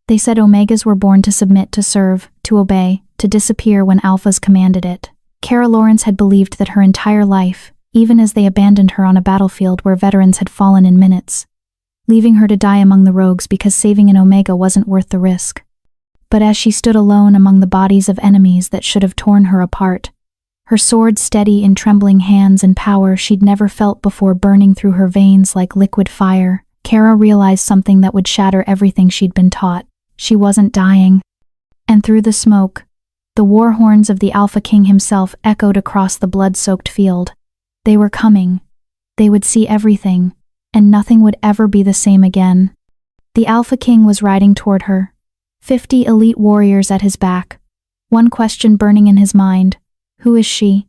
They said omegas were born to submit, to serve, to obey, to disappear when alphas commanded it. Kara Lawrence had believed that her entire life, even as they abandoned her on a battlefield where veterans had fallen in minutes, leaving her to die among the rogues because saving an omega wasn't worth the risk. But as she stood alone among the bodies of enemies that should have torn her apart, her sword steady in trembling hands and power she'd never felt before burning through her veins like liquid fire, Kara realized something that would shatter everything she'd been taught. She wasn't dying. And through the smoke, the war horns of the Alpha King himself echoed across the blood-soaked field. They were coming. They would see everything, and nothing would ever be the same again. The Alpha King was riding toward her, 50 elite warriors at his back. One question burning in his mind: who is she?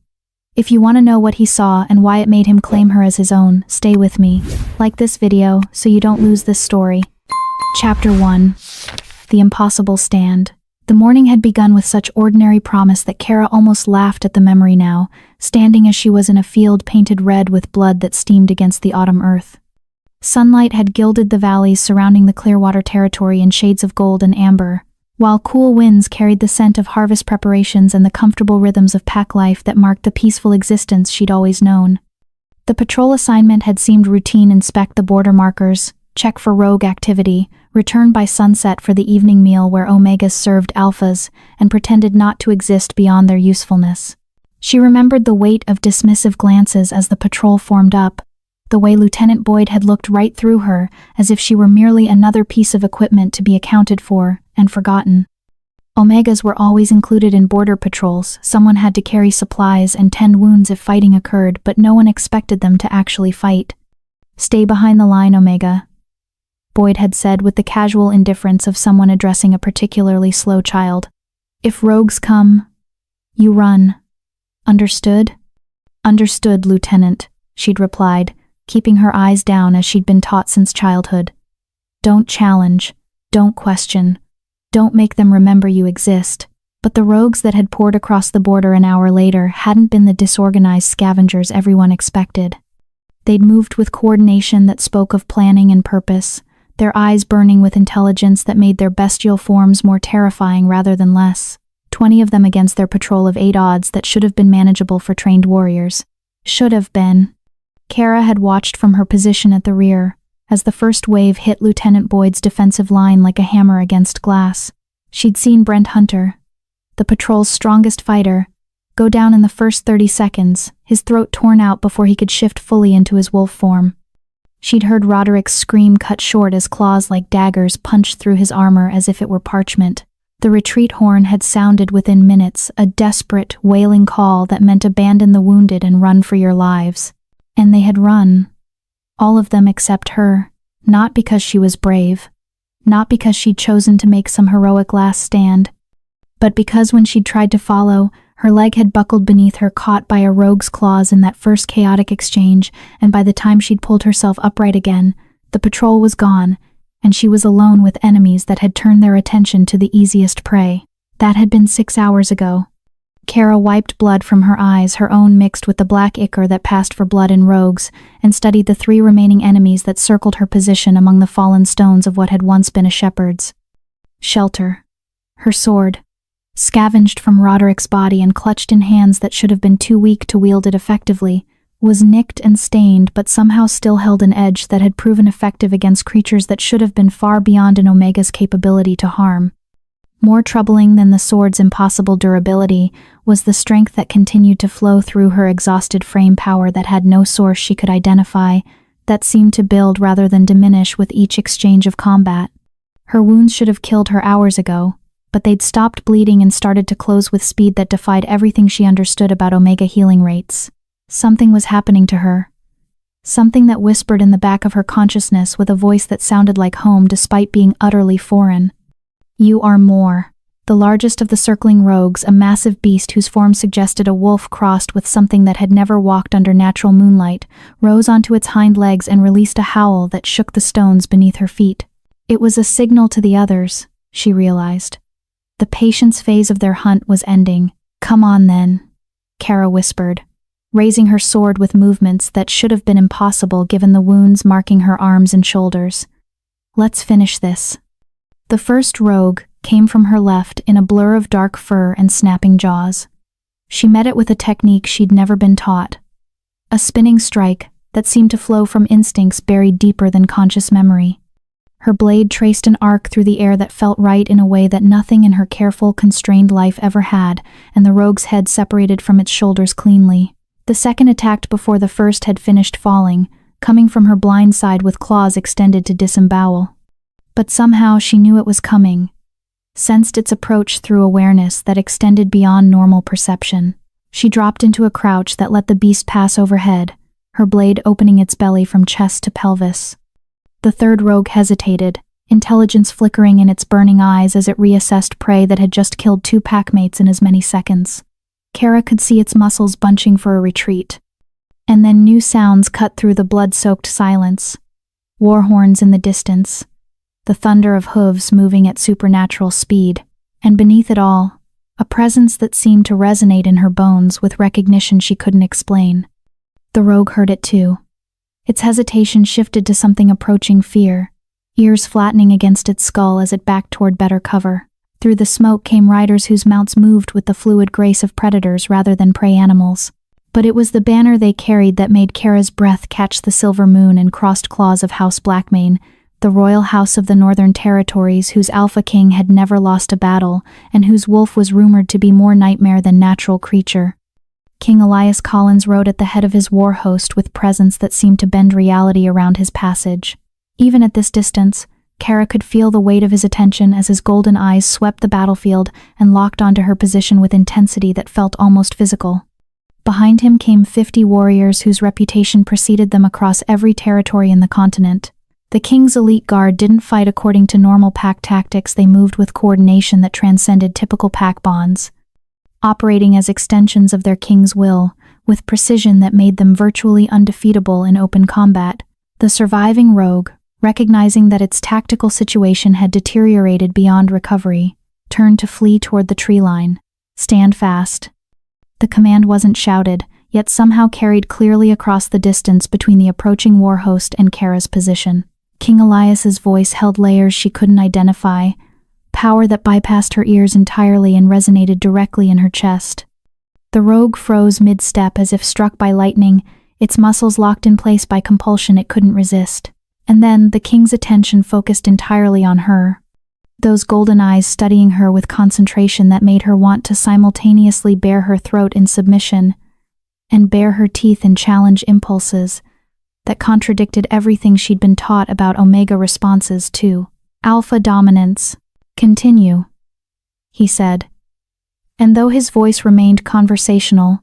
If you want to know what he saw and why it made him claim her as his own, stay with me. Like this video so you don't lose this story. Chapter 1. The Impossible Stand. The morning had begun with such ordinary promise that Kara almost laughed at the memory now, standing as she was in a field painted red with blood that steamed against the autumn earth. Sunlight had gilded the valleys surrounding the Clearwater territory in shades of gold and amber, while cool winds carried the scent of harvest preparations and the comfortable rhythms of pack life that marked the peaceful existence she'd always known. The patrol assignment had seemed routine: inspect the border markers, check for rogue activity, return by sunset for the evening meal where omegas served alphas and pretended not to exist beyond their usefulness. She remembered the weight of dismissive glances as the patrol formed up, the way Lieutenant Boyd had looked right through her as if she were merely another piece of equipment to be accounted for and forgotten. Omegas were always included in border patrols. Someone had to carry supplies and tend wounds if fighting occurred, but no one expected them to actually fight. "Stay behind the line, Omega," Boyd had said with the casual indifference of someone addressing a particularly slow child. "If rogues come, you run. Understood?" "Understood, Lieutenant," she'd replied, keeping her eyes down as she'd been taught since childhood. "Don't challenge, don't question, don't make them remember you exist." But the rogues that had poured across the border an hour later hadn't been the disorganized scavengers everyone expected. They'd moved with coordination that spoke of planning and purpose, their eyes burning with intelligence that made their bestial forms more terrifying rather than less. 20 of them against their patrol of 8 odds that should have been manageable for trained warriors. Should have been. Kara had watched from her position at the rear, as the first wave hit Lieutenant Boyd's defensive line like a hammer against glass. She'd seen Brent Hunter, the patrol's strongest fighter, go down in the first 30 seconds, his throat torn out before he could shift fully into his wolf form. She'd heard Roderick's scream cut short as claws like daggers punched through his armor as if it were parchment. The retreat horn had sounded within minutes, a desperate, wailing call that meant abandon the wounded and run for your lives. And they had run. All of them except her, not because she was brave, not because she'd chosen to make some heroic last stand, but because when she'd tried to follow, her leg had buckled beneath her, caught by a rogue's claws in that first chaotic exchange, and by the time she'd pulled herself upright again, the patrol was gone, and she was alone with enemies that had turned their attention to the easiest prey. That had been 6 hours ago. Kara wiped blood from her eyes, her own mixed with the black ichor that passed for blood in rogues, and studied the 3 remaining enemies that circled her position among the fallen stones of what had once been a shepherd's shelter. Her sword, scavenged from Roderick's body and clutched in hands that should have been too weak to wield it effectively, was nicked and stained but somehow still held an edge that had proven effective against creatures that should have been far beyond an omega's capability to harm. More troubling than the sword's impossible durability was the strength that continued to flow through her exhausted frame, power that had no source she could identify, that seemed to build rather than diminish with each exchange of combat. Her wounds should have killed her hours ago, but they'd stopped bleeding and started to close with speed that defied everything she understood about omega healing rates. Something was happening to her. Something that whispered in the back of her consciousness with a voice that sounded like home despite being utterly foreign. "You are more." The largest of the circling rogues, a massive beast whose form suggested a wolf crossed with something that had never walked under natural moonlight, rose onto its hind legs and released a howl that shook the stones beneath her feet. It was a signal to the others, she realized. The patience phase of their hunt was ending. "Come on then," Kara whispered, raising her sword with movements that should have been impossible given the wounds marking her arms and shoulders. "Let's finish this." The first rogue came from her left in a blur of dark fur and snapping jaws. She met it with a technique she'd never been taught. A spinning strike that seemed to flow from instincts buried deeper than conscious memory. Her blade traced an arc through the air that felt right in a way that nothing in her careful, constrained life ever had, and the rogue's head separated from its shoulders cleanly. The second attacked before the first had finished falling, coming from her blind side with claws extended to disembowel. But somehow she knew it was coming, sensed its approach through awareness that extended beyond normal perception. She dropped into a crouch that let the beast pass overhead, her blade opening its belly from chest to pelvis. The third rogue hesitated, intelligence flickering in its burning eyes as it reassessed prey that had just killed 2 packmates in as many seconds. Kara could see its muscles bunching for a retreat. And then new sounds cut through the blood-soaked silence. War horns in the distance, the thunder of hooves moving at supernatural speed, and beneath it all, a presence that seemed to resonate in her bones with recognition she couldn't explain. The rogue heard it too. Its hesitation shifted to something approaching fear, ears flattening against its skull as it backed toward better cover. Through the smoke came riders whose mounts moved with the fluid grace of predators rather than prey animals. But it was the banner they carried that made Kara's breath catch the silver moon and crossed claws of House Blackmane, the royal house of the Northern Territories whose alpha king had never lost a battle and whose wolf was rumored to be more nightmare than natural creature. King Elias Collins rode at the head of his war host with presence that seemed to bend reality around his passage. Even at this distance, Kara could feel the weight of his attention as his golden eyes swept the battlefield and locked onto her position with intensity that felt almost physical. Behind him came 50 warriors whose reputation preceded them across every territory in the continent. The king's elite guard didn't fight according to normal pack tactics, they moved with coordination that transcended typical pack bonds. Operating as extensions of their king's will, with precision that made them virtually undefeatable in open combat, the surviving rogue, recognizing that its tactical situation had deteriorated beyond recovery, turned to flee toward the tree line. Stand fast. The command wasn't shouted, yet somehow carried clearly across the distance between the approaching war host and Kara's position. King Elias's voice held layers she couldn't identify, power that bypassed her ears entirely and resonated directly in her chest. The rogue froze mid-step as if struck by lightning, its muscles locked in place by compulsion it couldn't resist. And then the king's attention focused entirely on her. Those golden eyes studying her with concentration that made her want to simultaneously bare her throat in submission and bare her teeth in challenge impulses that contradicted everything she'd been taught about Omega responses to alpha dominance. "Continue," he said. And though his voice remained conversational,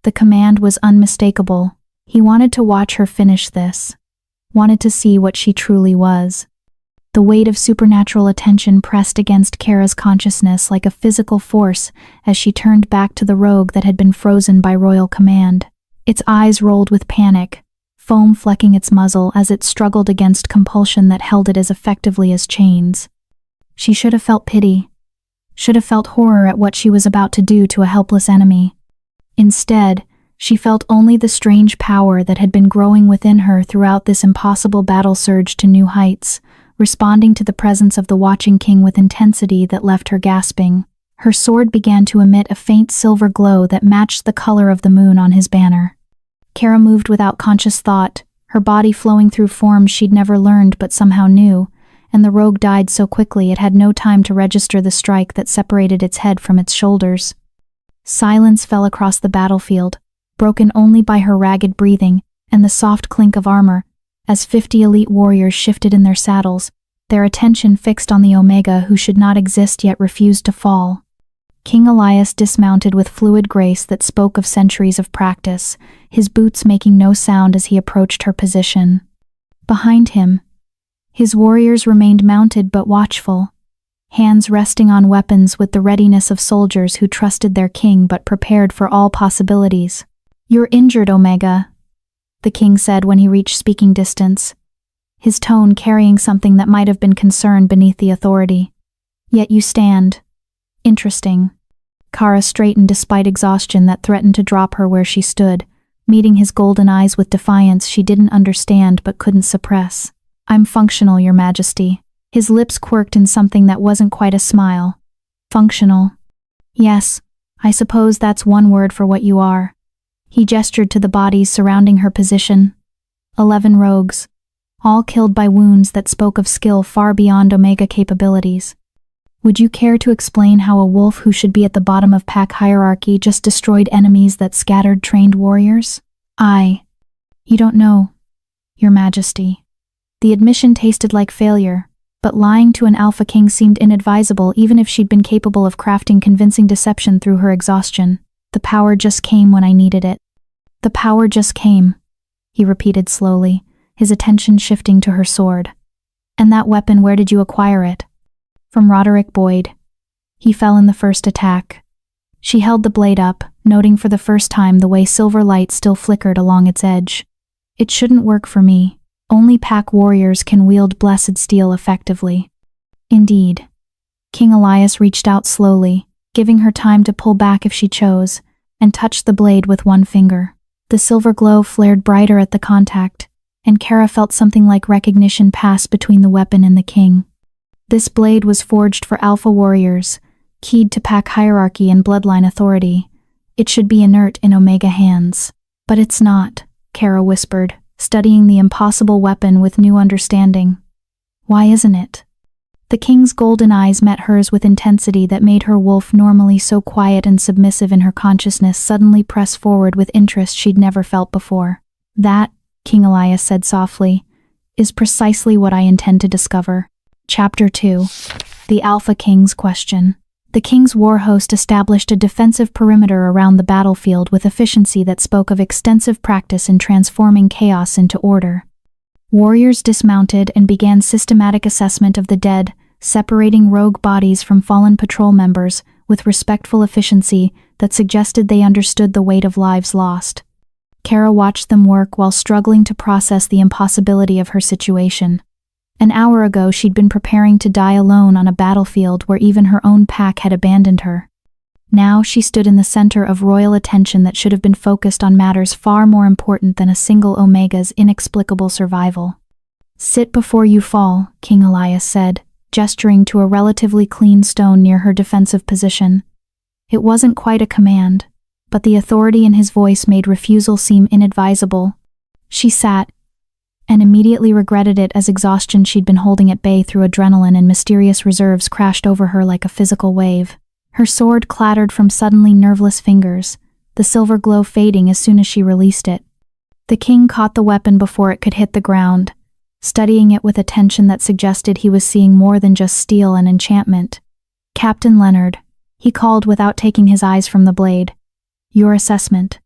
the command was unmistakable. He wanted to watch her finish this, wanted to see what she truly was. The weight of supernatural attention pressed against Kara's consciousness like a physical force as she turned back to the rogue that had been frozen by royal command. Its eyes rolled with panic, foam flecking its muzzle as it struggled against compulsion that held it as effectively as chains. She should have felt pity, should have felt horror at what she was about to do to a helpless enemy. Instead, she felt only the strange power that had been growing within her throughout this impossible battle surge to new heights, responding to the presence of the watching king with intensity that left her gasping. Her sword began to emit a faint silver glow that matched the color of the moon on his banner. Kara moved without conscious thought, her body flowing through forms she'd never learned but somehow knew, and the rogue died so quickly it had no time to register the strike that separated its head from its shoulders. Silence fell across the battlefield, broken only by her ragged breathing and the soft clink of armor, as 50 elite warriors shifted in their saddles, their attention fixed on the Omega who should not exist yet refused to fall. King Elias dismounted with fluid grace that spoke of centuries of practice, his boots making no sound as he approached her position. Behind him, his warriors remained mounted but watchful, hands resting on weapons with the readiness of soldiers who trusted their king but prepared for all possibilities. "You're injured, Omega," the king said when he reached speaking distance, his tone carrying something that might have been concern beneath the authority. "Yet you stand. Interesting." Kara straightened despite exhaustion that threatened to drop her where she stood, meeting his golden eyes with defiance she didn't understand but couldn't suppress. "I'm functional, Your Majesty," His lips quirked in something that wasn't quite a smile. Functional. Yes, I suppose that's one word for what you are. He gestured to the bodies surrounding her position. 11 rogues, all killed by wounds that spoke of skill far beyond Omega capabilities. Would you care to explain how a wolf who should be at the bottom of pack hierarchy just destroyed enemies that scattered trained warriors? You don't know, Your Majesty. The admission tasted like failure, but lying to an Alpha King seemed inadvisable even if she'd been capable of crafting convincing deception through her exhaustion. The power just came when I needed it. The power just came, he repeated slowly, his attention shifting to her sword. And that weapon, where did you acquire it? From Roderick Boyd. He fell in the first attack. She held the blade up, noting for the first time the way silver light still flickered along its edge. It shouldn't work for me. Only pack warriors can wield blessed steel effectively. Indeed. King Elias reached out slowly, giving her time to pull back if she chose, and touched the blade with one finger. The silver glow flared brighter at the contact, and Kara felt something like recognition pass between the weapon and the king. This blade was forged for alpha warriors, keyed to pack hierarchy and bloodline authority. It should be inert in Omega hands. But it's not, Kara whispered, studying the impossible weapon with new understanding. Why isn't it? The king's golden eyes met hers with intensity that made her wolf, normally so quiet and submissive in her consciousness, suddenly press forward with interest she'd never felt before. That, King Elias said softly, is precisely what I intend to discover. Chapter 2. The Alpha King's Question. The king's war host established a defensive perimeter around the battlefield with efficiency that spoke of extensive practice in transforming chaos into order. Warriors dismounted and began systematic assessment of the dead, separating rogue bodies from fallen patrol members with respectful efficiency that suggested they understood the weight of lives lost. Kara watched them work while struggling to process the impossibility of her situation. An hour ago she'd been preparing to die alone on a battlefield where even her own pack had abandoned her. Now she stood in the center of royal attention that should have been focused on matters far more important than a single Omega's inexplicable survival. Sit before you fall, King Elias said, gesturing to a relatively clean stone near her defensive position. It wasn't quite a command, but the authority in his voice made refusal seem inadvisable. She sat, and immediately regretted it as exhaustion she'd been holding at bay through adrenaline and mysterious reserves crashed over her like a physical wave. Her sword clattered from suddenly nerveless fingers, the silver glow fading as soon as she released it. The king caught the weapon before it could hit the ground, studying it with attention that suggested he was seeing more than just steel and enchantment. Captain Leonard, he called without taking his eyes from the blade. Your assessment.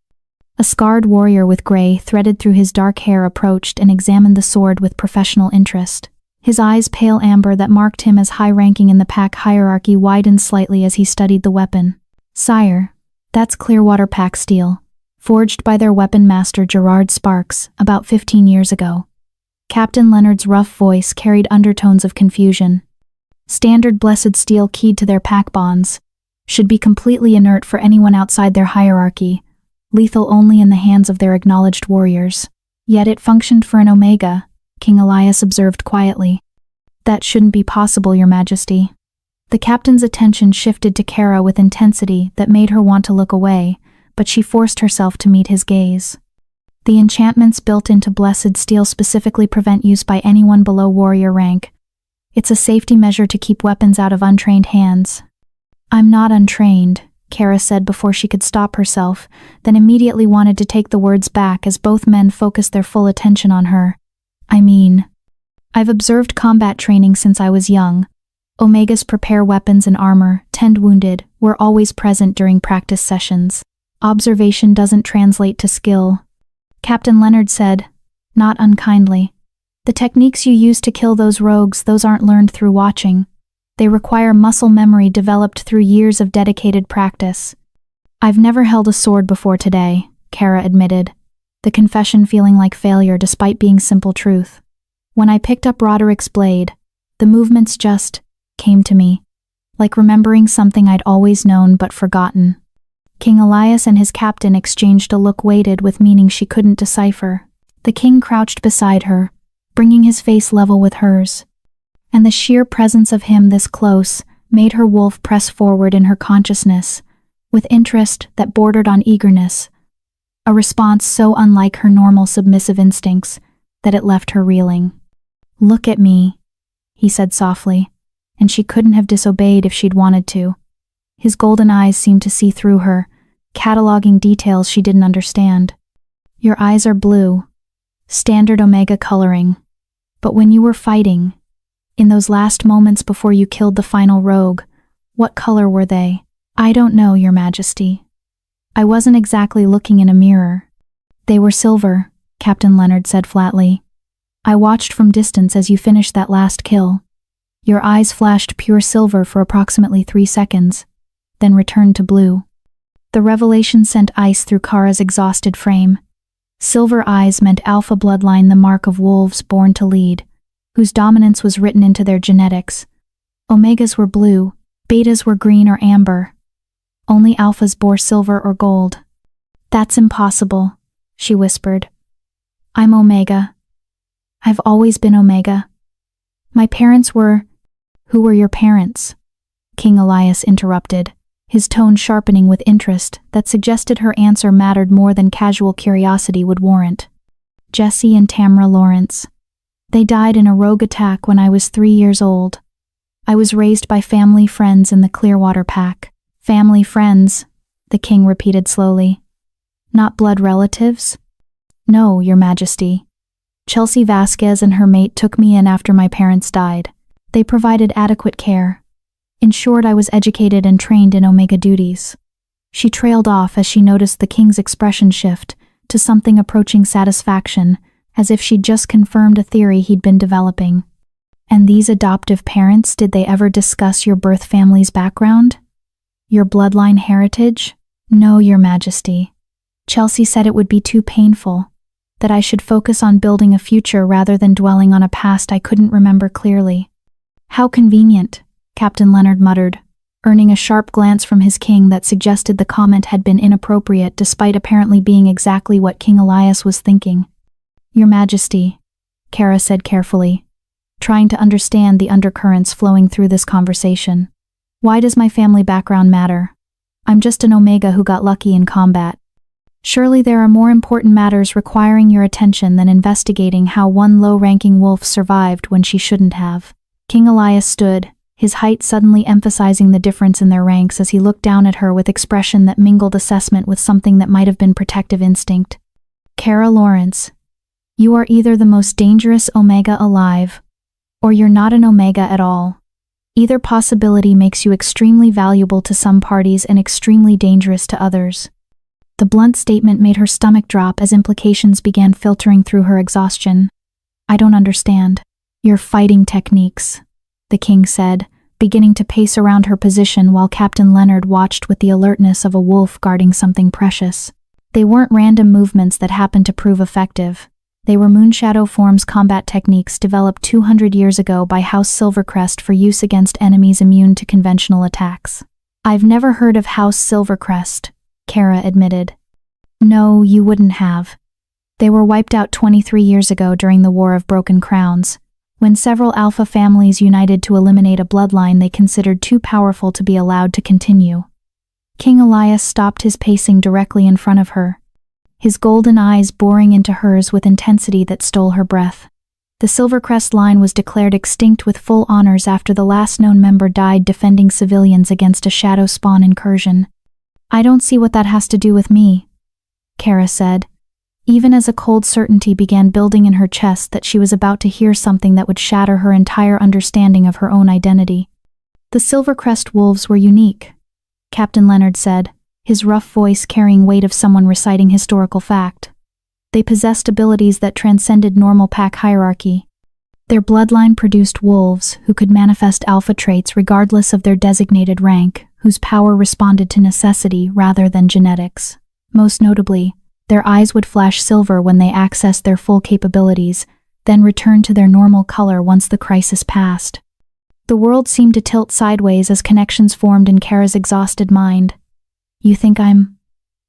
A scarred warrior with gray threaded through his dark hair approached and examined the sword with professional interest. His eyes, pale amber that marked him as high-ranking in the pack hierarchy, widened slightly as he studied the weapon. Sire, that's Clearwater pack steel, forged by their weapon master Gerard Sparks about 15 years ago. Captain Leonard's rough voice carried undertones of confusion. Standard blessed steel keyed to their pack bonds. Should be completely inert for anyone outside their hierarchy, lethal only in the hands of their acknowledged warriors. Yet it functioned for an Omega, King Elias observed quietly. That shouldn't be possible, Your Majesty. The captain's attention shifted to Kara with intensity that made her want to look away, but she forced herself to meet his gaze. The enchantments built into blessed steel specifically prevent use by anyone below warrior rank. It's a safety measure to keep weapons out of untrained hands. I'm not untrained, Kara said before she could stop herself, then immediately wanted to take the words back as both men focused their full attention on her. I've observed combat training since I was young. Omegas prepare weapons and armor, tend wounded, were always present during practice sessions. Observation doesn't translate to skill. Captain Leonard said, not unkindly. The techniques you use to kill those rogues, those aren't learned through watching. They require muscle memory developed through years of dedicated practice. I've never held a sword before today, Kara admitted, the confession feeling like failure despite being simple truth. When I picked up Roderick's blade, the movements just came to me, like remembering something I'd always known but forgotten. King Elias and his captain exchanged a look weighted with meaning she couldn't decipher. The king crouched beside her, bringing his face level with hers. and the sheer presence of him this close made her wolf press forward in her consciousness, with interest that bordered on eagerness, a response so unlike her normal submissive instincts that it left her reeling. "Look at me," he said softly, and she couldn't have disobeyed if she'd wanted to. His golden eyes seemed to see through her, cataloging details she didn't understand. "Your eyes are blue, standard Omega coloring. But when you were fighting, in those last moments before you killed the final rogue, what color were they?" "I don't know, Your Majesty. I wasn't exactly looking in a mirror." "They were silver," Captain Leonard said flatly. "I watched from distance as you finished that last kill. Your eyes flashed pure silver for approximately 3 seconds, then returned to blue." The revelation sent ice through Kara's exhausted frame. Silver eyes meant alpha bloodline, the mark of wolves born to lead, whose dominance was written into their genetics. Omegas were blue, betas were green or amber. Only alphas bore silver or gold. "That's impossible," she whispered. "I'm Omega. I've always been Omega. My parents were—" "Who were your parents?" King Elias interrupted, his tone sharpening with interest that suggested her answer mattered more than casual curiosity would warrant. "Jesse and Tamra Lawrence. They died in a rogue attack when I was 3 years old. I was raised by family friends in the Clearwater Pack." "Family friends," the king repeated slowly. "Not blood relatives?" "No, Your Majesty. Chelsea Vasquez and her mate took me in after my parents died. They provided adequate care, ensured I was educated and trained in Omega duties." She trailed off as she noticed the king's expression shift to something approaching satisfaction, as if she'd just confirmed a theory he'd been developing. "And these adoptive parents, did they ever discuss your birth family's background? Your bloodline heritage?" "No, Your Majesty. Chelsea said it would be too painful, that I should focus on building a future rather than dwelling on a past I couldn't remember clearly." "How convenient," Captain Leonard muttered, earning a sharp glance from his king that suggested the comment had been inappropriate despite apparently being exactly what King Elias was thinking. "Your Majesty," Kara said carefully, trying to understand the undercurrents flowing through this conversation. "Why does my family background matter? I'm just an Omega who got lucky in combat. Surely there are more important matters requiring your attention than investigating how one low-ranking wolf survived when she shouldn't have." King Elias stood, his height suddenly emphasizing the difference in their ranks as he looked down at her with expression that mingled assessment with something that might have been protective instinct. "Kara Lawrence, you are either the most dangerous Omega alive, or you're not an Omega at all. Either possibility makes you extremely valuable to some parties and extremely dangerous to others." The blunt statement made her stomach drop as implications began filtering through her exhaustion. "I don't understand your fighting techniques," the king said, beginning to pace around her position while Captain Leonard watched with the alertness of a wolf guarding something precious. They weren't random movements that happened to prove effective. They were Moonshadow Form's combat techniques developed 200 years ago by House Silvercrest for use against enemies immune to conventional attacks. "I've never heard of House Silvercrest," Kara admitted. "No, you wouldn't have. They were wiped out 23 years ago during the War of Broken Crowns, when several alpha families united to eliminate a bloodline they considered too powerful to be allowed to continue." King Elias stopped his pacing directly in front of her, his golden eyes boring into hers with intensity that stole her breath. The Silvercrest line was declared extinct with full honors after the last known member died defending civilians against a shadow spawn incursion. "I don't see what that has to do with me," Kara said, even as a cold certainty began building in her chest that she was about to hear something that would shatter her entire understanding of her own identity. "The Silvercrest wolves were unique," Captain Leonard said, his rough voice carrying weight of someone reciting historical fact. "They possessed abilities that transcended normal pack hierarchy. Their bloodline produced wolves who could manifest alpha traits regardless of their designated rank, whose power responded to necessity rather than genetics. Most notably, their eyes would flash silver when they accessed their full capabilities, then return to their normal color once the crisis passed." The world seemed to tilt sideways as connections formed in Kara's exhausted mind. "You think I'm—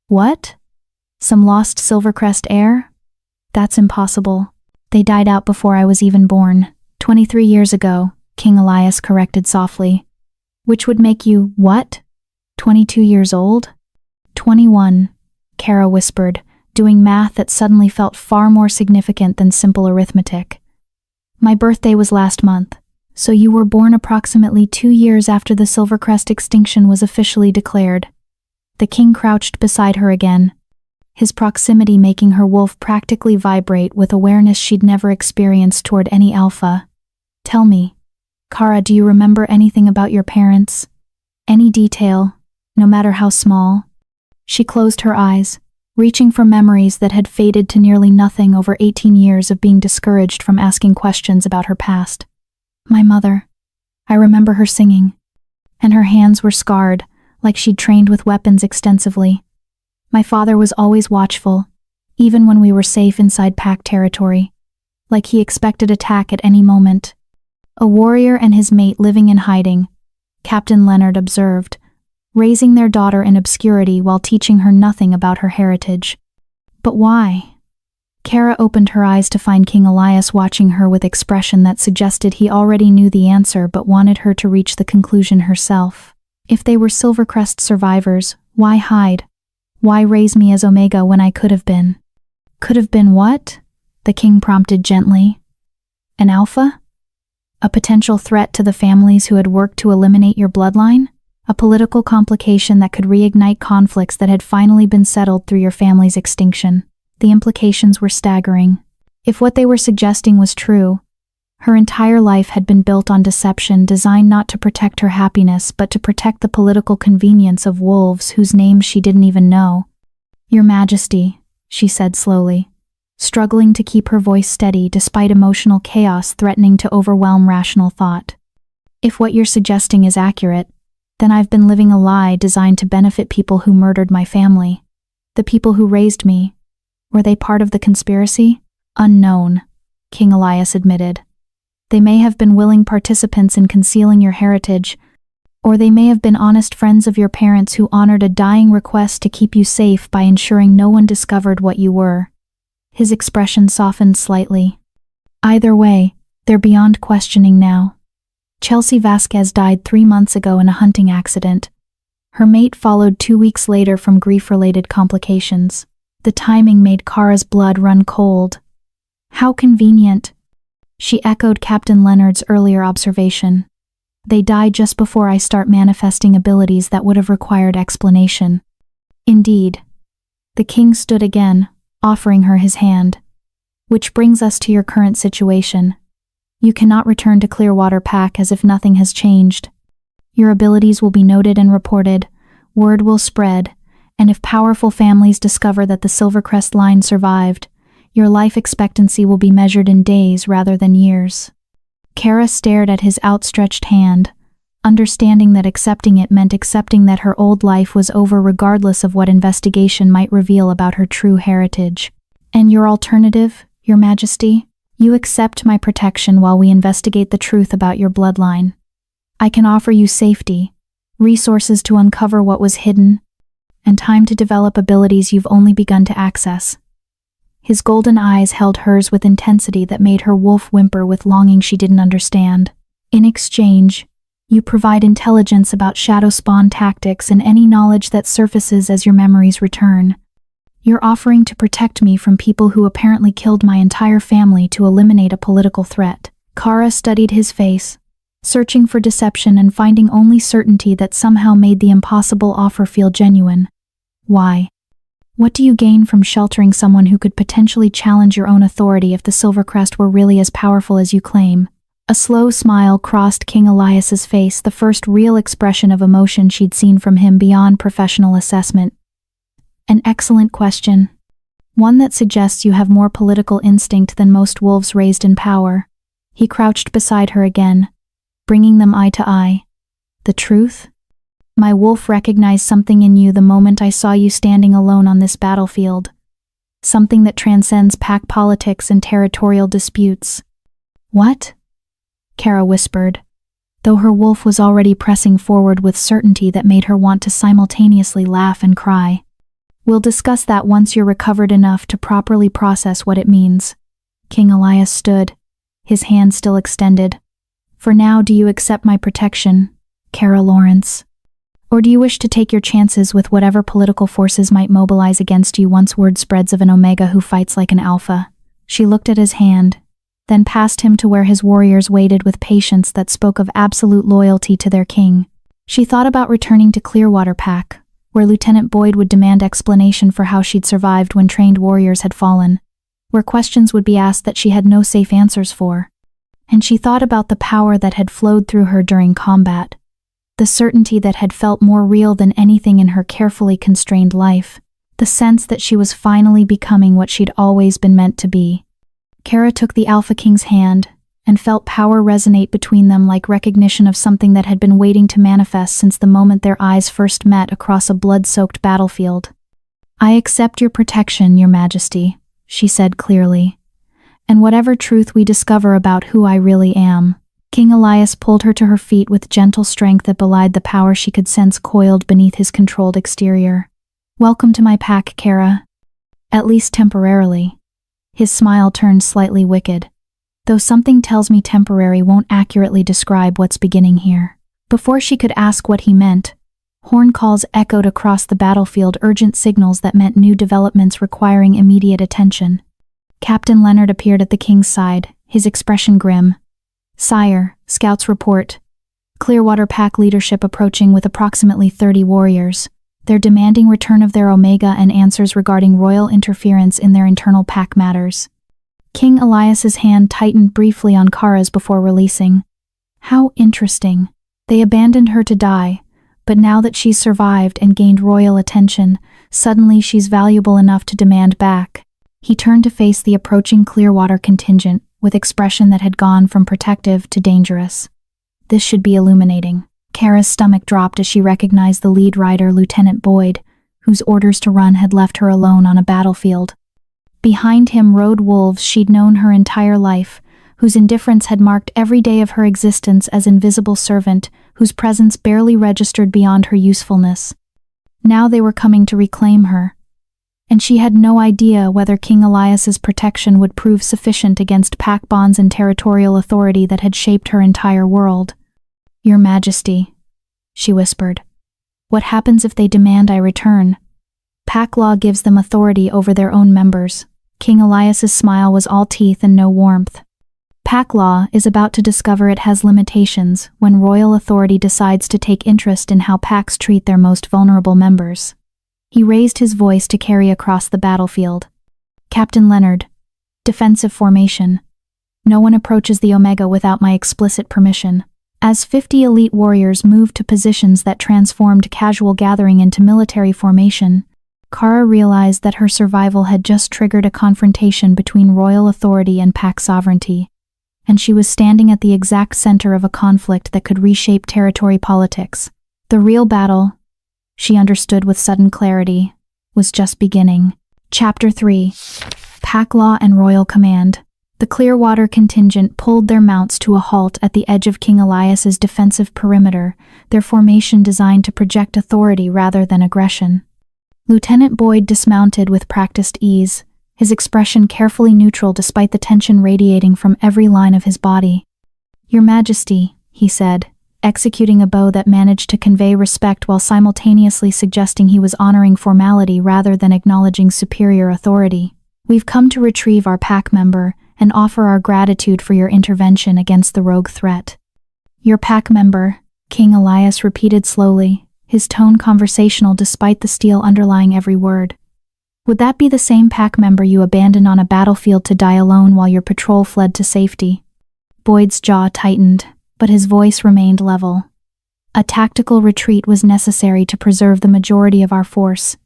what? Some lost Silvercrest heir? That's impossible. They died out before I was even born, 23 years ago, King Elias corrected softly. Which would make you, what? 22 years old? 21, Kara whispered, doing math that suddenly felt far more significant than simple arithmetic. My birthday was last month, so you were born approximately 2 years after the Silvercrest extinction was officially declared. The king crouched beside her again, his proximity making her wolf practically vibrate with awareness she'd never experienced toward any alpha. Tell me, Kara, do you remember anything about your parents? Any detail, no matter how small? She closed her eyes, reaching for memories that had faded to nearly nothing over 18 years of being discouraged from asking questions about her past. My mother. I remember her singing. And her hands were scarred, like she'd trained with weapons extensively. My father was always watchful, even when we were safe inside pack territory, like he expected attack at any moment. A warrior and his mate living in hiding, Captain Leonard observed, raising their daughter in obscurity while teaching her nothing about her heritage. But why? Kara opened her eyes to find King Elias watching her with expression that suggested he already knew the answer but wanted her to reach the conclusion herself. If they were Silvercrest survivors, why hide? Why raise me as Omega when I could have been? Could have been what? The king prompted gently. An alpha? A potential threat to the families who had worked to eliminate your bloodline? A political complication that could reignite conflicts that had finally been settled through your family's extinction. The implications were staggering. If what they were suggesting was true, her entire life had been built on deception designed not to protect her happiness but to protect the political convenience of wolves whose names she didn't even know. Your Majesty, she said slowly, struggling to keep her voice steady despite emotional chaos threatening to overwhelm rational thought. If what you're suggesting is accurate, then I've been living a lie designed to benefit people who murdered my family. The people who raised me. Were they part of the conspiracy? Unknown, King Elias admitted. They may have been willing participants in concealing your heritage, or they may have been honest friends of your parents who honored a dying request to keep you safe by ensuring no one discovered what you were. His expression softened slightly. Either way, they're beyond questioning now. Chelsea Vasquez died 3 months ago in a hunting accident. Her mate followed 2 weeks later from grief-related complications. The timing made Kara's blood run cold. How convenient. She echoed Captain Leonard's earlier observation. They died just before I start manifesting abilities that would have required explanation. Indeed. The king stood again, offering her his hand. Which brings us to your current situation. You cannot return to Clearwater Pack as if nothing has changed. Your abilities will be noted and reported, word will spread, and if powerful families discover that the Silvercrest line survived, your life expectancy will be measured in days rather than years. Kara stared at his outstretched hand, understanding that accepting it meant accepting that her old life was over regardless of what investigation might reveal about her true heritage. And your alternative, Your Majesty? You accept my protection while we investigate the truth about your bloodline. I can offer you safety, resources to uncover what was hidden, and time to develop abilities you've only begun to access. His golden eyes held hers with intensity that made her wolf whimper with longing she didn't understand. In exchange, you provide intelligence about shadow spawn tactics and any knowledge that surfaces as your memories return. You're offering to protect me from people who apparently killed my entire family to eliminate a political threat. Kara studied his face, searching for deception and finding only certainty that somehow made the impossible offer feel genuine. Why? What do you gain from sheltering someone who could potentially challenge your own authority if the Silvercrest were really as powerful as you claim? A slow smile crossed King Elias's face, the first real expression of emotion she'd seen from him beyond professional assessment. An excellent question. One that suggests you have more political instinct than most wolves raised in power. He crouched beside her again, bringing them eye to eye. The truth? My wolf recognized something in you the moment I saw you standing alone on this battlefield. Something that transcends pack politics and territorial disputes. What? Kara whispered, though her wolf was already pressing forward with certainty that made her want to simultaneously laugh and cry. We'll discuss that once you're recovered enough to properly process what it means. King Elias stood, his hand still extended, For now, do you accept my protection, Kara Lawrence? Or do you wish to take your chances with whatever political forces might mobilize against you once word spreads of an Omega who fights like an Alpha? She looked at his hand, then passed him to where his warriors waited with patience that spoke of absolute loyalty to their king. She thought about returning to Clearwater Pack, where Lieutenant Boyd would demand explanation for how she'd survived when trained warriors had fallen, where questions would be asked that she had no safe answers for. And she thought about the power that had flowed through her during combat, the certainty that had felt more real than anything in her carefully constrained life, the sense that she was finally becoming what she'd always been meant to be. Kara took the Alpha King's hand and felt power resonate between them like recognition of something that had been waiting to manifest since the moment their eyes first met across a blood-soaked battlefield. "I accept your protection, Your Majesty," she said clearly. "And whatever truth we discover about who I really am." King Elias pulled her to her feet with gentle strength that belied the power she could sense coiled beneath his controlled exterior. "Welcome to my pack, Kara. At least temporarily." His smile turned slightly wicked. "Though something tells me temporary won't accurately describe what's beginning here." Before she could ask what he meant, horn calls echoed across the battlefield, urgent signals that meant new developments requiring immediate attention. Captain Leonard appeared at the king's side, his expression grim. "Sire, scouts report. Clearwater Pack leadership approaching with approximately 30 warriors. They're demanding return of their Omega and answers regarding royal interference in their internal pack matters." King Elias's hand tightened briefly on Kara's before releasing. "How interesting. They abandoned her to die, but now that she's survived and gained royal attention, suddenly she's valuable enough to demand back." He turned to face the approaching Clearwater contingent, with expression that had gone from protective to dangerous. "This should be illuminating." Kara's stomach dropped as she recognized the lead rider, Lieutenant Boyd, whose orders to run had left her alone on a battlefield. Behind him rode wolves she'd known her entire life, whose indifference had marked every day of her existence as invisible servant, whose presence barely registered beyond her usefulness. Now they were coming to reclaim her, and she had no idea whether King Elias's protection would prove sufficient against pack bonds and territorial authority that had shaped her entire world. "Your Majesty," she whispered, "what happens if they demand I return?" "Pack law gives them authority over their own members." King Elias's smile was all teeth and no warmth. "Pack law is about to discover it has limitations when royal authority decides to take interest in how packs treat their most vulnerable members." He raised his voice to carry across the battlefield. "Captain Leonard, defensive formation. No one approaches the Omega without my explicit permission." As 50 elite warriors moved to positions that transformed casual gathering into military formation, Kara realized that her survival had just triggered a confrontation between royal authority and pack sovereignty, and she was standing at the exact center of a conflict that could reshape territory politics. The real battle, she understood with sudden clarity, was just beginning. Chapter 3. Pack Law and Royal Command. The Clearwater contingent pulled their mounts to a halt at the edge of King Elias's defensive perimeter, their formation designed to project authority rather than aggression. Lieutenant Boyd dismounted with practiced ease, his expression carefully neutral despite the tension radiating from every line of his body. "Your Majesty," he said, executing a bow that managed to convey respect while simultaneously suggesting he was honoring formality rather than acknowledging superior authority. "We've come to retrieve our pack member and offer our gratitude for your intervention against the rogue threat." "Your pack member," King Elias repeated slowly, his tone conversational despite the steel underlying every word. "Would that be the same pack member you abandoned on a battlefield to die alone while your patrol fled to safety?" Boyd's jaw tightened, but his voice remained level. "A tactical retreat was necessary to preserve the majority of our force,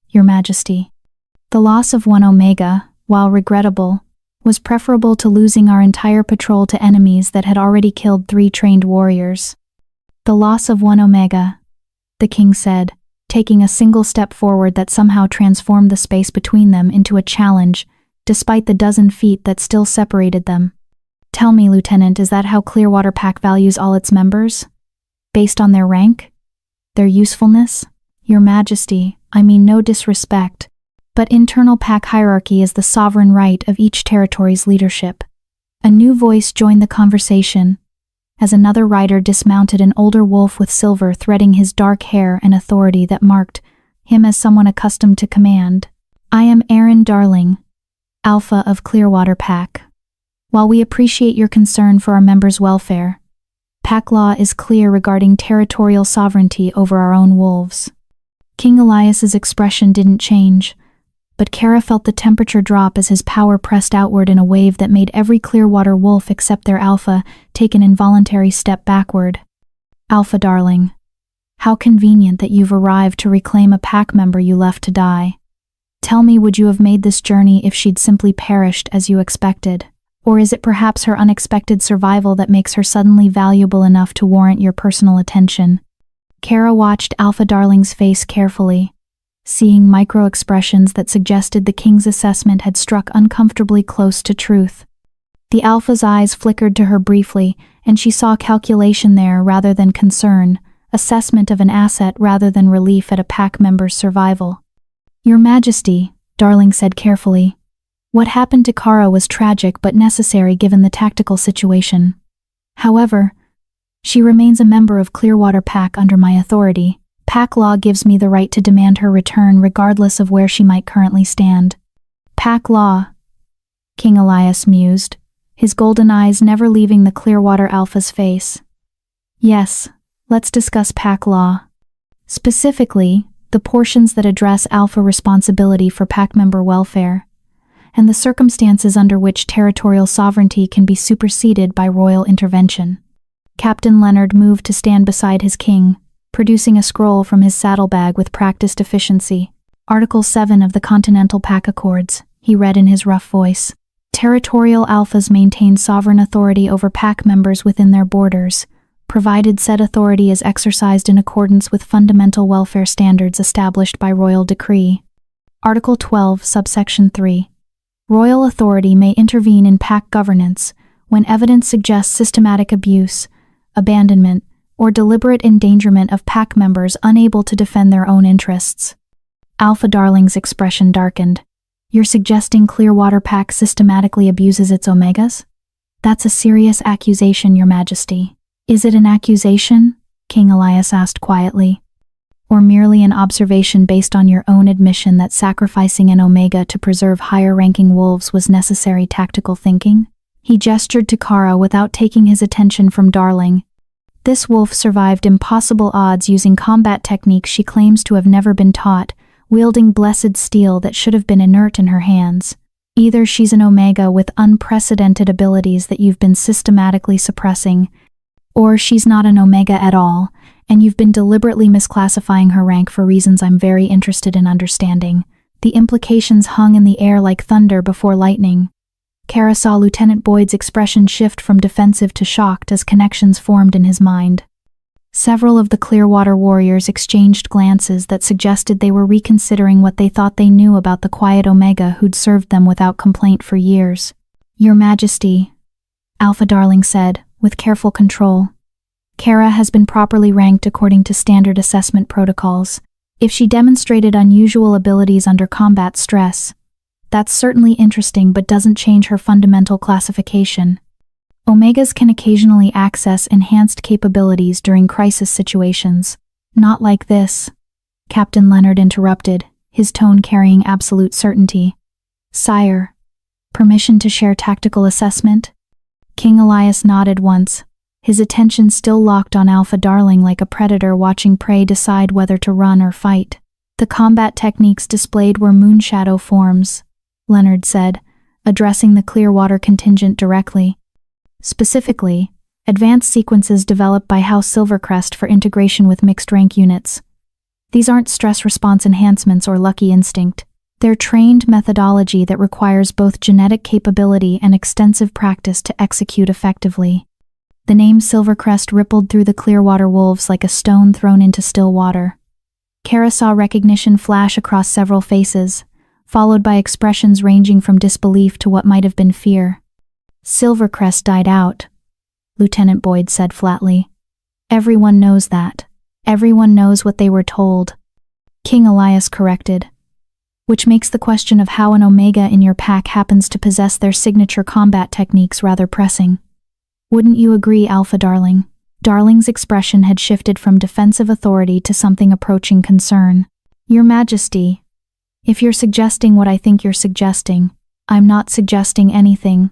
Your Majesty. The loss of one Omega, while regrettable, was preferable to losing our entire patrol to enemies that had already killed 3 trained warriors." "The loss of one Omega," the king said, taking a single step forward that somehow transformed the space between them into a challenge, despite the dozen feet that still separated them. "Tell me, Lieutenant, is that how Clearwater Pack values all its members? Based on their rank? Their usefulness? Your Majesty, I mean no disrespect, but internal pack hierarchy is the sovereign right of each territory's leadership." A new voice joined the conversation, as another rider dismounted, an older wolf with silver threading his dark hair and authority that marked him as someone accustomed to command. "I am Aaron Darling, Alpha of Clearwater Pack. While we appreciate your concern for our members' welfare, Pack law is clear regarding territorial sovereignty over our own wolves." King Elias's expression didn't change, but Kara felt the temperature drop as his power pressed outward in a wave that made every Clearwater wolf except their alpha take an involuntary step backward. "Alpha Darling, how convenient that you've arrived to reclaim a pack member you left to die. Tell me, would you have made this journey if she'd simply perished as you expected? Or is it perhaps her unexpected survival that makes her suddenly valuable enough to warrant your personal attention?" Kara watched Alpha Darling's face carefully, seeing micro-expressions that suggested the king's assessment had struck uncomfortably close to truth. The alpha's eyes flickered to her briefly, and she saw calculation there rather than concern, assessment of an asset rather than relief at a pack member's survival. "Your Majesty," Darling said carefully, "what happened to Kara was tragic but necessary given the tactical situation. However, she remains a member of Clearwater Pack under my authority. Pack law gives me the right to demand her return regardless of where she might currently stand." "Pack law," King Elias mused, his golden eyes never leaving the Clearwater Alpha's face. "Yes, let's discuss Pack law. Specifically, the portions that address Alpha responsibility for Pack member welfare, and the circumstances under which territorial sovereignty can be superseded by royal intervention." Captain Leonard moved to stand beside his king, producing a scroll from his saddlebag with practiced efficiency. "Article 7 of the Continental Pack Accords," he read in his rough voice. "Territorial alphas maintain sovereign authority over pack members within their borders, provided said authority is exercised in accordance with fundamental welfare standards established by royal decree." Article 12, subsection 3. Royal authority may intervene in pack governance when evidence suggests systematic abuse, abandonment, or deliberate endangerment of pack members unable to defend their own interests. Alpha Darling's expression darkened. "You're suggesting Clearwater Pack systematically abuses its omegas? That's a serious accusation, Your Majesty." "Is it an accusation?" King Elias asked quietly. "Or merely an observation based on your own admission that sacrificing an omega to preserve higher-ranking wolves was necessary tactical thinking?" He gestured to Kara without taking his attention from Darling. "This wolf survived impossible odds using combat techniques she claims to have never been taught, wielding blessed steel that should have been inert in her hands. Either she's an omega with unprecedented abilities that you've been systematically suppressing, or she's not an omega at all, and you've been deliberately misclassifying her rank for reasons I'm very interested in understanding." The implications hung in the air like thunder before lightning. Kara saw Lieutenant Boyd's expression shift from defensive to shocked as connections formed in his mind. Several of the Clearwater warriors exchanged glances that suggested they were reconsidering what they thought they knew about the quiet omega who'd served them without complaint for years. "Your Majesty," Alpha Darling said, with careful control, "Kara has been properly ranked according to standard assessment protocols. If she demonstrated unusual abilities under combat stress, that's certainly interesting but doesn't change her fundamental classification. Omegas can occasionally access enhanced capabilities during crisis situations. Not like this," Captain Leonard interrupted, his tone carrying absolute certainty. "Sire, permission to share tactical assessment?" King Elias nodded once, his attention still locked on Alpha Darling like a predator watching prey decide whether to run or fight. "The combat techniques displayed were moonshadow forms," Leonard said, addressing the Clearwater contingent directly. "Specifically, advanced sequences developed by House Silvercrest for integration with mixed-rank units. These aren't stress response enhancements or lucky instinct. They're trained methodology that requires both genetic capability and extensive practice to execute effectively." The name Silvercrest rippled through the Clearwater wolves like a stone thrown into still water. Kara saw recognition flash across several faces, followed by expressions ranging from disbelief to what might have been fear. "Silvercrest died out," Lieutenant Boyd said flatly. "Everyone knows that. Everyone knows what they were told." King Elias corrected. "Which makes the question of how an omega in your pack happens to possess their signature combat techniques rather pressing. Wouldn't you agree, Alpha Darling? Darling's expression had shifted from defensive authority to something approaching concern. Your Majesty, if you're suggesting what I think you're suggesting, I'm not suggesting anything.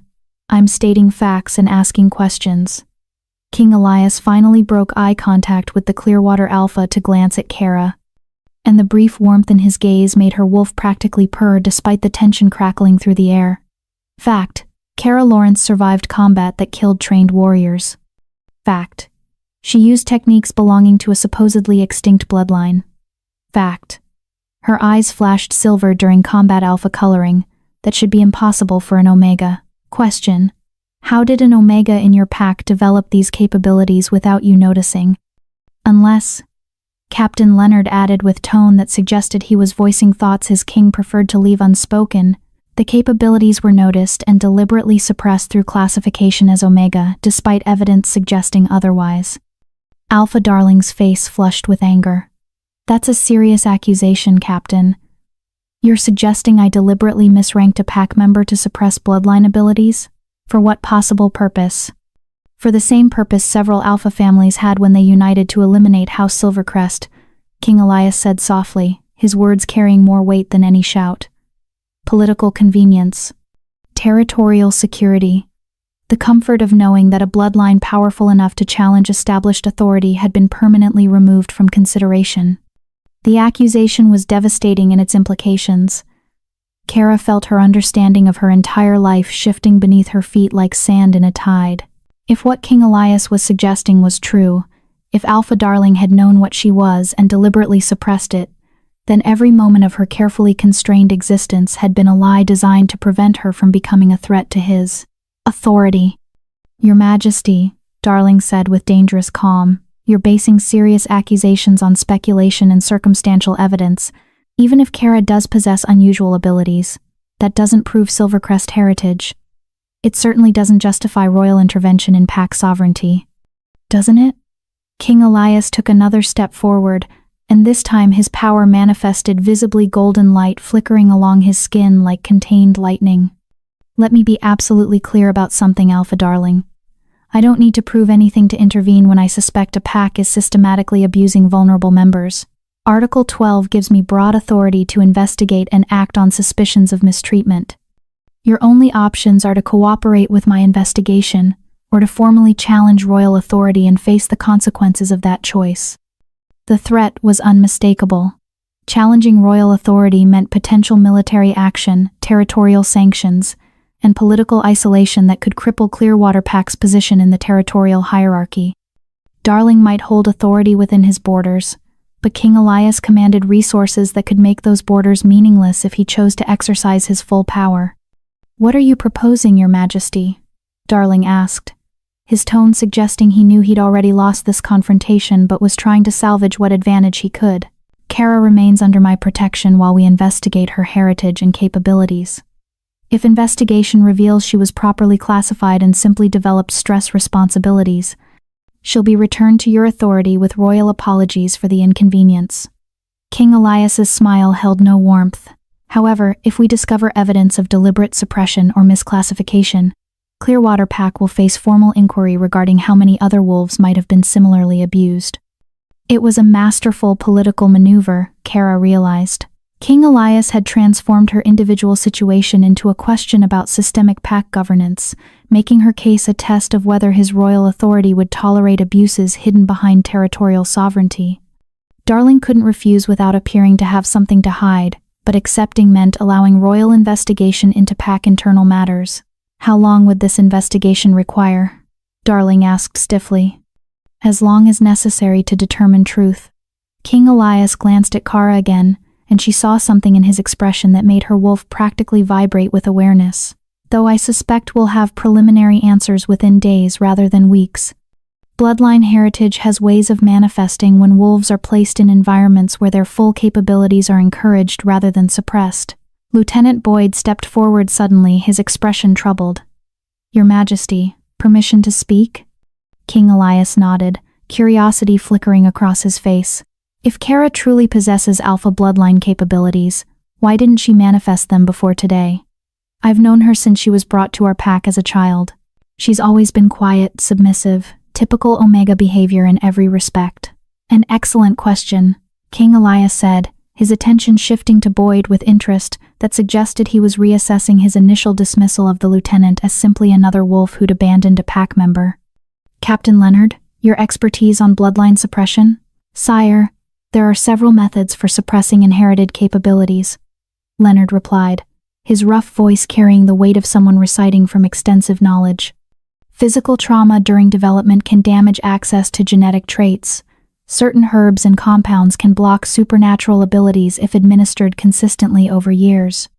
I'm stating facts and asking questions. King Elias finally broke eye contact with the Clearwater Alpha to glance at Kara, and the brief warmth in his gaze made her wolf practically purr despite the tension crackling through the air. Fact: Kara Lawrence survived combat that killed trained warriors. Fact: she used techniques belonging to a supposedly extinct bloodline. Fact: her eyes flashed silver during combat alpha coloring that should be impossible for an Omega. Question: how did an Omega in your pack develop these capabilities without you noticing? Unless, Captain Leonard added with tone that suggested he was voicing thoughts his king preferred to leave unspoken, the capabilities were noticed and deliberately suppressed through classification as Omega, despite evidence suggesting otherwise. Alpha Darling's face flushed with anger. That's a serious accusation, Captain. You're suggesting I deliberately misranked a pack member to suppress bloodline abilities? For what possible purpose? For the same purpose several Alpha families had when they united to eliminate House Silvercrest, King Elias said softly, his words carrying more weight than any shout. Political convenience. Territorial security. The comfort of knowing that a bloodline powerful enough to challenge established authority had been permanently removed from consideration. The accusation was devastating in its implications. Kara felt her understanding of her entire life shifting beneath her feet like sand in a tide. If what King Elias was suggesting was true, if Alpha Darling had known what she was and deliberately suppressed it, then every moment of her carefully constrained existence had been a lie designed to prevent her from becoming a threat to his authority. Your Majesty, Darling said with dangerous calm, you're basing serious accusations on speculation and circumstantial evidence. Even if Kara does possess unusual abilities, that doesn't prove Silvercrest heritage. It certainly doesn't justify royal intervention in pack sovereignty. Doesn't it? King Elias took another step forward, and this time his power manifested visibly golden light flickering along his skin like contained lightning. Let me be absolutely clear about something, Alpha Darling. I don't need to prove anything to intervene when I suspect a pack is systematically abusing vulnerable members. Article 12 gives me broad authority to investigate and act on suspicions of mistreatment. Your only options are to cooperate with my investigation, or to formally challenge royal authority and face the consequences of that choice. The threat was unmistakable. Challenging royal authority meant potential military action, territorial sanctions, and political isolation that could cripple Clearwater Pack's position in the territorial hierarchy. Darling might hold authority within his borders, but King Elias commanded resources that could make those borders meaningless if he chose to exercise his full power. What are you proposing, Your Majesty? Darling asked, his tone suggesting he knew he'd already lost this confrontation but was trying to salvage what advantage he could. Kara remains under my protection while we investigate her heritage and capabilities. If investigation reveals she was properly classified and simply developed stress responsibilities, she'll be returned to your authority with royal apologies for the inconvenience. King Elias's smile held no warmth. However, if we discover evidence of deliberate suppression or misclassification, Clearwater Pack will face formal inquiry regarding how many other wolves might have been similarly abused. It was a masterful political maneuver, Kara realized. King Elias had transformed her individual situation into a question about systemic pack governance, making her case a test of whether his royal authority would tolerate abuses hidden behind territorial sovereignty. Darling couldn't refuse without appearing to have something to hide, but accepting meant allowing royal investigation into pack internal matters. How long would this investigation require? Darling asked stiffly. As long as necessary to determine truth. King Elias glanced at Kara again, and she saw something in his expression that made her wolf practically vibrate with awareness. Though I suspect we'll have preliminary answers within days rather than weeks. Bloodline heritage has ways of manifesting when wolves are placed in environments where their full capabilities are encouraged rather than suppressed. Lieutenant Boyd stepped forward suddenly, his expression troubled. Your Majesty, permission to speak? King Elias nodded, curiosity flickering across his face. If Kara truly possesses alpha bloodline capabilities, why didn't she manifest them before today? I've known her since she was brought to our pack as a child. She's always been quiet, submissive, typical Omega behavior in every respect. An excellent question, King Elias said, his attention shifting to Boyd with interest that suggested he was reassessing his initial dismissal of the lieutenant as simply another wolf who'd abandoned a pack member. Captain Leonard, your expertise on bloodline suppression? Sire, there are several methods for suppressing inherited capabilities, Leonard replied, his rough voice carrying the weight of someone reciting from extensive knowledge. Physical trauma during development can damage access to genetic traits. Certain herbs and compounds can block supernatural abilities if administered consistently over years.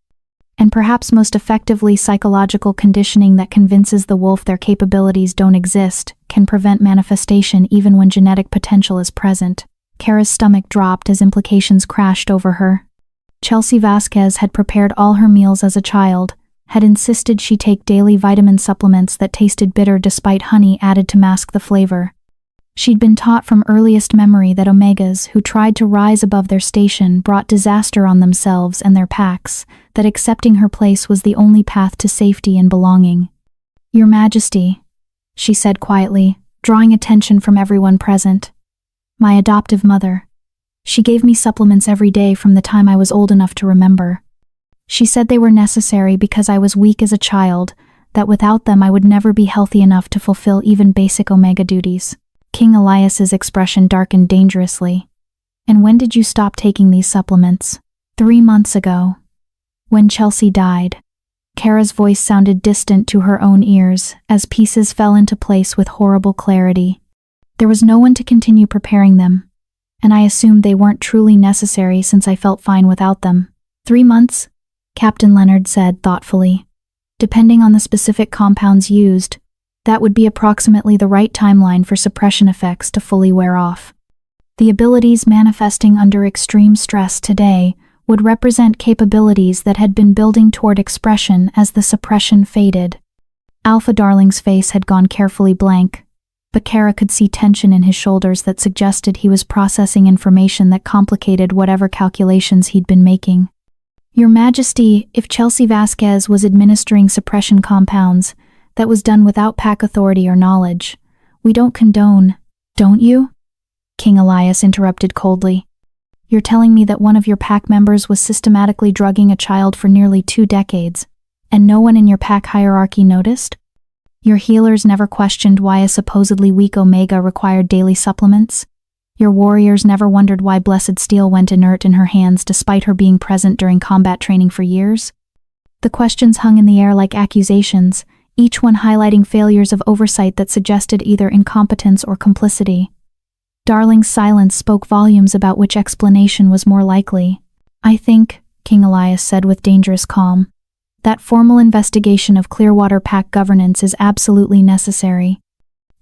And perhaps most effectively, psychological conditioning that convinces the wolf their capabilities don't exist can prevent manifestation even when genetic potential is present. Kara's stomach dropped as implications crashed over her. Chelsea Vasquez had prepared all her meals as a child, had insisted she take daily vitamin supplements that tasted bitter despite honey added to mask the flavor. She'd been taught from earliest memory that Omegas who tried to rise above their station brought disaster on themselves and their packs, that accepting her place was the only path to safety and belonging. Your Majesty, she said quietly, drawing attention from everyone present. My adoptive mother. She gave me supplements every day from the time I was old enough to remember. She said they were necessary because I was weak as a child, that without them I would never be healthy enough to fulfill even basic Omega duties. King Elias's expression darkened dangerously. And when did you stop taking these supplements? 3 months ago. When Chelsea died. Kara's voice sounded distant to her own ears as pieces fell into place with horrible clarity. There was no one to continue preparing them, and I assumed they weren't truly necessary since I felt fine without them. 3 months? Captain Leonard said thoughtfully. Depending on the specific compounds used, that would be approximately the right timeline for suppression effects to fully wear off. The abilities manifesting under extreme stress today would represent capabilities that had been building toward expression as the suppression faded. Alpha Darling's face had gone carefully blank, but Kara could see tension in his shoulders that suggested he was processing information that complicated whatever calculations he'd been making. Your Majesty, if Chelsea Vasquez was administering suppression compounds, that was done without pack authority or knowledge. We don't condone, don't you? King Elias interrupted coldly. You're telling me that one of your pack members was systematically drugging a child for nearly 2 decades, and no one in your pack hierarchy noticed? Your healers never questioned why a supposedly weak Omega required daily supplements? Your warriors never wondered why Blessed Steel went inert in her hands despite her being present during combat training for years? The questions hung in the air like accusations, each one highlighting failures of oversight that suggested either incompetence or complicity. Darling's silence spoke volumes about which explanation was more likely. I think, King Elias said with dangerous calm, that formal investigation of Clearwater Pack governance is absolutely necessary.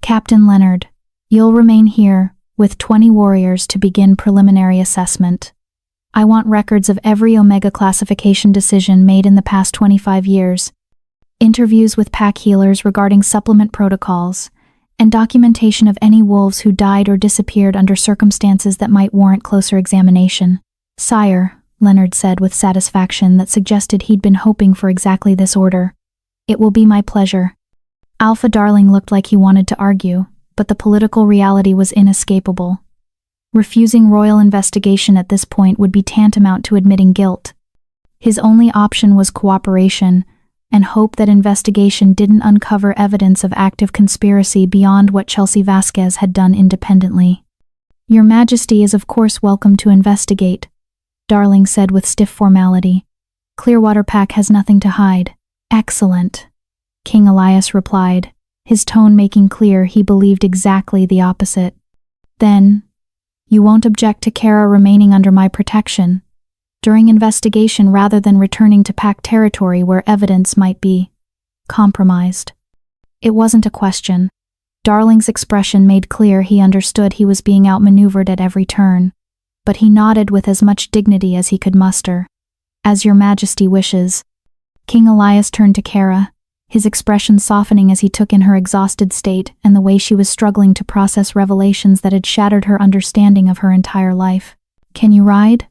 Captain Leonard, you'll remain here, with 20 warriors to begin preliminary assessment. I want records of every Omega classification decision made in the past 25 years, interviews with pack healers regarding supplement protocols, and documentation of any wolves who died or disappeared under circumstances that might warrant closer examination. Sire, Leonard said with satisfaction that suggested he'd been hoping for exactly this order. It will be my pleasure. Alpha Darling looked like he wanted to argue, but the political reality was inescapable. Refusing royal investigation at this point would be tantamount to admitting guilt. His only option was cooperation, and hope that investigation didn't uncover evidence of active conspiracy beyond what Chelsea Vasquez had done independently. Your Majesty is of course welcome to investigate, Darling said with stiff formality. Clearwater Pack has nothing to hide. Excellent, King Elias replied, his tone making clear he believed exactly the opposite. Then, you won't object to Kara remaining under my protection during investigation rather than returning to Pack territory where evidence might be compromised. It wasn't a question. Darling's expression made clear he understood he was being outmaneuvered at every turn, but he nodded with as much dignity as he could muster. As your Majesty wishes. King Elias turned to Kara, his expression softening as he took in her exhausted state and the way she was struggling to process revelations that had shattered her understanding of her entire life. Can you ride?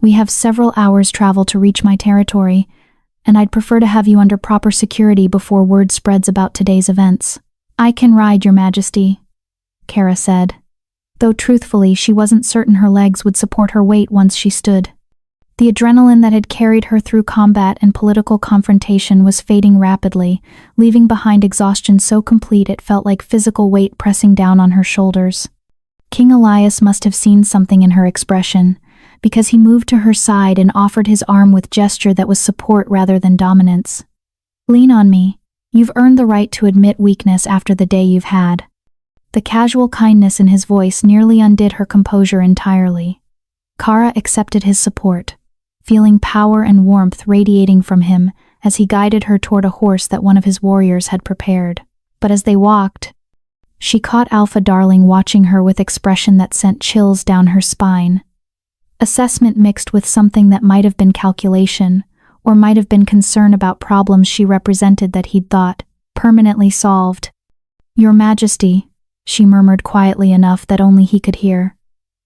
We have several hours travel to reach my territory, and I'd prefer to have you under proper security before word spreads about today's events." "I can ride, Your Majesty," Kara said, though truthfully she wasn't certain her legs would support her weight once she stood. The adrenaline that had carried her through combat and political confrontation was fading rapidly, leaving behind exhaustion so complete it felt like physical weight pressing down on her shoulders. King Elias must have seen something in her expression, because he moved to her side and offered his arm with gesture that was support rather than dominance. "Lean on me. You've earned the right to admit weakness after the day you've had." The casual kindness in his voice nearly undid her composure entirely. Kara accepted his support, feeling power and warmth radiating from him as he guided her toward a horse that one of his warriors had prepared. But as they walked, she caught Alpha Darling watching her with expression that sent chills down her spine. Assessment mixed with something that might have been calculation, or might have been concern about problems she represented that he'd thought permanently solved. "Your Majesty," she murmured quietly enough that only he could hear.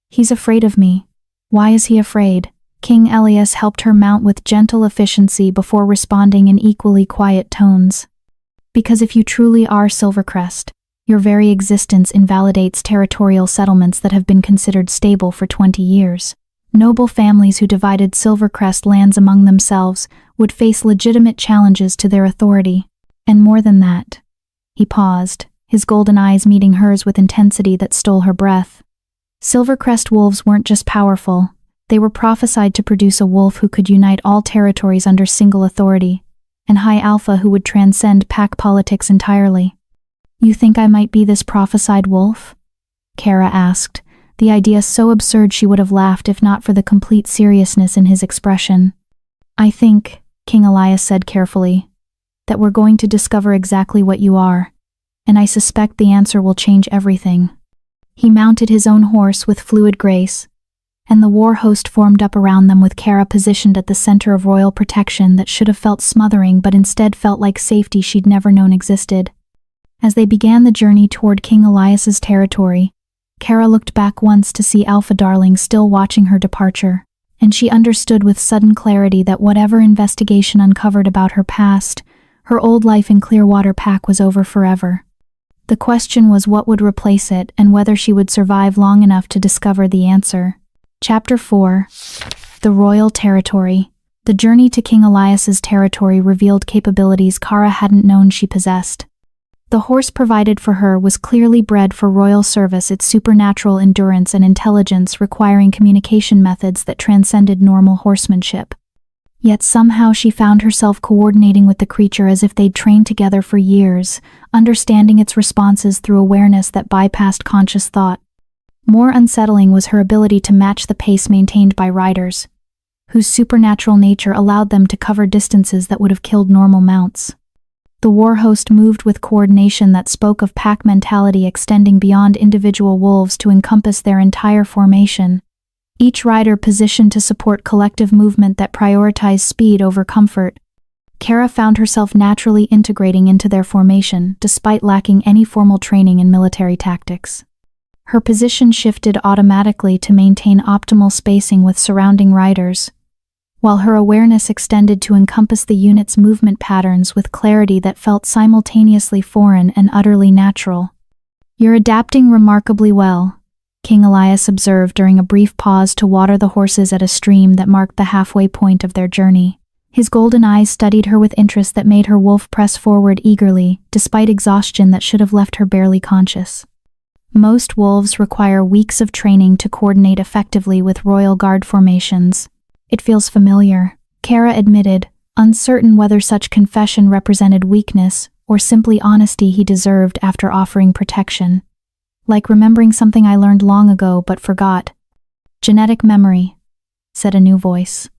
"He's afraid of me." "Why is he afraid?" King Elias helped her mount with gentle efficiency before responding in equally quiet tones. "Because if you truly are Silvercrest, your very existence invalidates territorial settlements that have been considered stable for 20 years. Noble families who divided Silvercrest lands among themselves would face legitimate challenges to their authority. And more than that." He paused, his golden eyes meeting hers with intensity that stole her breath. "Silvercrest wolves weren't just powerful, they were prophesied to produce a wolf who could unite all territories under single authority, and High Alpha who would transcend pack politics entirely." "You think I might be this prophesied wolf?" Kara asked, the idea so absurd she would have laughed if not for the complete seriousness in his expression. "I think," King Elias said carefully, "that we're going to discover exactly what you are, and I suspect the answer will change everything." He mounted his own horse with fluid grace, and the war host formed up around them with Kara positioned at the center of royal protection that should have felt smothering but instead felt like safety she'd never known existed. As they began the journey toward King Elias's territory, Kara looked back once to see Alpha Darling still watching her departure, and she understood with sudden clarity that whatever investigation uncovered about her past, her old life in Clearwater Pack was over forever. The question was what would replace it and whether she would survive long enough to discover the answer. Chapter 4. The Royal Territory. The journey to King Elias's territory revealed capabilities Kara hadn't known she possessed. The horse provided for her was clearly bred for royal service, its supernatural endurance and intelligence requiring communication methods that transcended normal horsemanship. Yet somehow she found herself coordinating with the creature as if they'd trained together for years, understanding its responses through awareness that bypassed conscious thought. More unsettling was her ability to match the pace maintained by riders, whose supernatural nature allowed them to cover distances that would have killed normal mounts. The war host moved with coordination that spoke of pack mentality extending beyond individual wolves to encompass their entire formation. Each rider positioned to support collective movement that prioritized speed over comfort. Kara found herself naturally integrating into their formation, despite lacking any formal training in military tactics. Her position shifted automatically to maintain optimal spacing with surrounding riders, while her awareness extended to encompass the unit's movement patterns with clarity that felt simultaneously foreign and utterly natural. "You're adapting remarkably well," King Elias observed during a brief pause to water the horses at a stream that marked the halfway point of their journey. His golden eyes studied her with interest that made her wolf press forward eagerly, despite exhaustion that should have left her barely conscious. Most wolves require weeks of training to coordinate effectively with royal guard formations. "It feels familiar," Kara admitted, uncertain whether such confession represented weakness or simply honesty he deserved after offering protection. "Like remembering something I learned long ago but forgot." "Genetic memory," said a new voice.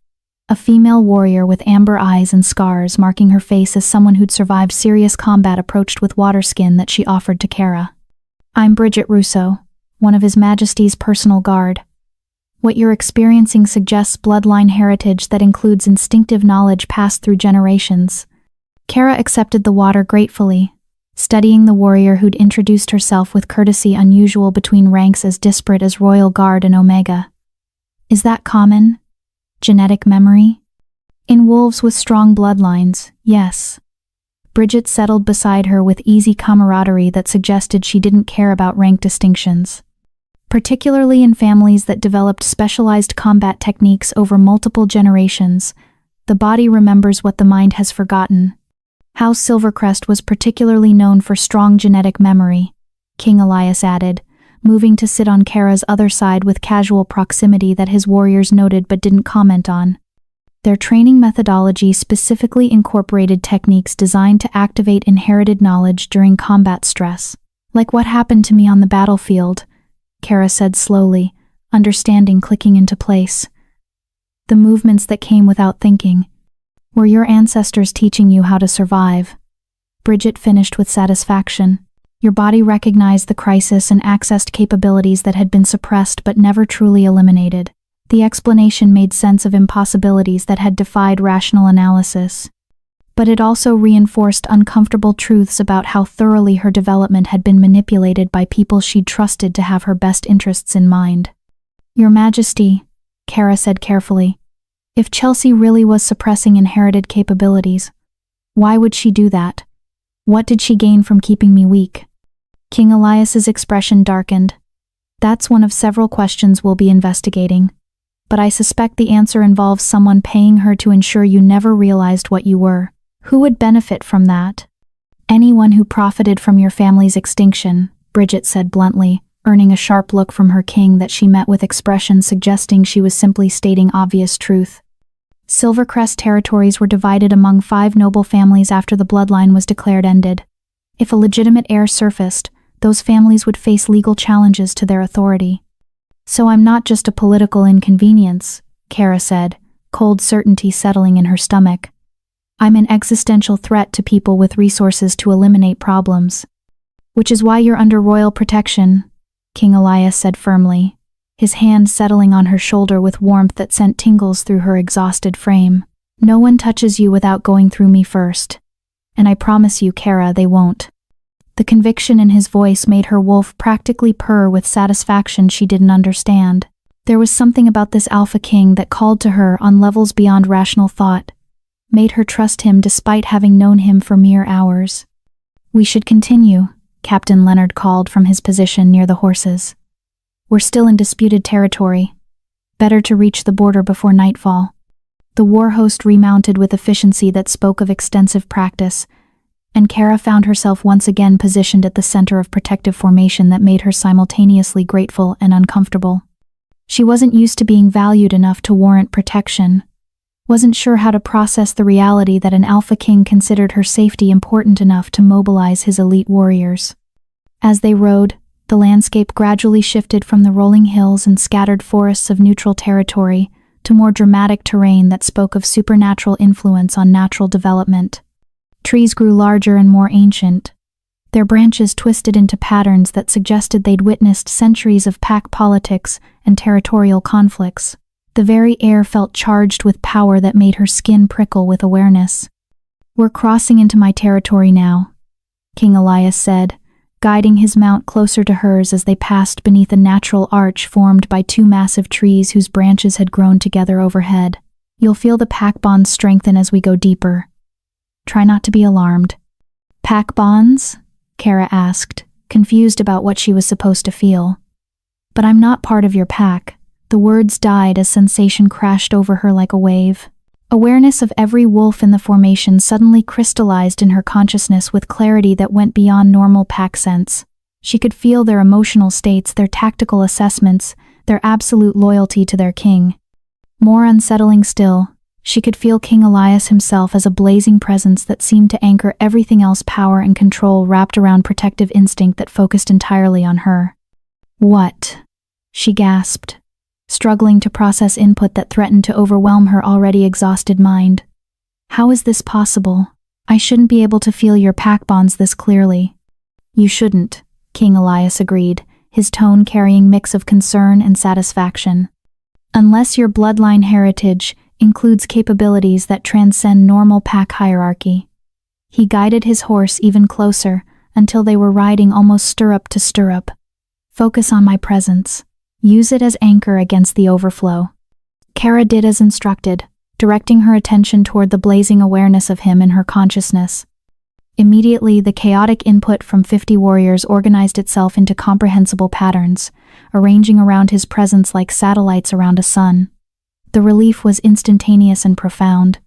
A female warrior with amber eyes and scars marking her face as someone who'd survived serious combat approached with water skin that she offered to Kara. "I'm Bridget Russo, one of His Majesty's personal guard. What you're experiencing suggests bloodline heritage that includes instinctive knowledge passed through generations." Kara accepted the water gratefully, studying the warrior who'd introduced herself with courtesy unusual between ranks as disparate as Royal Guard and Omega. "Is that common? Genetic memory?" In wolves with strong bloodlines, yes. Bridget settled beside her with easy camaraderie that suggested she didn't care about rank distinctions. Particularly in families that developed specialized combat techniques over multiple generations, the body remembers what the mind has forgotten. House Silvercrest was particularly known for strong genetic memory, King Elias added, moving to sit on Kara's other side with casual proximity that his warriors noted but didn't comment on. Their training methodology specifically incorporated techniques designed to activate inherited knowledge during combat stress. Like what happened to me on the battlefield, Kara said slowly, understanding clicking into place. The movements that came without thinking. Were your ancestors teaching you how to survive? Bridget finished with satisfaction. Your body recognized the crisis and accessed capabilities that had been suppressed but never truly eliminated. The explanation made sense of impossibilities that had defied rational analysis. But it also reinforced uncomfortable truths about how thoroughly her development had been manipulated by people she'd trusted to have her best interests in mind. Your Majesty, Kara said carefully, if Chelsea really was suppressing inherited capabilities, why would she do that? What did she gain from keeping me weak? King Elias's expression darkened. That's one of several questions we'll be investigating. But I suspect the answer involves someone paying her to ensure you never realized what you were. Who would benefit from that? Anyone who profited from your family's extinction, Bridget said bluntly, earning a sharp look from her king that she met with expression suggesting she was simply stating obvious truth. Silvercrest territories were divided among 5 noble families after the bloodline was declared ended. If a legitimate heir surfaced, those families would face legal challenges to their authority. So I'm not just a political inconvenience, Kara said, cold certainty settling in her stomach. I'm an existential threat to people with resources to eliminate problems. Which is why you're under royal protection, King Elias said firmly, his hand settling on her shoulder with warmth that sent tingles through her exhausted frame. No one touches you without going through me first. And I promise you, Kara, they won't. The conviction in his voice made her wolf practically purr with satisfaction she didn't understand. There was something about this alpha king that called to her on levels beyond rational thought, made her trust him despite having known him for mere hours. We should continue, Captain Leonard called from his position near the horses. We're still in disputed territory. Better to reach the border before nightfall. The war host remounted with efficiency that spoke of extensive practice, and Kara found herself once again positioned at the center of protective formation that made her simultaneously grateful and uncomfortable. She wasn't used to being valued enough to warrant protection, wasn't sure how to process the reality that an alpha king considered her safety important enough to mobilize his elite warriors. As they rode, the landscape gradually shifted from the rolling hills and scattered forests of neutral territory to more dramatic terrain that spoke of supernatural influence on natural development. Trees grew larger and more ancient, their branches twisted into patterns that suggested they'd witnessed centuries of pack politics and territorial conflicts. The very air felt charged with power that made her skin prickle with awareness. We're crossing into my territory now, King Elias said, guiding his mount closer to hers as they passed beneath a natural arch formed by 2 massive trees whose branches had grown together overhead. You'll feel the pack bonds strengthen as we go deeper. Try not to be alarmed. Pack bonds? Kara asked, confused about what she was supposed to feel. But I'm not part of your pack. The words died as sensation crashed over her like a wave. Awareness of every wolf in the formation suddenly crystallized in her consciousness with clarity that went beyond normal pack sense. She could feel their emotional states, their tactical assessments, their absolute loyalty to their king. More unsettling still, she could feel King Elias himself as a blazing presence that seemed to anchor everything else, power and control wrapped around protective instinct that focused entirely on her. What? She gasped, struggling to process input that threatened to overwhelm her already exhausted mind. How is this possible? I shouldn't be able to feel your pack bonds this clearly. You shouldn't, King Elias agreed, his tone carrying mix of concern and satisfaction. Unless your bloodline heritage includes capabilities that transcend normal pack hierarchy. He guided his horse even closer until they were riding almost stirrup to stirrup. Focus on my presence. Use it as anchor against the overflow. Kara did as instructed, directing her attention toward the blazing awareness of him in her consciousness. Immediately, the chaotic input from 50 warriors organized itself into comprehensible patterns, arranging around his presence like satellites around a sun. The relief was instantaneous and profound.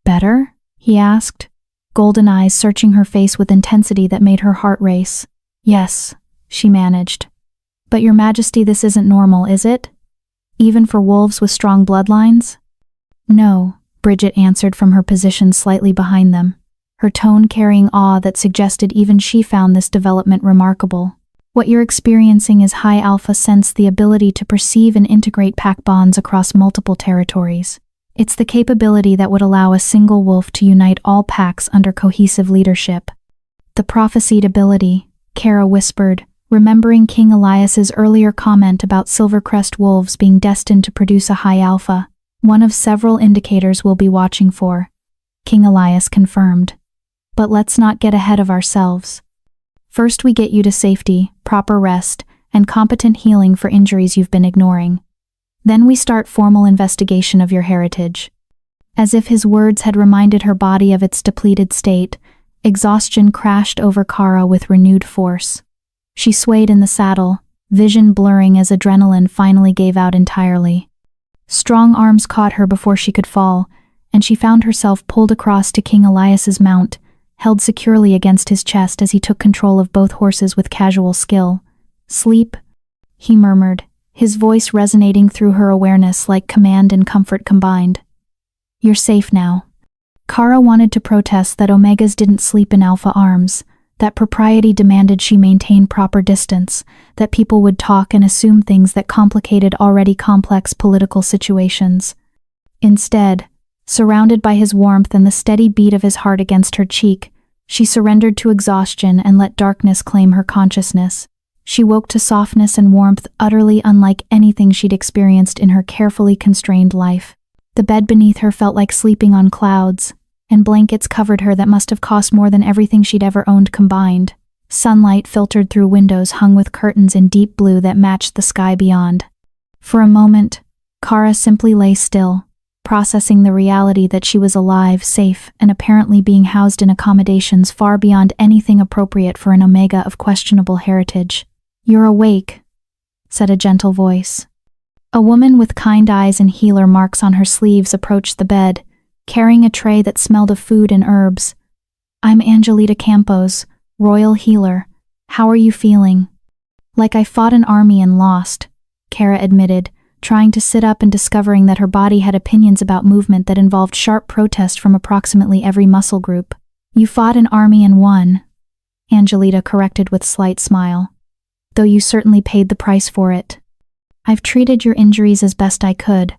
"Better?" he asked, golden eyes searching her face with intensity that made her heart race. "Yes," she managed. "But Your Majesty, this isn't normal, is it? Even for wolves with strong bloodlines?" "No," Bridget answered from her position slightly behind them, her tone carrying awe that suggested even she found this development remarkable. "What you're experiencing is high alpha sense, the ability to perceive and integrate pack bonds across multiple territories. It's the capability that would allow a single wolf to unite all packs under cohesive leadership." "The prophesied ability," Kara whispered, remembering King Elias's earlier comment about Silvercrest wolves being destined to produce a high alpha, "one of several indicators we'll be watching for," King Elias confirmed. "But let's not get ahead of ourselves. First we get you to safety, proper rest, and competent healing for injuries you've been ignoring. Then we start formal investigation of your heritage." As if his words had reminded her body of its depleted state, exhaustion crashed over Kara with renewed force. She swayed in the saddle, vision blurring as adrenaline finally gave out entirely. Strong arms caught her before she could fall, and she found herself pulled across to King Elias's mount, held securely against his chest as he took control of both horses with casual skill. "Sleep," he murmured, his voice resonating through her awareness like command and comfort combined. "You're safe now." Kara wanted to protest that Omegas didn't sleep in alpha arms, that propriety demanded she maintain proper distance, that people would talk and assume things that complicated already complex political situations. Instead, surrounded by his warmth and the steady beat of his heart against her cheek, she surrendered to exhaustion and let darkness claim her consciousness. She woke to softness and warmth utterly unlike anything she'd experienced in her carefully constrained life. The bed beneath her felt like sleeping on clouds, and blankets covered her that must have cost more than everything she'd ever owned combined. Sunlight filtered through windows hung with curtains in deep blue that matched the sky beyond. For a moment, Kara simply lay still, processing the reality that she was alive, safe, and apparently being housed in accommodations far beyond anything appropriate for an Omega of questionable heritage. "You're awake," said a gentle voice. A woman with kind eyes and healer marks on her sleeves approached the bed, carrying a tray that smelled of food and herbs. "I'm Angelita Campos, Royal Healer. How are you feeling?" "Like I fought an army and lost," Kara admitted, trying to sit up and discovering that her body had opinions about movement that involved sharp protest from approximately every muscle group. "You fought an army and won," Angelita corrected with slight smile. "Though you certainly paid the price for it. I've treated your injuries as best I could,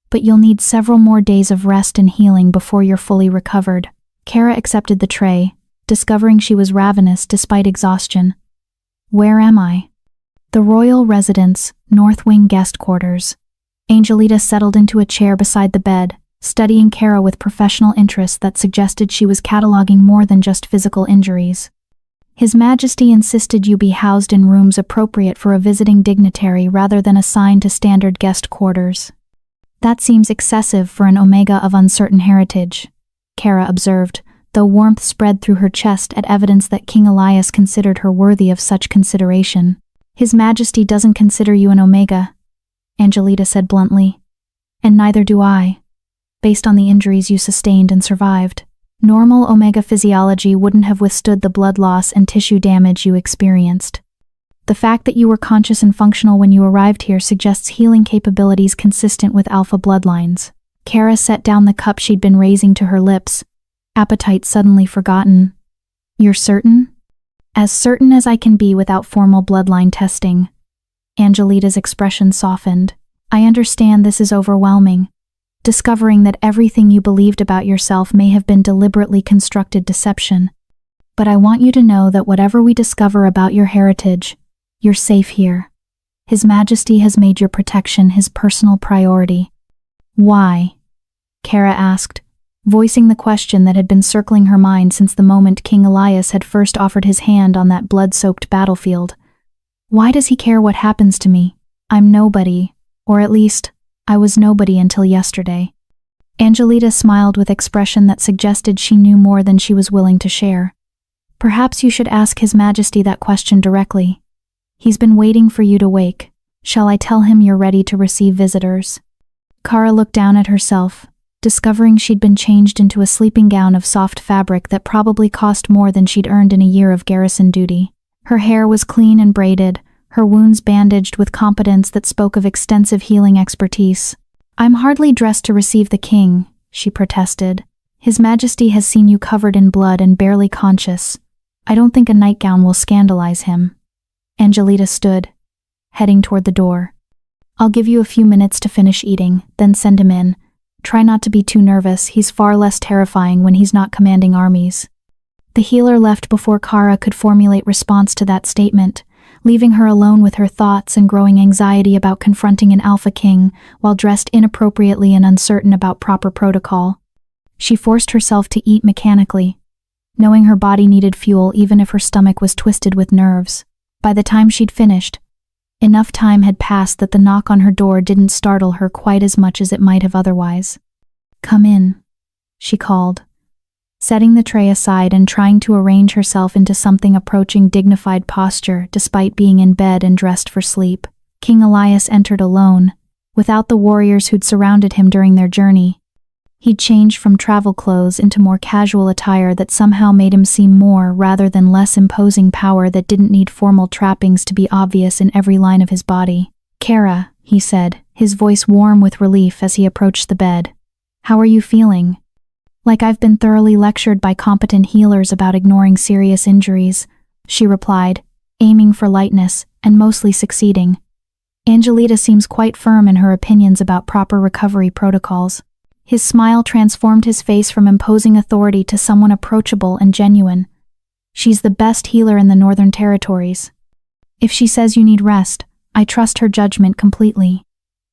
but you'll need several more days of rest and healing before you're fully recovered." Kara accepted the tray, discovering she was ravenous despite exhaustion. "Where am I?" "The Royal Residence, North Wing Guest Quarters." Angelita settled into a chair beside the bed, studying Kara with professional interest that suggested she was cataloging more than just physical injuries. "His Majesty insisted you be housed in rooms appropriate for a visiting dignitary rather than assigned to standard guest quarters." "That seems excessive for an Omega of uncertain heritage," Kara observed, though warmth spread through her chest at evidence that King Elias considered her worthy of such consideration. "His Majesty doesn't consider you an Omega," Angelita said bluntly. "And neither do I, based on the injuries you sustained and survived. Normal Omega physiology wouldn't have withstood the blood loss and tissue damage you experienced. The fact that you were conscious and functional when you arrived here suggests healing capabilities consistent with alpha bloodlines." Kara set down the cup she'd been raising to her lips, appetite suddenly forgotten. "You're certain?" "As certain as I can be without formal bloodline testing." Angelita's expression softened. "I understand this is overwhelming, discovering that everything you believed about yourself may have been deliberately constructed deception. But I want you to know that whatever we discover about your heritage, you're safe here. His Majesty has made your protection his personal priority." "Why?" Kara asked, voicing the question that had been circling her mind since the moment King Elias had first offered his hand on that blood-soaked battlefield. "Why does he care what happens to me? I'm nobody, or at least, I was nobody until yesterday." Angelita smiled with expression that suggested she knew more than she was willing to share. Perhaps you should ask His Majesty that question directly. He's been waiting for you to wake. Shall I tell him you're ready to receive visitors? Kara looked down at herself, discovering she'd been changed into a sleeping gown of soft fabric that probably cost more than she'd earned in a year of garrison duty. Her hair was clean and braided, her wounds bandaged with competence that spoke of extensive healing expertise. I'm hardly dressed to receive the king, she protested. His Majesty has seen you covered in blood and barely conscious. I don't think a nightgown will scandalize him. Angelita stood, heading toward the door. I'll give you a few minutes to finish eating, then send him in. Try not to be too nervous, he's far less terrifying when he's not commanding armies. The healer left before Kara could formulate response to that statement, leaving her alone with her thoughts and growing anxiety about confronting an alpha king while dressed inappropriately and uncertain about proper protocol. She forced herself to eat mechanically, knowing her body needed fuel even if her stomach was twisted with nerves. By the time she'd finished, enough time had passed that the knock on her door didn't startle her quite as much as it might have otherwise. Come in, she called, setting the tray aside and trying to arrange herself into something approaching dignified posture despite being in bed and dressed for sleep. King Elias entered alone, without the warriors who'd surrounded him during their journey. He'd changed from travel clothes into more casual attire that somehow made him seem more rather than less imposing power that didn't need formal trappings to be obvious in every line of his body. Kara, he said, his voice warm with relief as he approached the bed. How are you feeling? Like I've been thoroughly lectured by competent healers about ignoring serious injuries, she replied, aiming for lightness and mostly succeeding. Angelita seems quite firm in her opinions about proper recovery protocols. His smile transformed his face from imposing authority to someone approachable and genuine. She's the best healer in the Northern Territories. If she says you need rest, I trust her judgment completely.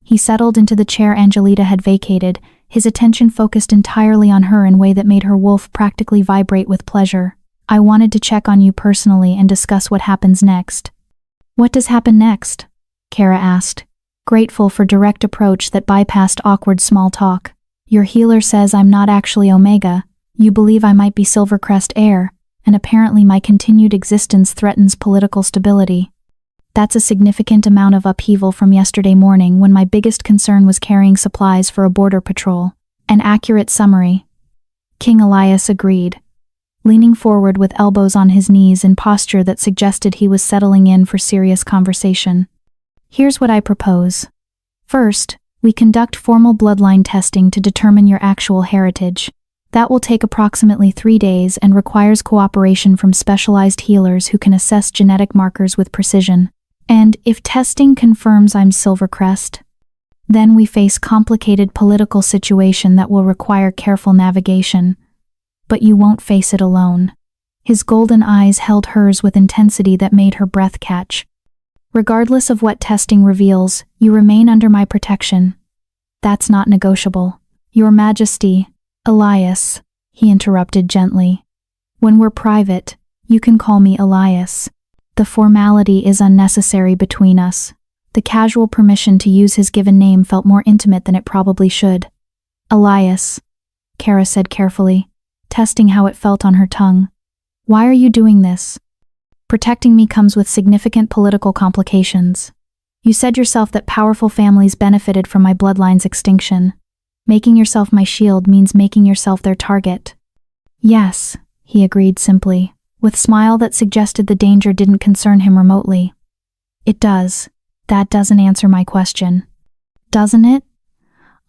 He settled into the chair Angelita had vacated, his attention focused entirely on her in a way that made her wolf practically vibrate with pleasure. I wanted to check on you personally and discuss what happens next. What does happen next? Kara asked, grateful for direct approach that bypassed awkward small talk. Your healer says I'm not actually Omega, you believe I might be Silvercrest heir, and apparently my continued existence threatens political stability. That's a significant amount of upheaval from yesterday morning when my biggest concern was carrying supplies for a border patrol. An accurate summary. King Elias agreed, leaning forward with elbows on his knees in posture that suggested he was settling in for serious conversation. Here's what I propose. First, we conduct formal bloodline testing to determine your actual heritage. That will take approximately 3 days and requires cooperation from specialized healers who can assess genetic markers with precision. And if testing confirms I'm Silvercrest, then we face complicated political situation that will require careful navigation. But you won't face it alone. His golden eyes held hers with intensity that made her breath catch. Regardless of what testing reveals, you remain under my protection. That's not negotiable. Your Majesty, Elias, he interrupted gently. When we're private, you can call me Elias. The formality is unnecessary between us. The casual permission to use his given name felt more intimate than it probably should. Elias, Kara said carefully, testing how it felt on her tongue. Why are you doing this? Protecting me comes with significant political complications. You said yourself that powerful families benefited from my bloodline's extinction. Making yourself my shield means making yourself their target. Yes, he agreed simply, with a smile that suggested the danger didn't concern him remotely. It does. That doesn't answer my question. Doesn't it?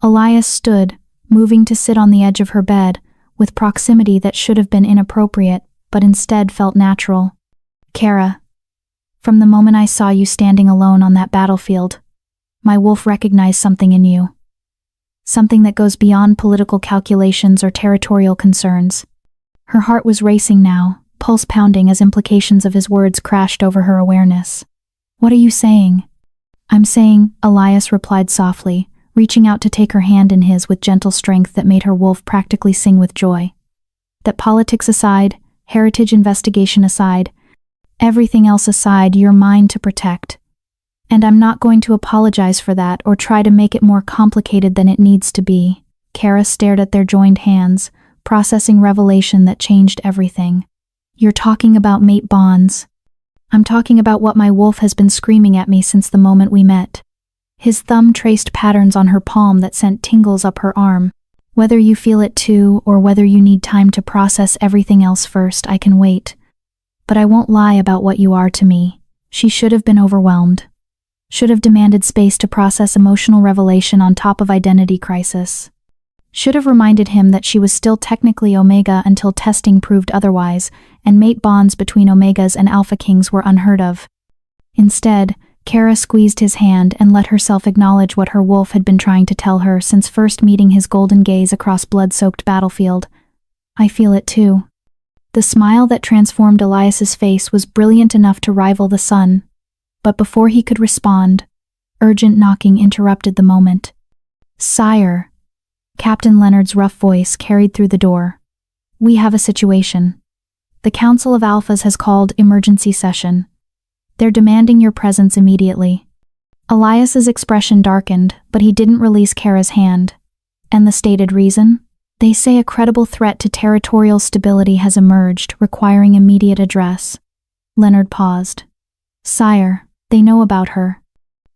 Elias stood, moving to sit on the edge of her bed, with proximity that should have been inappropriate, but instead felt natural. Kara, from the moment I saw you standing alone on that battlefield, my wolf recognized something in you. Something that goes beyond political calculations or territorial concerns. Her heart was racing now, pulse pounding as implications of his words crashed over her awareness. What are you saying? I'm saying, Elias replied softly, reaching out to take her hand in his with gentle strength that made her wolf practically sing with joy. That politics aside, heritage investigation aside, everything else aside, you're mine to protect. And I'm not going to apologize for that or try to make it more complicated than it needs to be. Kara stared at their joined hands, processing revelation that changed everything. You're talking about mate bonds. I'm talking about what my wolf has been screaming at me since the moment we met. His thumb traced patterns on her palm that sent tingles up her arm. Whether you feel it too, or whether you need time to process everything else first, I can wait. But I won't lie about what you are to me. She should have been overwhelmed. Should have demanded space to process emotional revelation on top of identity crisis. Should have reminded him that she was still technically Omega until testing proved otherwise, and mate bonds between Omegas and Alpha Kings were unheard of. Instead, Kara squeezed his hand and let herself acknowledge what her wolf had been trying to tell her since first meeting his golden gaze across blood-soaked battlefield. I feel it too. The smile that transformed Elias's face was brilliant enough to rival the sun. But before he could respond, urgent knocking interrupted the moment. "Sire." Captain Leonard's rough voice carried through the door. "We have a situation. The Council of Alphas has called emergency session. They're demanding your presence immediately." Elias's expression darkened, but he didn't release Kara's hand. "And the stated reason? They say a credible threat to territorial stability has emerged, requiring immediate address." Leonard paused. "Sire, they know about her.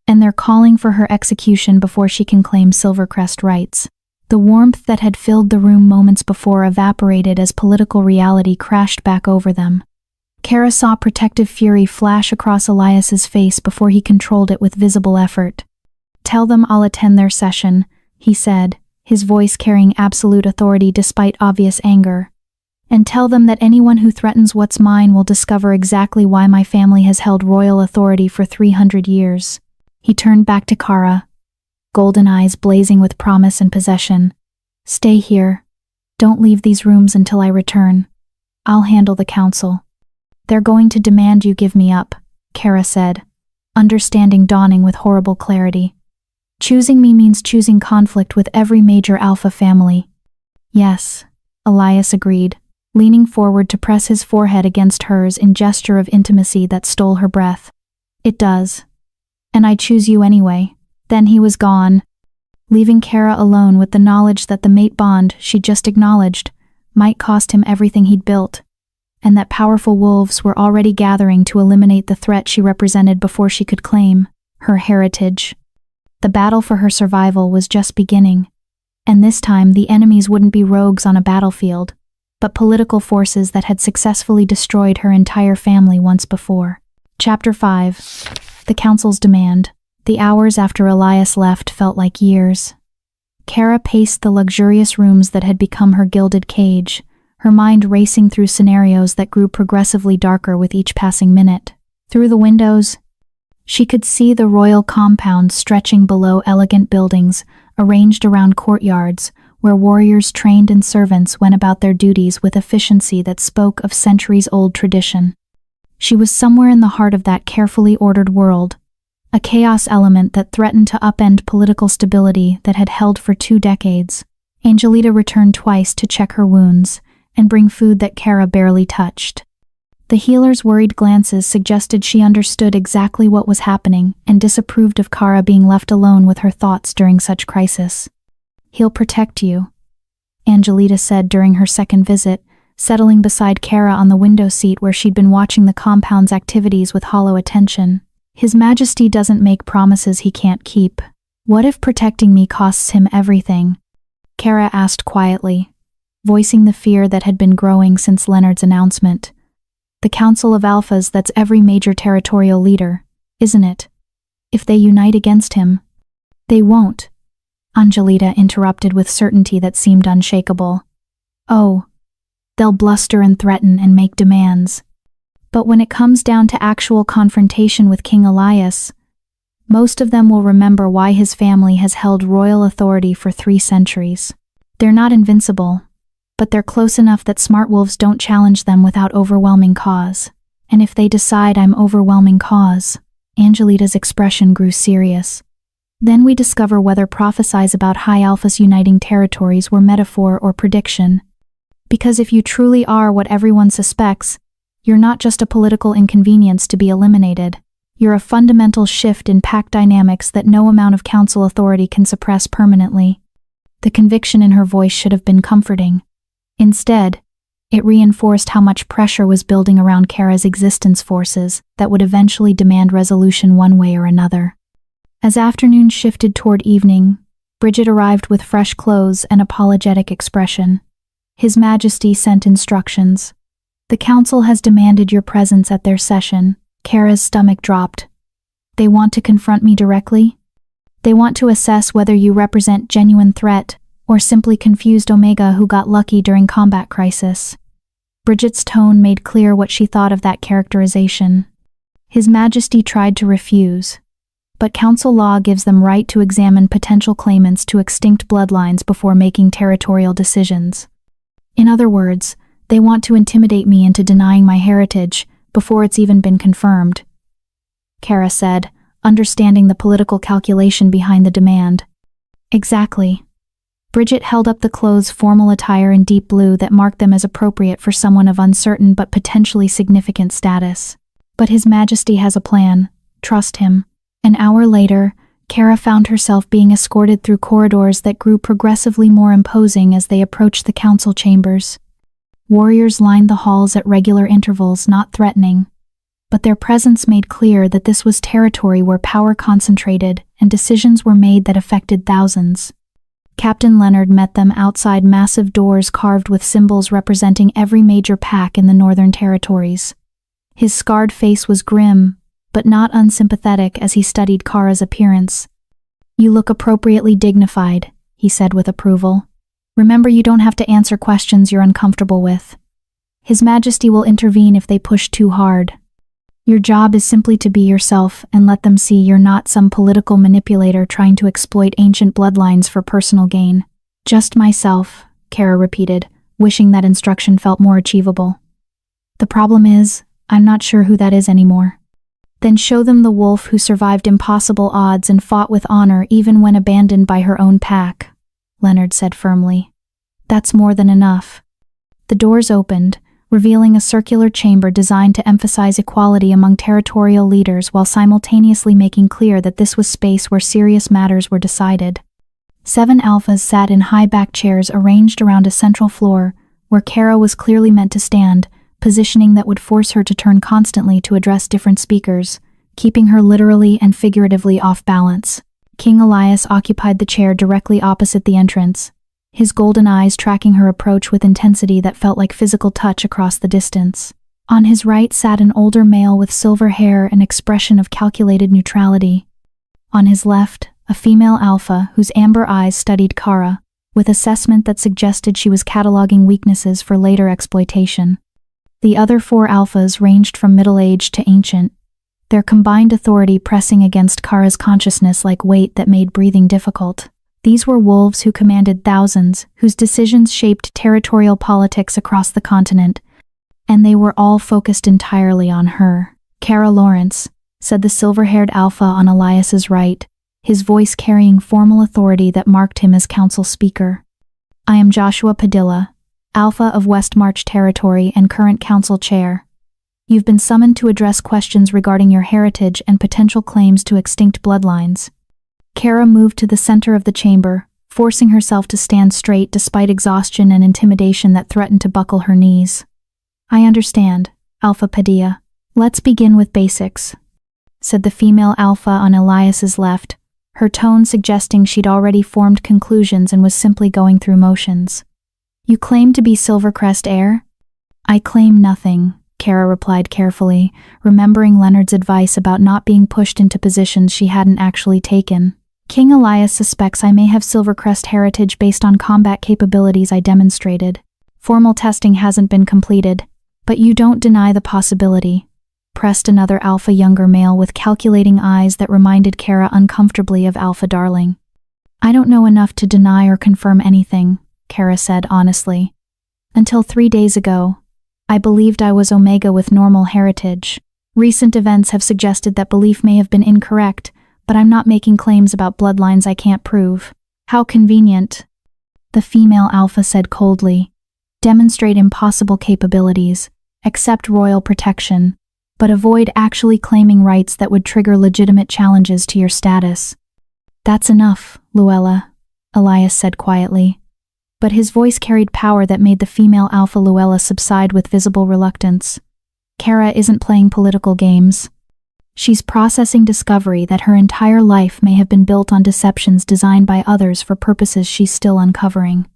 And they're calling for her execution before she can claim Silvercrest rights." The warmth that had filled the room moments before evaporated as political reality crashed back over them. Kara saw protective fury flash across Elias's face before he controlled it with visible effort. "Tell them I'll attend their session," he said, his voice carrying absolute authority despite obvious anger. "And tell them that anyone who threatens what's mine will discover exactly why my family has held royal authority for 300 years. He turned back to Kara, golden eyes blazing with promise and possession. "Stay here. Don't leave these rooms until I return. I'll handle the council." "They're going to demand you give me up," Kara said, understanding dawning with horrible clarity. "Choosing me means choosing conflict with every major alpha family." "Yes," Elias agreed, leaning forward to press his forehead against hers in gesture of intimacy that stole her breath. "It does. And I choose you anyway." Then he was gone, leaving Kara alone with the knowledge that the mate bond she'd just acknowledged might cost him everything he'd built, and that powerful wolves were already gathering to eliminate the threat she represented before she could claim her heritage. The battle for her survival was just beginning, and this time the enemies wouldn't be rogues on a battlefield, but political forces that had successfully destroyed her entire family once before. Chapter 5. The Council's Demand. The hours after Elias left felt like years. Kara paced the luxurious rooms that had become her gilded cage, her mind racing through scenarios that grew progressively darker with each passing minute. Through the windows, she could see the royal compound stretching below elegant buildings, arranged around courtyards, where warriors trained and servants went about their duties with efficiency that spoke of centuries-old tradition. She was somewhere in the heart of that carefully ordered world, a chaos element that threatened to upend political stability that had held for 2 decades. Angelita returned twice to check her wounds and bring food that Kara barely touched. The healer's worried glances suggested she understood exactly what was happening and disapproved of Kara being left alone with her thoughts during such crisis. "He'll protect you," Angelita said during her second visit, settling beside Kara on the window seat where she'd been watching the compound's activities with hollow attention. "His Majesty doesn't make promises he can't keep. What if protecting me costs him everything?" Kara asked quietly, voicing the fear that had been growing since Leonard's announcement. "The Council of Alphas, that's every major territorial leader, isn't it? If they unite against him..." "They won't," Angelita interrupted with certainty that seemed unshakable. "Oh, they'll bluster and threaten and make demands. But when it comes down to actual confrontation with King Elias, most of them will remember why his family has held royal authority for 3 centuries. They're not invincible, but they're close enough that smart wolves don't challenge them without overwhelming cause. And if they decide I'm overwhelming cause," Angelita's expression grew serious, "then we discover whether prophecies about high alphas uniting territories were metaphor or prediction. Because if you truly are what everyone suspects, you're not just a political inconvenience to be eliminated. You're a fundamental shift in pack dynamics that no amount of council authority can suppress permanently." The conviction in her voice should have been comforting. Instead, it reinforced how much pressure was building around Kara's existence forces that would eventually demand resolution one way or another. As afternoon shifted toward evening, Bridget arrived with fresh clothes and apologetic expression. His Majesty sent instructions. The council has demanded your presence at their session. Kara's stomach dropped. They want to confront me directly? They want to assess whether you represent genuine threat or simply confused Omega who got lucky during combat crisis. Bridget's tone made clear what she thought of that characterization. His Majesty tried to refuse, but council law gives them right to examine potential claimants to extinct bloodlines before making territorial decisions. In other words, they want to intimidate me into denying my heritage before it's even been confirmed, Kara said, understanding the political calculation behind the demand. Exactly. Bridget held up the clothes' formal attire in deep blue that marked them as appropriate for someone of uncertain but potentially significant status. But His Majesty has a plan. Trust him. An hour later, Kara found herself being escorted through corridors that grew progressively more imposing as they approached the council chambers. Warriors lined the halls at regular intervals, not threatening, but their presence made clear that this was territory where power concentrated and decisions were made that affected thousands. Captain Leonard met them outside massive doors carved with symbols representing every major pack in the Northern Territories. His scarred face was grim, but not unsympathetic as he studied Kara's appearance. You look appropriately dignified, he said with approval. Remember, you don't have to answer questions you're uncomfortable with. His Majesty will intervene if they push too hard. Your job is simply to be yourself and let them see you're not some political manipulator trying to exploit ancient bloodlines for personal gain. Just myself, Kara repeated, wishing that instruction felt more achievable. The problem is, I'm not sure who that is anymore. Then show them the wolf who survived impossible odds and fought with honor even when abandoned by her own pack, Leonard said firmly. That's more than enough. The doors opened, revealing a circular chamber designed to emphasize equality among territorial leaders while simultaneously making clear that this was space where serious matters were decided. 7 alphas sat in high-back chairs arranged around a central floor, where Kara was clearly meant to stand, positioning that would force her to turn constantly to address different speakers, keeping her literally and figuratively off balance. King Elias occupied the chair directly opposite the entrance, his golden eyes tracking her approach with intensity that felt like physical touch across the distance. On his right sat an older male with silver hair and expression of calculated neutrality. On his left, a female alpha whose amber eyes studied Kara, with assessment that suggested she was cataloging weaknesses for later exploitation. The other 4 alphas ranged from middle-aged to ancient, their combined authority pressing against Kara's consciousness like weight that made breathing difficult. These were wolves who commanded thousands, whose decisions shaped territorial politics across the continent, and they were all focused entirely on her. Kara Lawrence, said the silver-haired alpha on Elias's right, his voice carrying formal authority that marked him as council speaker. I am Joshua Padilla, alpha of West March Territory and current council chair. You've been summoned to address questions regarding your heritage and potential claims to extinct bloodlines. Kara moved to the center of the chamber, forcing herself to stand straight despite exhaustion and intimidation that threatened to buckle her knees. I understand, Alpha Padilla. Let's begin with basics, said the female alpha on Elias's left, her tone suggesting she'd already formed conclusions and was simply going through motions. You claim to be Silvercrest heir? I claim nothing, Kara replied carefully, remembering Leonard's advice about not being pushed into positions she hadn't actually taken. King Elias suspects I may have Silvercrest heritage based on combat capabilities I demonstrated. Formal testing hasn't been completed, but you don't deny the possibility, pressed another alpha younger male with calculating eyes that reminded Kara uncomfortably of Alpha Darling. I don't know enough to deny or confirm anything, Kara said honestly. Until 3 days ago, I believed I was Omega with normal heritage. Recent events have suggested that belief may have been incorrect, but I'm not making claims about bloodlines I can't prove. How convenient, the female alpha said coldly. Demonstrate impossible capabilities, accept royal protection, but avoid actually claiming rights that would trigger legitimate challenges to your status. That's enough, Luella, Elias said quietly. But his voice carried power that made the female Alpha Luella subside with visible reluctance. Kara isn't playing political games. She's processing discovery that her entire life may have been built on deceptions designed by others for purposes she's still uncovering.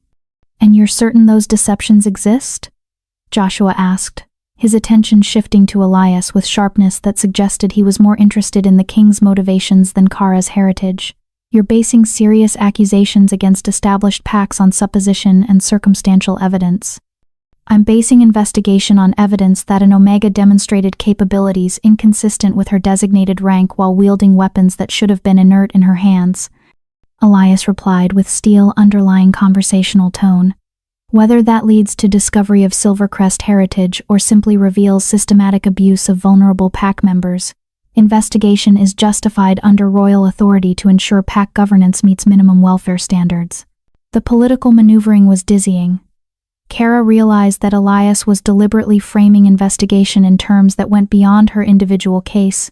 And you're certain those deceptions exist? Joshua asked, his attention shifting to Elias with sharpness that suggested he was more interested in the king's motivations than Kara's heritage. You're basing serious accusations against established pacts on supposition and circumstantial evidence. I'm basing investigation on evidence that an Omega demonstrated capabilities inconsistent with her designated rank while wielding weapons that should have been inert in her hands, Elias replied with steel underlying conversational tone. Whether that leads to discovery of Silvercrest heritage or simply reveals systematic abuse of vulnerable pack members, investigation is justified under royal authority to ensure pack governance meets minimum welfare standards. The political maneuvering was dizzying. Kara realized that Elias was deliberately framing investigation in terms that went beyond her individual case,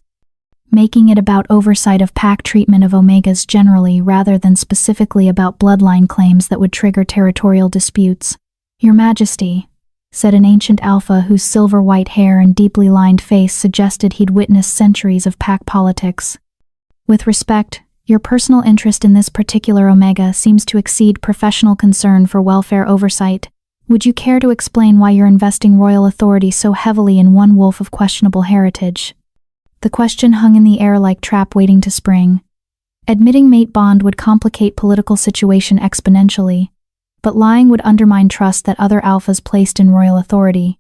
making it about oversight of pack treatment of Omegas generally rather than specifically about bloodline claims that would trigger territorial disputes. "Your Majesty," said an ancient Alpha whose silver-white hair and deeply lined face suggested he'd witnessed centuries of pack politics. "With respect, your personal interest in this particular Omega seems to exceed professional concern for welfare oversight. Would you care to explain why you're investing royal authority so heavily in one wolf of questionable heritage?" The question hung in the air like trap waiting to spring. Admitting mate bond would complicate political situation exponentially, but lying would undermine trust that other Alphas placed in royal authority.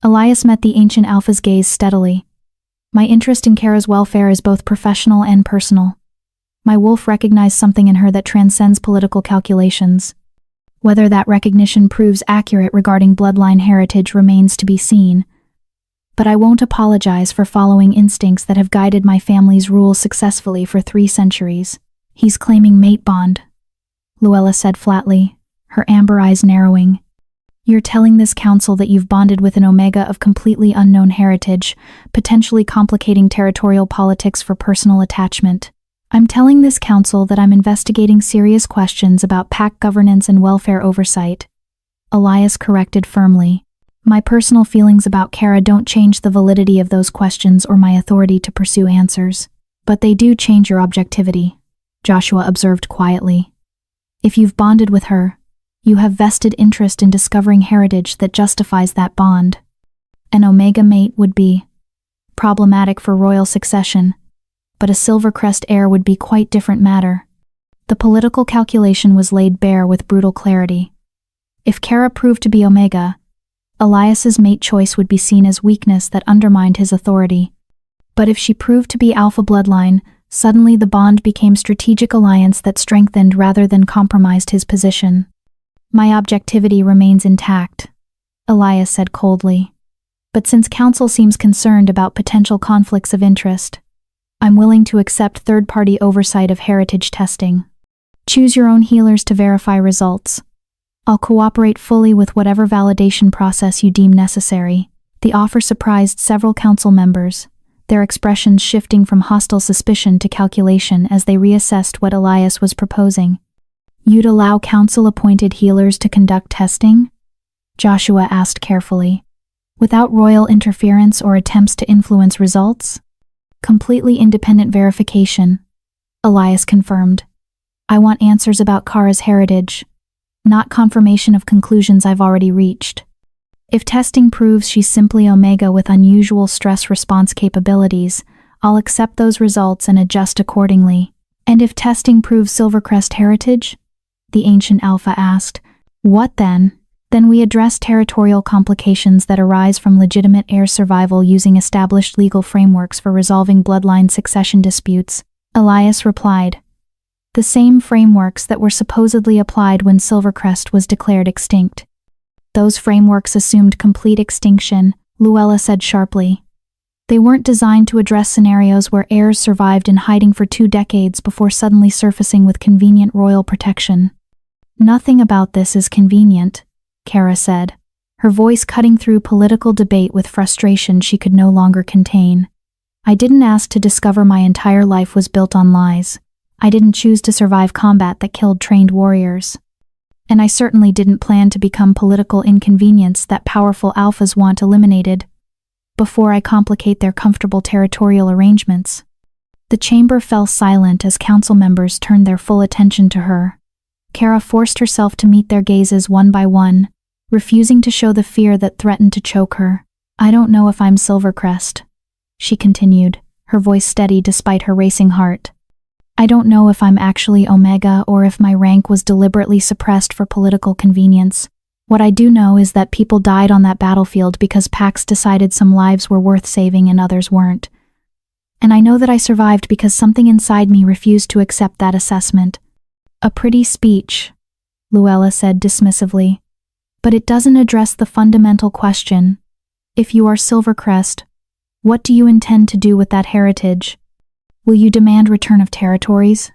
Elias met the ancient Alpha's gaze steadily. "My interest in Kara's welfare is both professional and personal. My wolf recognized something in her that transcends political calculations. Whether that recognition proves accurate regarding bloodline heritage remains to be seen. But I won't apologize for following instincts that have guided my family's rule successfully for 3 centuries. He's claiming mate bond," Luella said flatly, her amber eyes narrowing. "You're telling this council that you've bonded with an Omega of completely unknown heritage, potentially complicating territorial politics for personal attachment. I'm telling this council that I'm investigating serious questions about pack governance and welfare oversight," Elias corrected firmly. "My personal feelings about Kara don't change the validity of those questions or my authority to pursue answers. But they do change your objectivity," Joshua observed quietly. "If you've bonded with her, you have vested interest in discovering heritage that justifies that bond. An Omega mate would be problematic for royal succession, but a Silvercrest heir would be quite different matter." The political calculation was laid bare with brutal clarity. If Kara proved to be Omega, Elias's mate choice would be seen as weakness that undermined his authority. But if she proved to be Alpha bloodline, suddenly the bond became strategic alliance that strengthened rather than compromised his position. "My objectivity remains intact," Elias said coldly. "But since Council seems concerned about potential conflicts of interest, I'm willing to accept third-party oversight of heritage testing. Choose your own healers to verify results. I'll cooperate fully with whatever validation process you deem necessary." The offer surprised several council members, their expressions shifting from hostile suspicion to calculation as they reassessed what Elias was proposing. "You'd allow council-appointed healers to conduct testing?" Joshua asked carefully. "Without royal interference or attempts to influence results?" "Completely independent verification," Elias confirmed. "I want answers about Kara's heritage, not confirmation of conclusions I've already reached. If testing proves she's simply Omega with unusual stress response capabilities, I'll accept those results and adjust accordingly." "And if testing proves Silvercrest heritage?" the ancient Alpha asked. "What then?" "Then we address territorial complications that arise from legitimate heir survival using established legal frameworks for resolving bloodline succession disputes," Elias replied. "The same frameworks that were supposedly applied when Silvercrest was declared extinct." "Those frameworks assumed complete extinction," Luella said sharply. "They weren't designed to address scenarios where heirs survived in hiding for 2 decades before suddenly surfacing with convenient royal protection." "Nothing about this is convenient," Kara said, her voice cutting through political debate with frustration she could no longer contain. "I didn't ask to discover my entire life was built on lies. I didn't choose to survive combat that killed trained warriors. And I certainly didn't plan to become political inconvenience that powerful alphas want eliminated before I complicate their comfortable territorial arrangements. The chamber fell silent as council members turned their full attention to her. Kara forced herself to meet their gazes one by one, refusing to show the fear that threatened to choke her. I don't know if I'm Silvercrest, she continued, her voice steady despite her racing heart. I don't know if I'm actually Omega or if my rank was deliberately suppressed for political convenience. What I do know is that people died on that battlefield because Pax decided some lives were worth saving and others weren't. And I know that I survived because something inside me refused to accept that assessment. A pretty speech, Luella said dismissively. But it doesn't address the fundamental question. If you are Silvercrest, what do you intend to do with that heritage? Will you demand return of territories?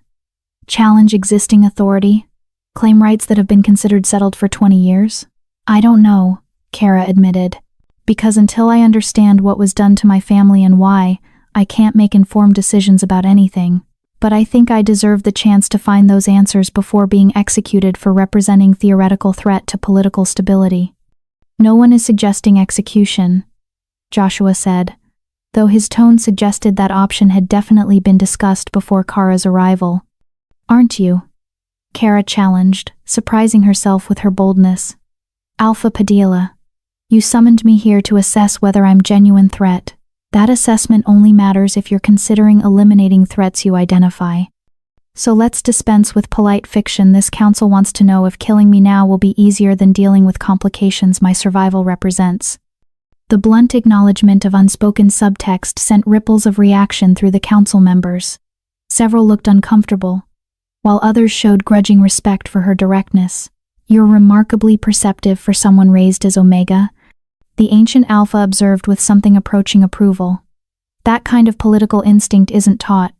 Challenge existing authority? Claim rights that have been considered settled for 20 years? I don't know, Kara admitted. Because until I understand what was done to my family and why, I can't make informed decisions about anything. But I think I deserve the chance to find those answers before being executed for representing theoretical threat to political stability. No one is suggesting execution, Joshua said, though his tone suggested that option had definitely been discussed before Kara's arrival. Aren't you? Kara challenged, surprising herself with her boldness. Alpha Padilla, you summoned me here to assess whether I'm a genuine threat. That assessment only matters if you're considering eliminating threats you identify. So let's dispense with polite fiction. This council wants to know if killing me now will be easier than dealing with complications my survival represents. The blunt acknowledgement of unspoken subtext sent ripples of reaction through the council members. Several looked uncomfortable, while others showed grudging respect for her directness. You're remarkably perceptive for someone raised as Omega, the ancient Alpha observed with something approaching approval. That kind of political instinct isn't taught.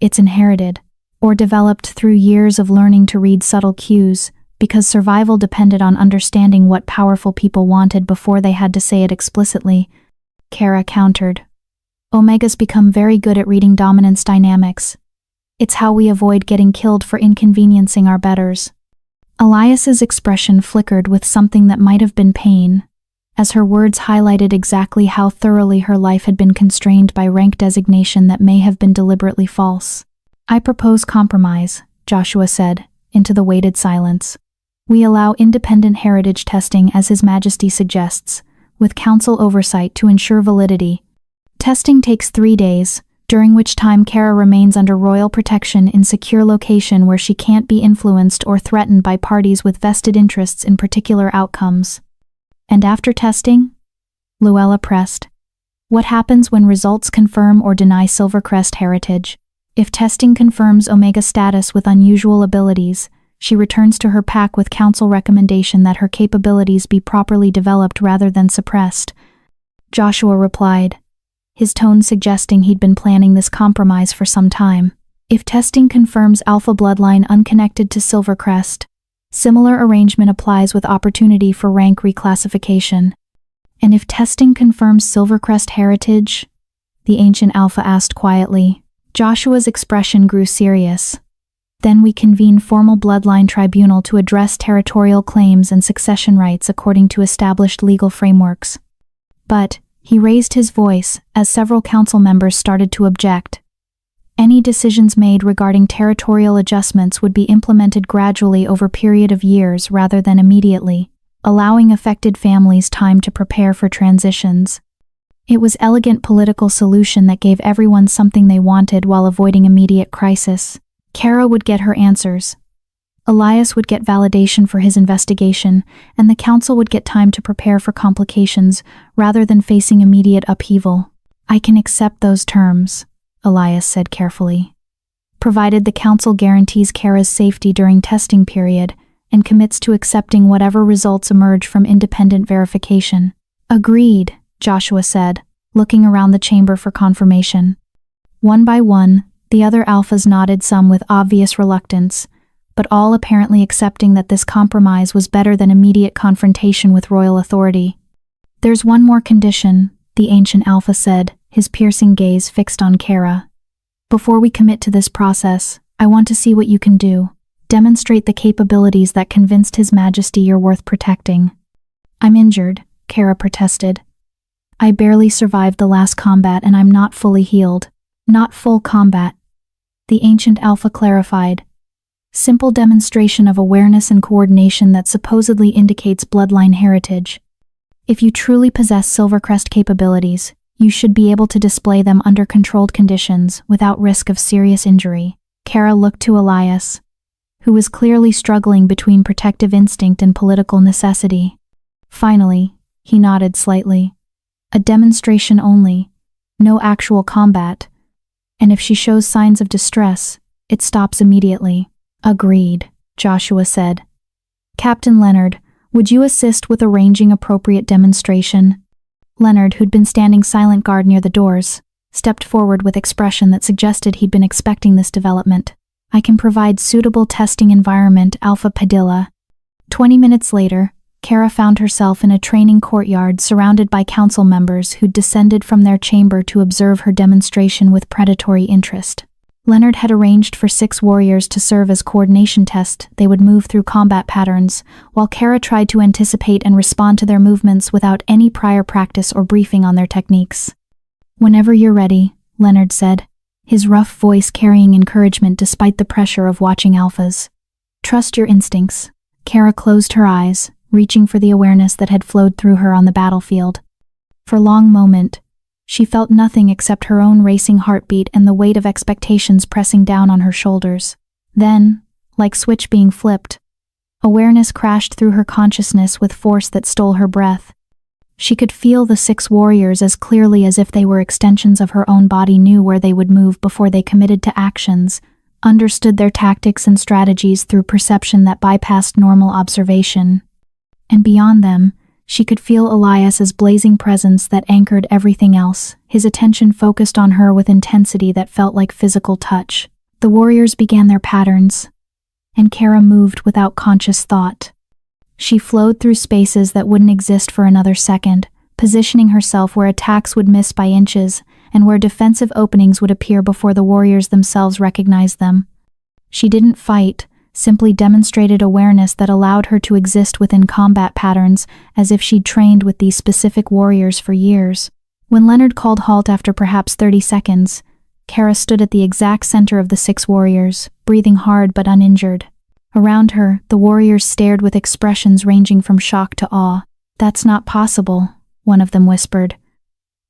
It's inherited, or developed through years of learning to read subtle cues, because survival depended on understanding what powerful people wanted before they had to say it explicitly, Kara countered. Omegas become very good at reading dominance dynamics. It's how we avoid getting killed for inconveniencing our betters. Elias's expression flickered with something that might have been pain, as her words highlighted exactly how thoroughly her life had been constrained by rank designation that may have been deliberately false. I propose compromise, Joshua said, into the weighted silence. We allow independent heritage testing as His Majesty suggests, with council oversight to ensure validity. Testing takes 3 days, during which time Kara remains under royal protection in secure location where she can't be influenced or threatened by parties with vested interests in particular outcomes. And after testing? Luella pressed. What happens when results confirm or deny Silvercrest heritage? If testing confirms Omega status with unusual abilities, she returns to her pack with council recommendation that her capabilities be properly developed rather than suppressed. Joshua replied, his tone suggesting he'd been planning this compromise for some time. If testing confirms Alpha bloodline unconnected to Silvercrest, similar arrangement applies with opportunity for rank reclassification. And if testing confirms Silvercrest heritage? The ancient Alpha asked quietly. Joshua's expression grew serious. Then we convene formal bloodline tribunal to address territorial claims and succession rights according to established legal frameworks. But, he raised his voice as several council members started to object. Any decisions made regarding territorial adjustments would be implemented gradually over a period of years rather than immediately, allowing affected families time to prepare for transitions. It was an elegant political solution that gave everyone something they wanted while avoiding immediate crisis. Kara would get her answers. Elias would get validation for his investigation, and the council would get time to prepare for complications rather than facing immediate upheaval. I can accept those terms, Elias said carefully, provided the council guarantees Kara's safety during testing period and commits to accepting whatever results emerge from independent verification. Agreed, Joshua said, looking around the chamber for confirmation. One by one, the other alphas nodded, some with obvious reluctance, but all apparently accepting that this compromise was better than immediate confrontation with royal authority. There's one more condition, the ancient alpha said, his piercing gaze fixed on Kara. Before we commit to this process, I want to see what you can do. Demonstrate the capabilities that convinced His Majesty you're worth protecting." "I'm injured," Kara protested. "I barely survived the last combat and I'm not fully healed." "Not full combat," the ancient Alpha clarified. "Simple demonstration of awareness and coordination that supposedly indicates bloodline heritage. If you truly possess Silvercrest capabilities, you should be able to display them under controlled conditions without risk of serious injury." Kara looked to Elias, who was clearly struggling between protective instinct and political necessity. Finally, he nodded slightly. "A demonstration only, no actual combat. And if she shows signs of distress, it stops immediately." "Agreed," Joshua said. "Captain Leonard, would you assist with arranging appropriate demonstration?" Leonard, who'd been standing silent guard near the doors, stepped forward with expression that suggested he'd been expecting this development. "I can provide suitable testing environment, Alpha Padilla." 20 minutes later, Kara found herself in a training courtyard surrounded by council members who'd descended from their chamber to observe her demonstration with predatory interest. Leonard had arranged for 6 warriors to serve as coordination tests. They would move through combat patterns, while Kara tried to anticipate and respond to their movements without any prior practice or briefing on their techniques. "Whenever you're ready," Leonard said, his rough voice carrying encouragement despite the pressure of watching alphas. "Trust your instincts." Kara closed her eyes, reaching for the awareness that had flowed through her on the battlefield. For a long moment, she felt nothing except her own racing heartbeat and the weight of expectations pressing down on her shoulders. Then, like switch being flipped, awareness crashed through her consciousness with force that stole her breath. She could feel the 6 warriors as clearly as if they were extensions of her own body, knew where they would move before they committed to actions, understood their tactics and strategies through perception that bypassed normal observation. And beyond them, she could feel Elias's blazing presence that anchored everything else, his attention focused on her with intensity that felt like physical touch. The warriors began their patterns, and Kara moved without conscious thought. She flowed through spaces that wouldn't exist for another second, positioning herself where attacks would miss by inches and where defensive openings would appear before the warriors themselves recognized them. She didn't fight, simply demonstrated awareness that allowed her to exist within combat patterns as if she'd trained with these specific warriors for years. When Leonard called halt after perhaps 30 seconds, Kara stood at the exact center of the 6 warriors, breathing hard but uninjured. Around her, the warriors stared with expressions ranging from shock to awe. "That's not possible," one of them whispered.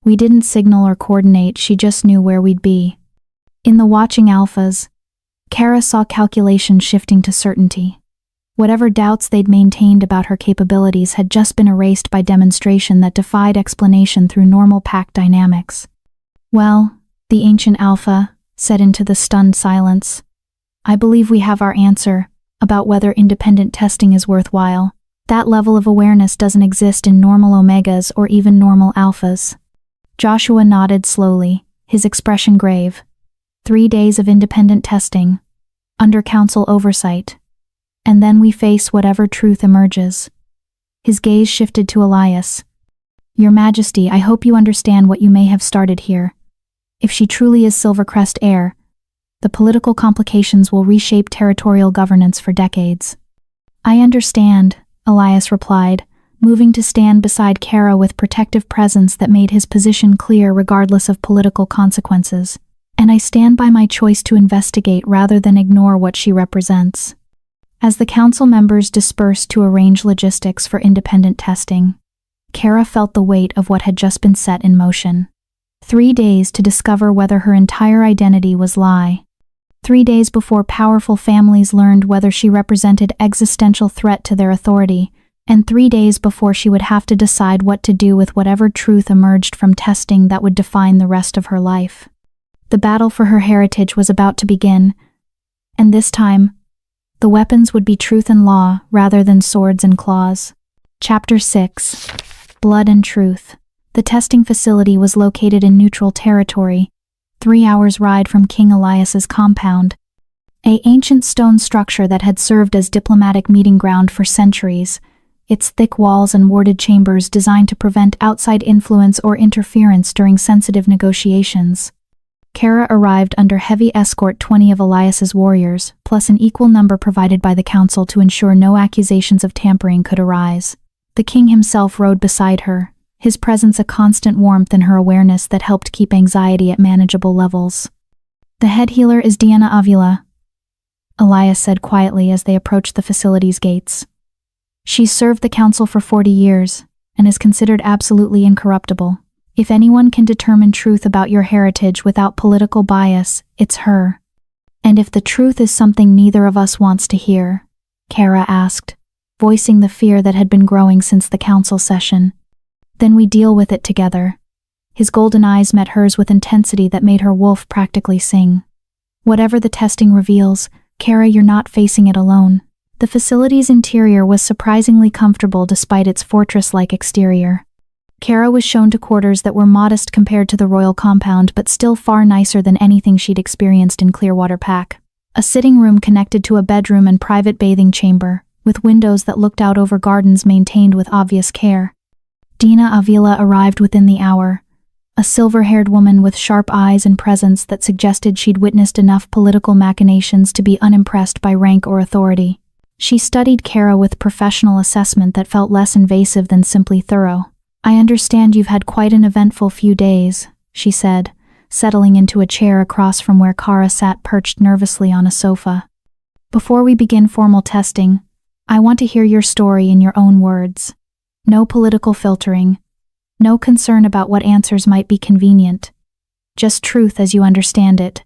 "We didn't signal or coordinate, she just knew where we'd be." In the watching alphas, Kara saw calculation shifting to certainty. Whatever doubts they'd maintained about her capabilities had just been erased by demonstration that defied explanation through normal pack dynamics. "Well," the ancient Alpha said into the stunned silence, "I believe we have our answer about whether independent testing is worthwhile. That level of awareness doesn't exist in normal Omegas or even normal Alphas." Joshua nodded slowly, his expression grave. 3 days of independent testing, under council oversight, and then we face whatever truth emerges. His gaze shifted to Elias. "Your Majesty, I hope you understand what you may have started here. If she truly is Silvercrest heir, the political complications will reshape territorial governance for decades." "I understand," Elias replied, moving to stand beside Kara with protective presence that made his position clear regardless of political consequences. "And I stand by my choice to investigate rather than ignore what she represents." As the council members dispersed to arrange logistics for independent testing, Kara felt the weight of what had just been set in motion. 3 days to discover whether her entire identity was lie. 3 days before powerful families learned whether she represented existential threat to their authority, and 3 days before she would have to decide what to do with whatever truth emerged from testing that would define the rest of her life. The battle for her heritage was about to begin, and this time, the weapons would be truth and law rather than swords and claws. Chapter 6. Blood and Truth. The testing facility was located in neutral territory, 3 hours' ride from King Elias's compound, an ancient stone structure that had served as diplomatic meeting ground for centuries, its thick walls and warded chambers designed to prevent outside influence or interference during sensitive negotiations. Kara arrived under heavy escort 20 of Elias's warriors, plus an equal number provided by the council to ensure no accusations of tampering could arise. The king himself rode beside her, his presence a constant warmth in her awareness that helped keep anxiety at manageable levels. "The head healer is Diana Avila," Elias said quietly as they approached the facility's gates. "She's served the council for 40 years, and is considered absolutely incorruptible. If anyone can determine truth about your heritage without political bias, it's her." "And if the truth is something neither of us wants to hear?" Kara asked, voicing the fear that had been growing since the council session. "Then we deal with it together." His golden eyes met hers with intensity that made her wolf practically sing. "Whatever the testing reveals, Kara, you're not facing it alone." The facility's interior was surprisingly comfortable despite its fortress-like exterior. Kara was shown to quarters that were modest compared to the royal compound but still far nicer than anything she'd experienced in Clearwater Pack. A sitting room connected to a bedroom and private bathing chamber, with windows that looked out over gardens maintained with obvious care. Dina Avila arrived within the hour, a silver-haired woman with sharp eyes and presence that suggested she'd witnessed enough political machinations to be unimpressed by rank or authority. She studied Kara with professional assessment that felt less invasive than simply thorough. "I understand you've had quite an eventful few days," she said, settling into a chair across from where Kara sat perched nervously on a sofa. "Before we begin formal testing, I want to hear your story in your own words. No political filtering. No concern about what answers might be convenient. Just truth as you understand it."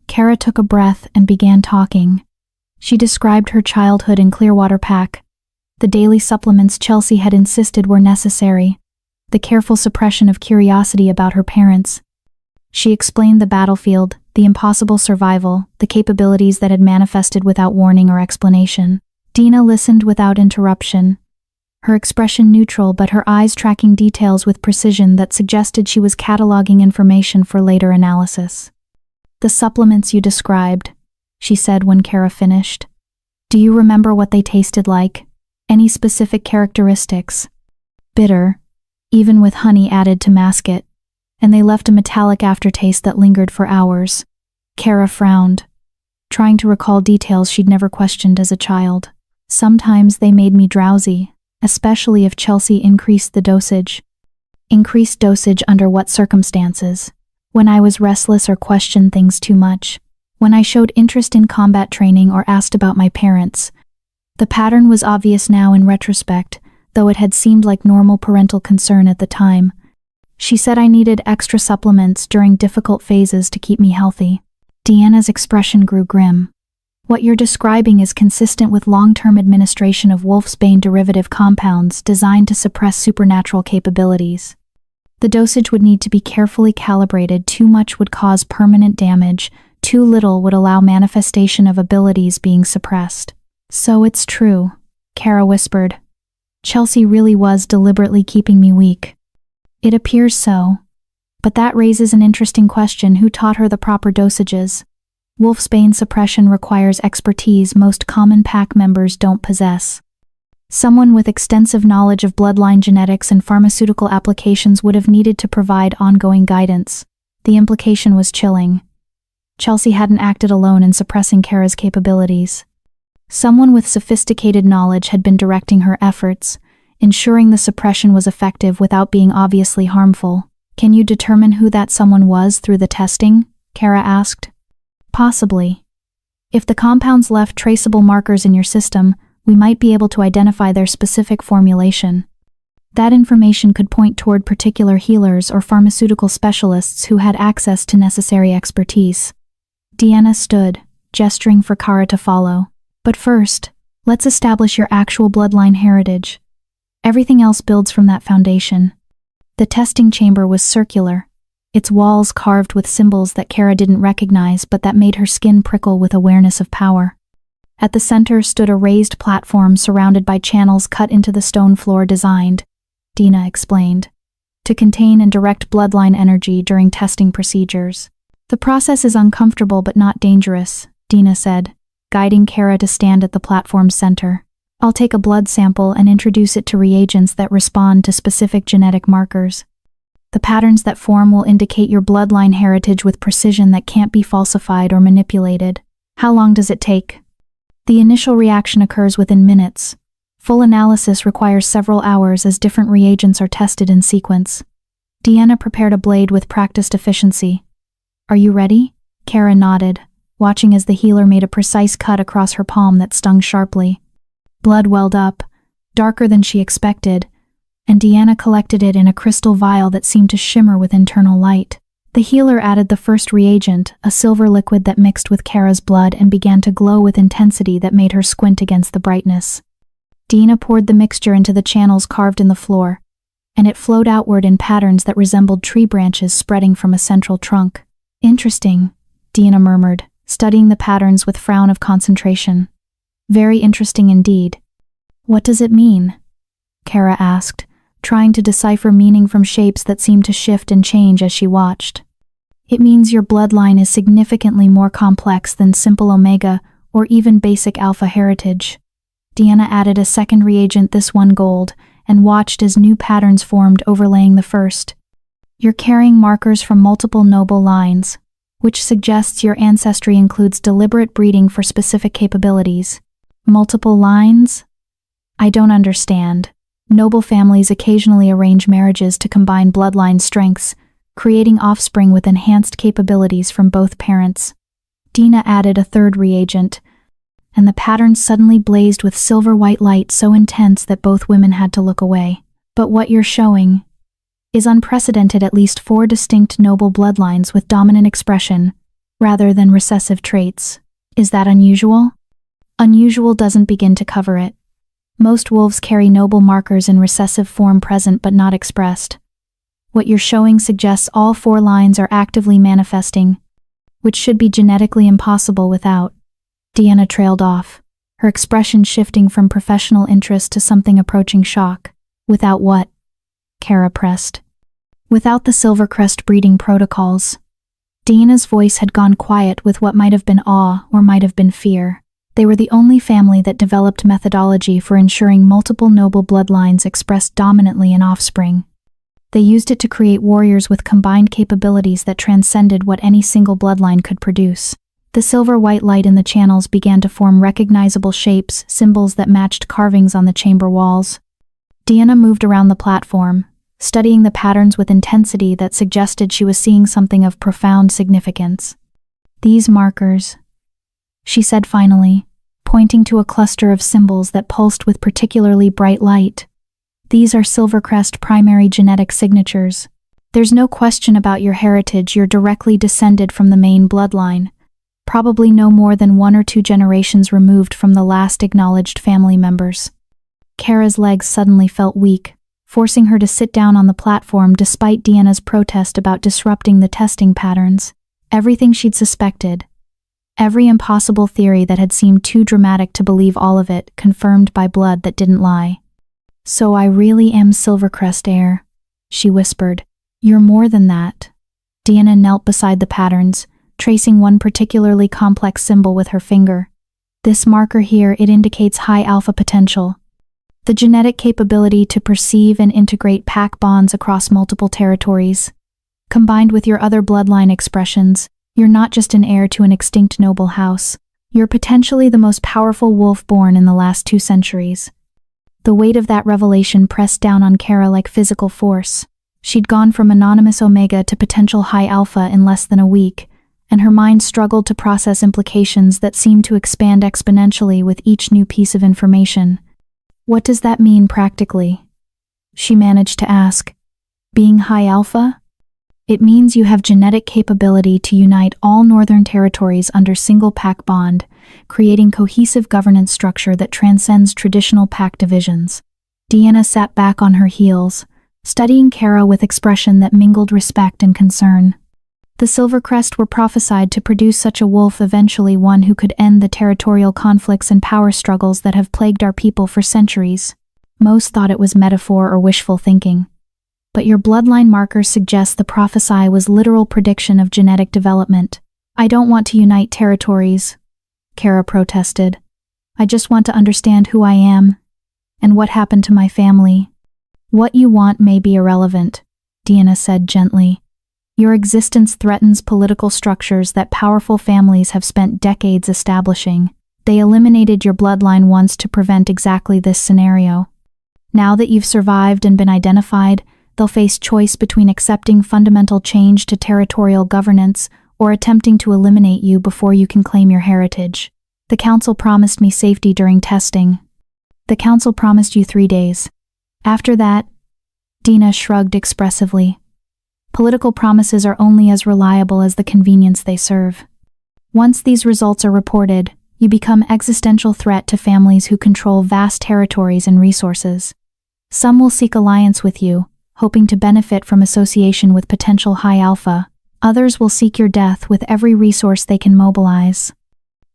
Kara took a breath and began talking. She described her childhood in Clearwater Pack, the daily supplements Chelsea had insisted were necessary, the careful suppression of curiosity about her parents. She explained the battlefield, the impossible survival, the capabilities that had manifested without warning or explanation. Dina listened without interruption, her expression neutral but her eyes tracking details with precision that suggested she was cataloging information for later analysis. "The supplements you described," she said when Kara finished. "Do you remember what they tasted like? Any specific characteristics?" "Bitter, even with honey added to mask it, and they left a metallic aftertaste that lingered for hours." Kara frowned, trying to recall details she'd never questioned as a child. "Sometimes they made me drowsy, especially if Chelsea increased the dosage." "Increased dosage under what circumstances?" "When I was restless or questioned things too much. When I showed interest in combat training or asked about my parents." The pattern was obvious now in retrospect, though it had seemed like normal parental concern at the time. "She said I needed extra supplements during difficult phases to keep me healthy." Deanna's expression grew grim. "What you're describing is consistent with long-term administration of wolfsbane derivative compounds designed to suppress supernatural capabilities. The dosage would need to be carefully calibrated. Too much would cause permanent damage, too little would allow manifestation of abilities being suppressed." "So it's true," Kara whispered. "Chelsea really was deliberately keeping me weak." "It appears so. But that raises an interesting question: who taught her the proper dosages? Wolfsbane suppression requires expertise most common pack members don't possess. Someone with extensive knowledge of bloodline genetics and pharmaceutical applications would have needed to provide ongoing guidance." The implication was chilling. Chelsea hadn't acted alone in suppressing Kara's capabilities. Someone with sophisticated knowledge had been directing her efforts, ensuring the suppression was effective without being obviously harmful. "Can you determine who that someone was through the testing?" Kara asked. "Possibly. If the compounds left traceable markers in your system, we might be able to identify their specific formulation. That information could point toward particular healers or pharmaceutical specialists who had access to necessary expertise." Deanna stood, gesturing for Kara to follow. "But first, let's establish your actual bloodline heritage. Everything else builds from that foundation." The testing chamber was circular, its walls carved with symbols that Kara didn't recognize but that made her skin prickle with awareness of power. At the center stood a raised platform surrounded by channels cut into the stone floor designed, Dina explained, to contain and direct bloodline energy during testing procedures. "The process is uncomfortable but not dangerous," Dina said, guiding Kara to stand at the platform's center. "I'll take a blood sample and introduce it to reagents that respond to specific genetic markers." The patterns that form will indicate your bloodline heritage with precision that can't be falsified or manipulated. How long does it take? The initial reaction occurs within minutes. Full analysis requires several hours as different reagents are tested in sequence. Deanna prepared a blade with practiced efficiency. Are you ready? Kara nodded, watching as the healer made a precise cut across her palm that stung sharply. Blood welled up, darker than she expected, and Deanna collected it in a crystal vial that seemed to shimmer with internal light. The healer added the first reagent, a silver liquid that mixed with Kara's blood and began to glow with intensity that made her squint against the brightness. Deanna poured the mixture into the channels carved in the floor, and it flowed outward in patterns that resembled tree branches spreading from a central trunk. Interesting, Deanna murmured, studying the patterns with frown of concentration. Very interesting indeed. What does it mean? Kara asked, trying to decipher meaning from shapes that seemed to shift and change as she watched. It means your bloodline is significantly more complex than simple Omega or even basic Alpha heritage. Deanna added a second reagent, this one gold, and watched as new patterns formed overlaying the first. You're carrying markers from multiple noble lines, which suggests your ancestry includes deliberate breeding for specific capabilities. Multiple lines? I don't understand. Noble families occasionally arrange marriages to combine bloodline strengths, creating offspring with enhanced capabilities from both parents. Deanna added a third reagent, and the pattern suddenly blazed with silver-white light so intense that both women had to look away. But what you're showing is unprecedented. At least 4 distinct noble bloodlines with dominant expression, rather than recessive traits. Is that unusual? Unusual doesn't begin to cover it. Most wolves carry noble markers in recessive form present but not expressed. What you're showing suggests all 4 lines are actively manifesting, which should be genetically impossible without. Deanna trailed off, her expression shifting from professional interest to something approaching shock. Without what? Kara pressed. Without the Silvercrest breeding protocols. Deanna's voice had gone quiet with what might have been awe or might have been fear. They were the only family that developed methodology for ensuring multiple noble bloodlines expressed dominantly in offspring. They used it to create warriors with combined capabilities that transcended what any single bloodline could produce. The silver-white light in the channels began to form recognizable shapes, symbols that matched carvings on the chamber walls. Deanna moved around the platform, studying the patterns with intensity that suggested she was seeing something of profound significance. These markers, she said finally, pointing to a cluster of symbols that pulsed with particularly bright light. These are Silvercrest primary genetic signatures. There's no question about your heritage. You're directly descended from the main bloodline, probably no more than 1 or 2 generations removed from the last acknowledged family members. Kara's legs suddenly felt weak, forcing her to sit down on the platform despite Deanna's protest about disrupting the testing patterns. Everything she'd suspected, every impossible theory that had seemed too dramatic to believe, all of it confirmed by blood that didn't lie. So I really am Silvercrest heir, she whispered. You're more than that. Deanna knelt beside the patterns, tracing one particularly complex symbol with her finger. This marker here, it indicates high alpha potential. The genetic capability to perceive and integrate pack bonds across multiple territories. Combined with your other bloodline expressions, you're not just an heir to an extinct noble house. You're potentially the most powerful wolf born in the last 2 centuries. The weight of that revelation pressed down on Kara like physical force. She'd gone from anonymous Omega to potential high alpha in less than a week, and her mind struggled to process implications that seemed to expand exponentially with each new piece of information. What does that mean practically? She managed to ask. Being high alpha? It means you have genetic capability to unite all northern territories under single pack bond, creating cohesive governance structure that transcends traditional pack divisions. Deanna sat back on her heels, studying Kara with expression that mingled respect and concern. The Silvercrest were prophesied to produce such a wolf, eventually one who could end the territorial conflicts and power struggles that have plagued our people for centuries. Most thought it was metaphor or wishful thinking. But your bloodline markers suggest the prophecy was literal prediction of genetic development. I don't want to unite territories, Kara protested. I just want to understand who I am and what happened to my family. What you want may be irrelevant, Deanna said gently. Your existence threatens political structures that powerful families have spent decades establishing. They eliminated your bloodline once to prevent exactly this scenario. Now that you've survived and been identified, they'll face choice between accepting fundamental change to territorial governance or attempting to eliminate you before you can claim your heritage. The council promised me safety during testing. The council promised you 3 days. After that, Dina shrugged expressively. Political promises are only as reliable as the convenience they serve. Once these results are reported, you become existential threat to families who control vast territories and resources. Some will seek alliance with you, hoping to benefit from association with potential high alpha. Others will seek your death with every resource they can mobilize.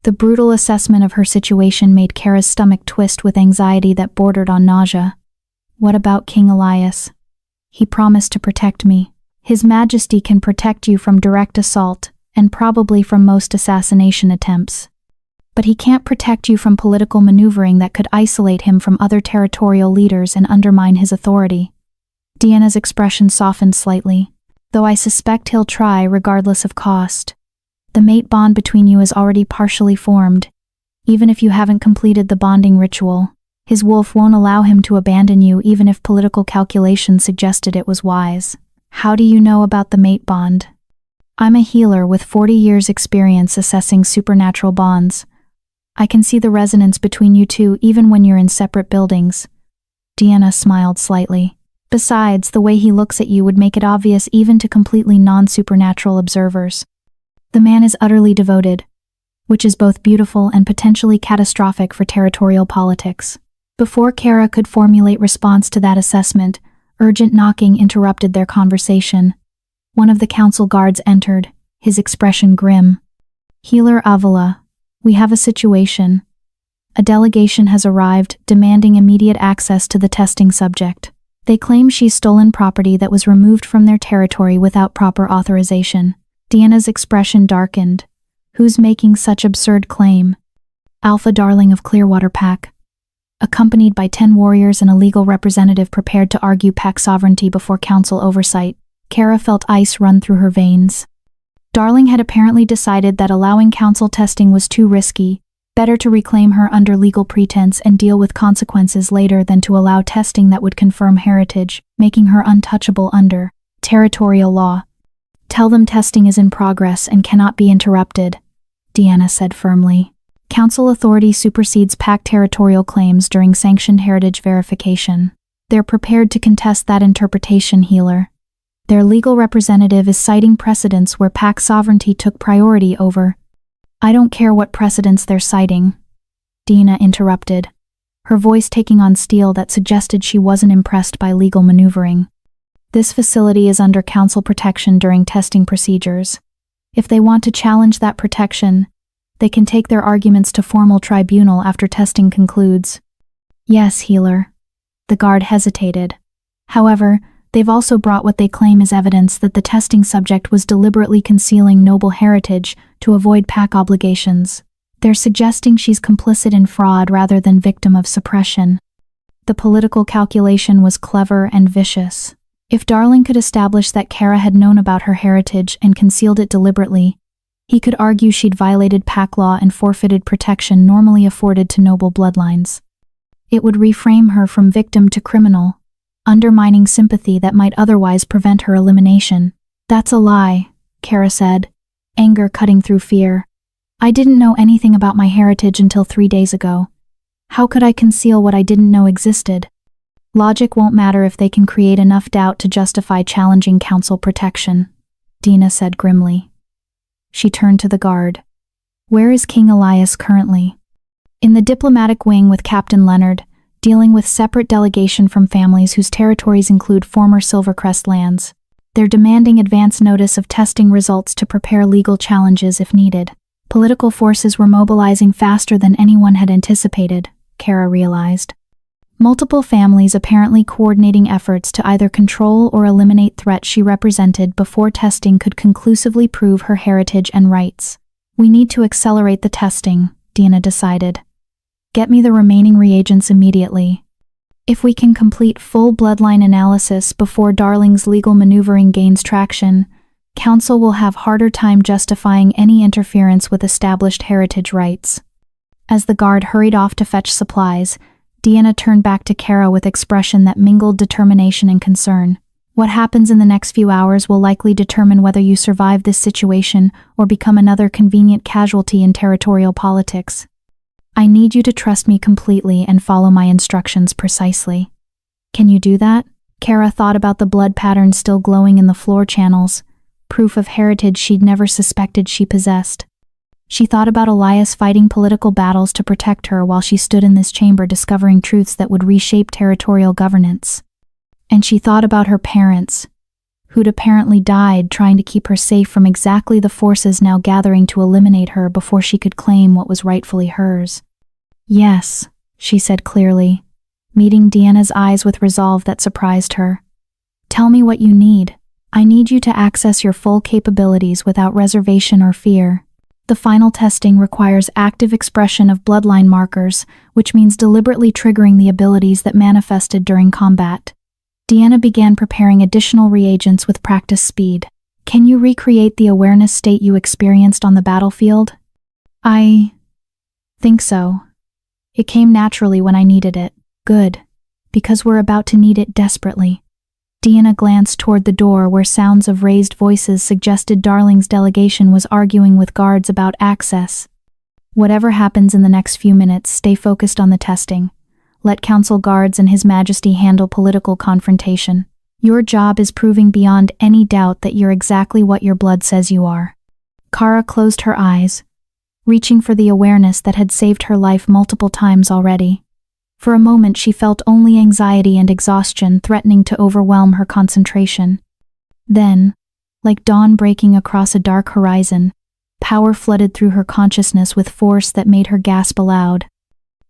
The brutal assessment of her situation made Kara's stomach twist with anxiety that bordered on nausea. What about King Elias? He promised to protect me. His Majesty can protect you from direct assault, and probably from most assassination attempts. But he can't protect you from political maneuvering that could isolate him from other territorial leaders and undermine his authority. Deanna's expression softened slightly, though I suspect he'll try regardless of cost. The mate bond between you is already partially formed. Even if you haven't completed the bonding ritual, his wolf won't allow him to abandon you even if political calculation suggested it was wise. How do you know about the mate bond? I'm a healer with 40 years' experience assessing supernatural bonds. I can see the resonance between you two even when you're in separate buildings. Deanna smiled slightly. Besides, the way he looks at you would make it obvious even to completely non-supernatural observers. The man is utterly devoted, which is both beautiful and potentially catastrophic for territorial politics. Before Kara could formulate response to that assessment, urgent knocking interrupted their conversation. One of the council guards entered, his expression grim. Healer Avila, we have a situation. A delegation has arrived, demanding immediate access to the testing subject. They claim she's stolen property that was removed from their territory without proper authorization. Deanna's expression darkened. Who's making such absurd claim? Alpha Darling of Clearwater Pack. Accompanied by 10 warriors and a legal representative prepared to argue pack sovereignty before council oversight, Kara felt ice run through her veins. Darling had apparently decided that allowing council testing was too risky, better to reclaim her under legal pretense and deal with consequences later than to allow testing that would confirm heritage, making her untouchable under territorial law. Tell them testing is in progress and cannot be interrupted, Deanna said firmly. Council authority supersedes pack territorial claims during sanctioned heritage verification. They're prepared to contest that interpretation, Healer. Their legal representative is citing precedents where pack sovereignty took priority over. I don't care what precedents they're citing, Deanna interrupted, her voice taking on steel that suggested she wasn't impressed by legal maneuvering. This facility is under council protection during testing procedures. If they want to challenge that protection, they can take their arguments to formal tribunal after testing concludes. Yes, Healer. The guard hesitated. However, they've also brought what they claim is evidence that the testing subject was deliberately concealing noble heritage to avoid pack obligations. They're suggesting she's complicit in fraud rather than victim of suppression. The political calculation was clever and vicious. If Darling could establish that Kara had known about her heritage and concealed it deliberately, he could argue she'd violated pack law and forfeited protection normally afforded to noble bloodlines. It would reframe her from victim to criminal, undermining sympathy that might otherwise prevent her elimination. That's a lie, Kara said, anger cutting through fear. I didn't know anything about my heritage until 3 days ago. How could I conceal what I didn't know existed? Logic won't matter if they can create enough doubt to justify challenging council protection, Deanna said grimly. She turned to the guard. Where is King Elias currently? In the diplomatic wing with Captain Leonard, dealing with separate delegation from families whose territories include former Silvercrest lands. They're demanding advance notice of testing results to prepare legal challenges if needed. Political forces were mobilizing faster than anyone had anticipated, Kara realized. Multiple families apparently coordinating efforts to either control or eliminate threats she represented before testing could conclusively prove her heritage and rights. We need to accelerate the testing, Deanna decided. Get me the remaining reagents immediately. If we can complete full bloodline analysis before Darling's legal maneuvering gains traction, Council will have harder time justifying any interference with established heritage rights. As the guard hurried off to fetch supplies, Deanna turned back to Kara with expression that mingled determination and concern. What happens in the next few hours will likely determine whether you survive this situation or become another convenient casualty in territorial politics. I need you to trust me completely and follow my instructions precisely. Can you do that? Kara thought about the blood patterns still glowing in the floor channels, proof of heritage she'd never suspected she possessed. She thought about Elias fighting political battles to protect her while she stood in this chamber discovering truths that would reshape territorial governance. And she thought about her parents, who'd apparently died trying to keep her safe from exactly the forces now gathering to eliminate her before she could claim what was rightfully hers. Yes, she said clearly, meeting Deanna's eyes with resolve that surprised her. Tell me what you need. I need you to access your full capabilities without reservation or fear. The final testing requires active expression of bloodline markers, which means deliberately triggering the abilities that manifested during combat. Deanna began preparing additional reagents with practice speed. Can you recreate the awareness state you experienced on the battlefield? I think so. It came naturally when I needed it. Good, because we're about to need it desperately. Deanna glanced toward the door where sounds of raised voices suggested Darling's delegation was arguing with guards about access. Whatever happens in the next few minutes, stay focused on the testing. Let Council guards and His Majesty handle political confrontation. Your job is proving beyond any doubt that you're exactly what your blood says you are. Kara closed her eyes, reaching for the awareness that had saved her life multiple times already. For a moment she felt only anxiety and exhaustion threatening to overwhelm her concentration. Then, like dawn breaking across a dark horizon, power flooded through her consciousness with force that made her gasp aloud.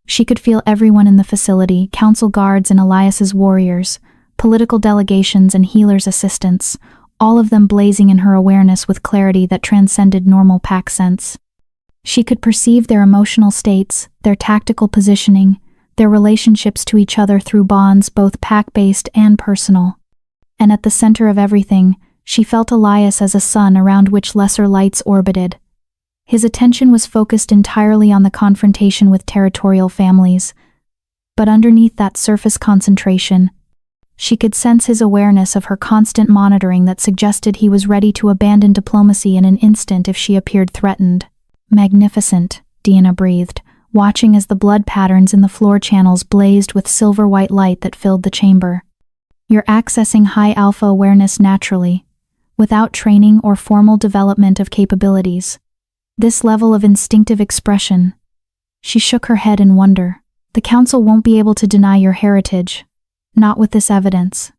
She could feel everyone in the facility, council guards and Elias's warriors, political delegations and healers' assistants, all of them blazing in her awareness with clarity that transcended normal pack sense. She could perceive their emotional states, their tactical positioning, their relationships to each other through bonds both pack-based and personal. And at the center of everything, she felt Elias as a sun around which lesser lights orbited. His attention was focused entirely on the confrontation with territorial families, but underneath that surface concentration, she could sense his awareness of her constant monitoring that suggested he was ready to abandon diplomacy in an instant if she appeared threatened. Magnificent, Deanna breathed, watching as the blood patterns in the floor channels blazed with silver-white light that filled the chamber. You're accessing high alpha awareness naturally, without training or formal development of capabilities. This level of instinctive expression. She shook her head in wonder. The council won't be able to deny your heritage, not with this evidence.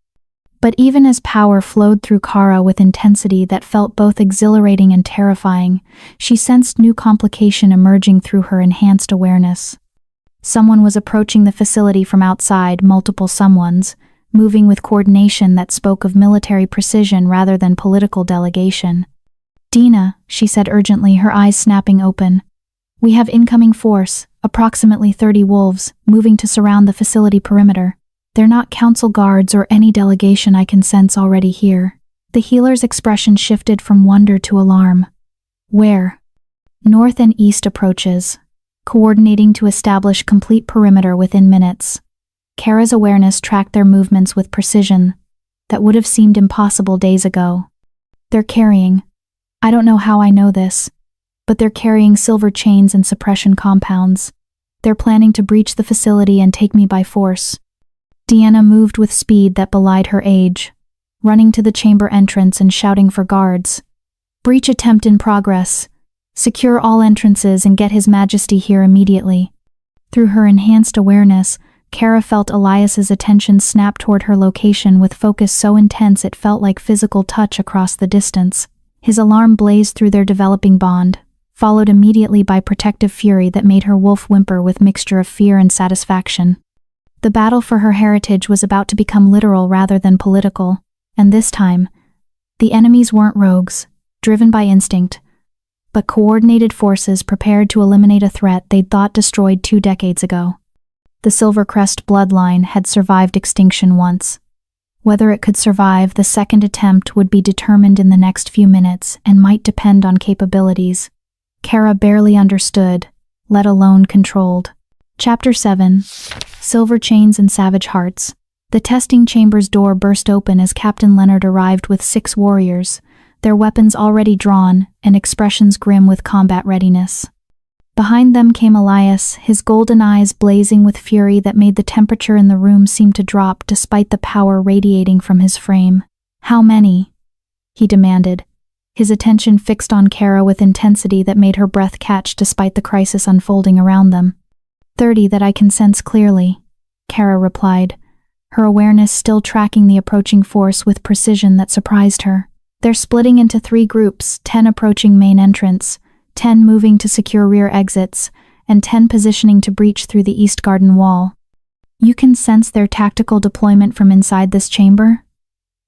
But even as power flowed through Kara with intensity that felt both exhilarating and terrifying, she sensed new complication emerging through her enhanced awareness. Someone was approaching the facility from outside, multiple someones, moving with coordination that spoke of military precision rather than political delegation. Dina, she said urgently, her eyes snapping open. We have incoming force, approximately 30 wolves, moving to surround the facility perimeter. They're not council guards or any delegation I can sense already here. The healer's expression shifted from wonder to alarm. Where? North and east approaches, coordinating to establish complete perimeter within minutes. Kara's awareness tracked their movements with precision that would have seemed impossible days ago. They're carrying, I don't know how I know this, but they're carrying silver chains and suppression compounds. They're planning to breach the facility and take me by force. Deanna moved with speed that belied her age, running to the chamber entrance and shouting for guards. Breach attempt in progress. Secure all entrances and get His Majesty here immediately. Through her enhanced awareness, Kara felt Elias's attention snap toward her location with focus so intense it felt like physical touch across the distance. His alarm blazed through their developing bond, followed immediately by protective fury that made her wolf whimper with mixture of fear and satisfaction. The battle for her heritage was about to become literal rather than political, and this time, the enemies weren't rogues, driven by instinct, but coordinated forces prepared to eliminate a threat they'd thought destroyed 2 decades ago. The Silvercrest bloodline had survived extinction once. Whether it could survive the second attempt would be determined in the next few minutes and might depend on capabilities Kara barely understood, let alone controlled. Chapter 7. Silver Chains and Savage Hearts. The testing chamber's door burst open as Captain Leonard arrived with 6 warriors, their weapons already drawn and expressions grim with combat readiness. Behind them came Elias, his golden eyes blazing with fury that made the temperature in the room seem to drop despite the power radiating from his frame. "How many?" he demanded, his attention fixed on Kara with intensity that made her breath catch despite the crisis unfolding around them. 30 that I can sense clearly," Kara replied, her awareness still tracking the approaching force with precision that surprised her. "They're splitting into 3 groups, 10 approaching main entrance, 10 moving to secure rear exits, and 10 positioning to breach through the east garden wall." "You can sense their tactical deployment from inside this chamber?"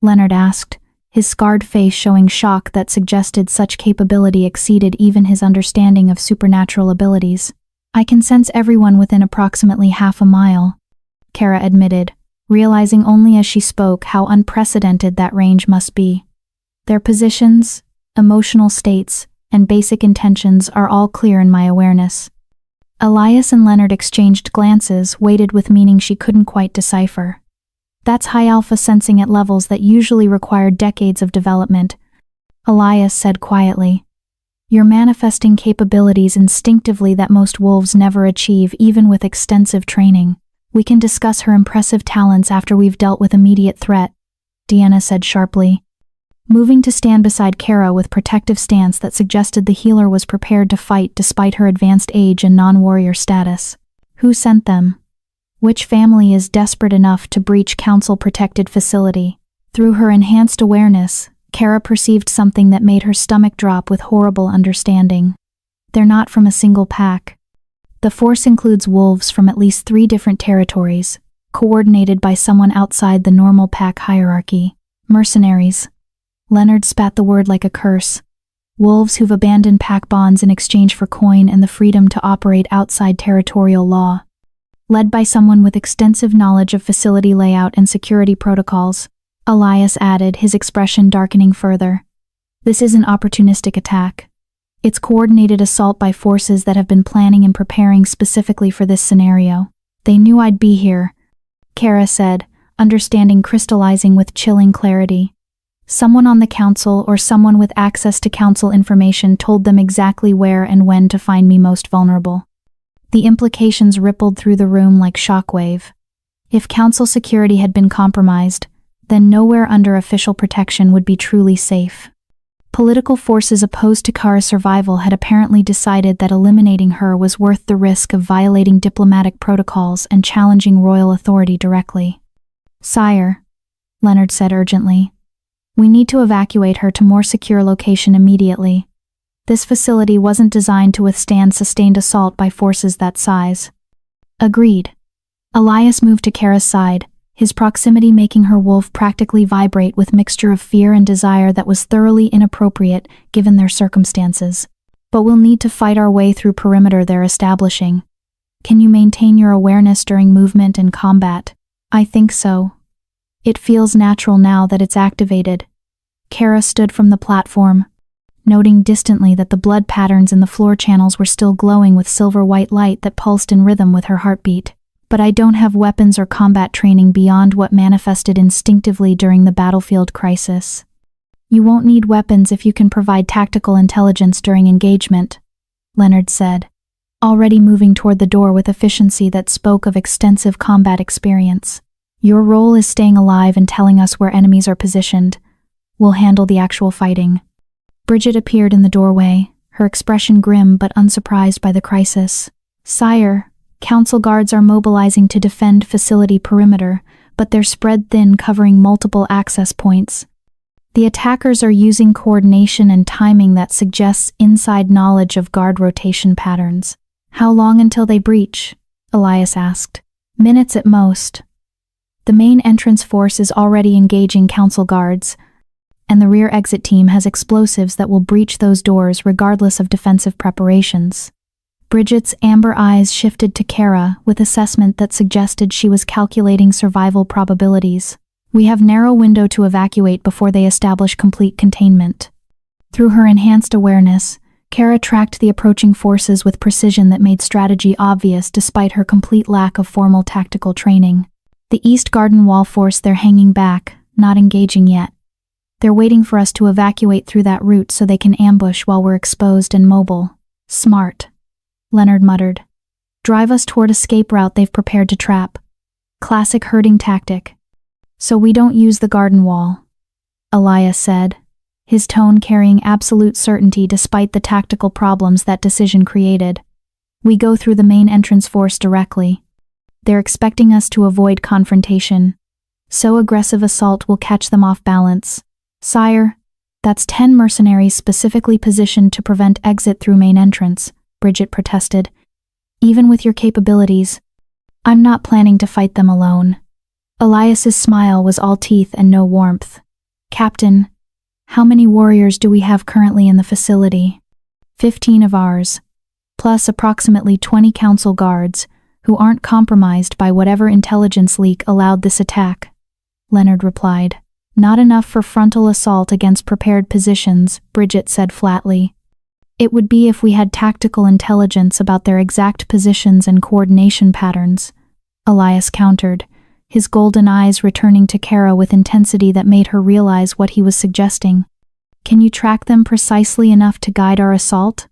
Leonard asked, his scarred face showing shock that suggested such capability exceeded even his understanding of supernatural abilities. "I can sense everyone within approximately half a mile," Kara admitted, realizing only as she spoke how unprecedented that range must be. "Their positions, emotional states, and basic intentions are all clear in my awareness." Elias and Leonard exchanged glances, weighted with meaning she couldn't quite decipher. "That's high alpha sensing at levels that usually require decades of development," Elias said quietly. "You're manifesting capabilities instinctively that most wolves never achieve even with extensive training. We can discuss her impressive talents after we've dealt with immediate threat," Deanna said sharply, moving to stand beside Kara with protective stance that suggested the healer was prepared to fight despite her advanced age and non-warrior status. "Who sent them? Which family is desperate enough to breach council-protected facility?" Through her enhanced awareness, Kara perceived something that made her stomach drop with horrible understanding. "They're not from a single pack. The force includes wolves from at least 3 different territories, coordinated by someone outside the normal pack hierarchy. Mercenaries." Leonard spat the word like a curse. "Wolves who've abandoned pack bonds in exchange for coin and the freedom to operate outside territorial law. Led by someone with extensive knowledge of facility layout and security protocols," Elias added, his expression darkening further. "This isn't opportunistic attack. It's coordinated assault by forces that have been planning and preparing specifically for this scenario. They knew I'd be here," Kara said, understanding crystallizing with chilling clarity. "Someone on the council or someone with access to council information told them exactly where and when to find me most vulnerable." The implications rippled through the room like shockwave. If council security had been compromised, then nowhere under official protection would be truly safe. Political forces opposed to Kara's survival had apparently decided that eliminating her was worth the risk of violating diplomatic protocols and challenging royal authority directly. "Sire," Leonard said urgently, "we need to evacuate her to more secure location immediately. This facility wasn't designed to withstand sustained assault by forces that size." "Agreed." Elias moved to Kara's side, his proximity making her wolf practically vibrate with mixture of fear and desire that was thoroughly inappropriate given their circumstances. "But we'll need to fight our way through perimeter they're establishing. Can you maintain your awareness during movement and combat?" "I think so. It feels natural now that it's activated." Kara stood from the platform, noting distantly that the blood patterns in the floor channels were still glowing with silver-white light that pulsed in rhythm with her heartbeat. "But I don't have weapons or combat training beyond what manifested instinctively during the battlefield crisis." "You won't need weapons if you can provide tactical intelligence during engagement," Leonard said, already moving toward the door with efficiency that spoke of extensive combat experience. "Your role is staying alive and telling us where enemies are positioned. We'll handle the actual fighting." Bridget appeared in the doorway, her expression grim but unsurprised by the crisis. "Sire, council guards are mobilizing to defend facility perimeter, but they're spread thin, covering multiple access points. The attackers are using coordination and timing that suggests inside knowledge of guard rotation patterns." "How long until they breach?" Elias asked. "Minutes at most. The main entrance force is already engaging council guards, and the rear exit team has explosives that will breach those doors regardless of defensive preparations." Bridget's amber eyes shifted to Kara with assessment that suggested she was calculating survival probabilities. We have narrow window to evacuate before they establish complete containment. Through her enhanced awareness, Kara tracked the approaching forces with precision that made strategy obvious despite her complete lack of formal tactical training. The East Garden Wall force they're hanging back, not engaging yet. They're waiting for us to evacuate through that route so they can ambush while we're exposed and mobile. Smart, Leonard muttered. Drive us toward escape route they've prepared to trap. Classic herding tactic. So we don't use the garden wall, Elias said, his tone carrying absolute certainty despite the tactical problems that decision created. We go through the main entrance force directly. They're expecting us to avoid confrontation. So aggressive assault will catch them off balance. Sire, that's 10 mercenaries specifically positioned to prevent exit through main entrance, Bridget protested. Even with your capabilities, I'm not planning to fight them alone. Elias's smile was all teeth and no warmth. Captain, how many warriors do we have currently in the facility? 15 of ours, plus approximately 20 council guards, who aren't compromised by whatever intelligence leak allowed this attack, Leonard replied. Not enough for frontal assault against prepared positions, Bridget said flatly. It would be if we had tactical intelligence about their exact positions and coordination patterns, Elias countered, his golden eyes returning to Kara with intensity that made her realize what he was suggesting. Can you track them precisely enough to guide our assault?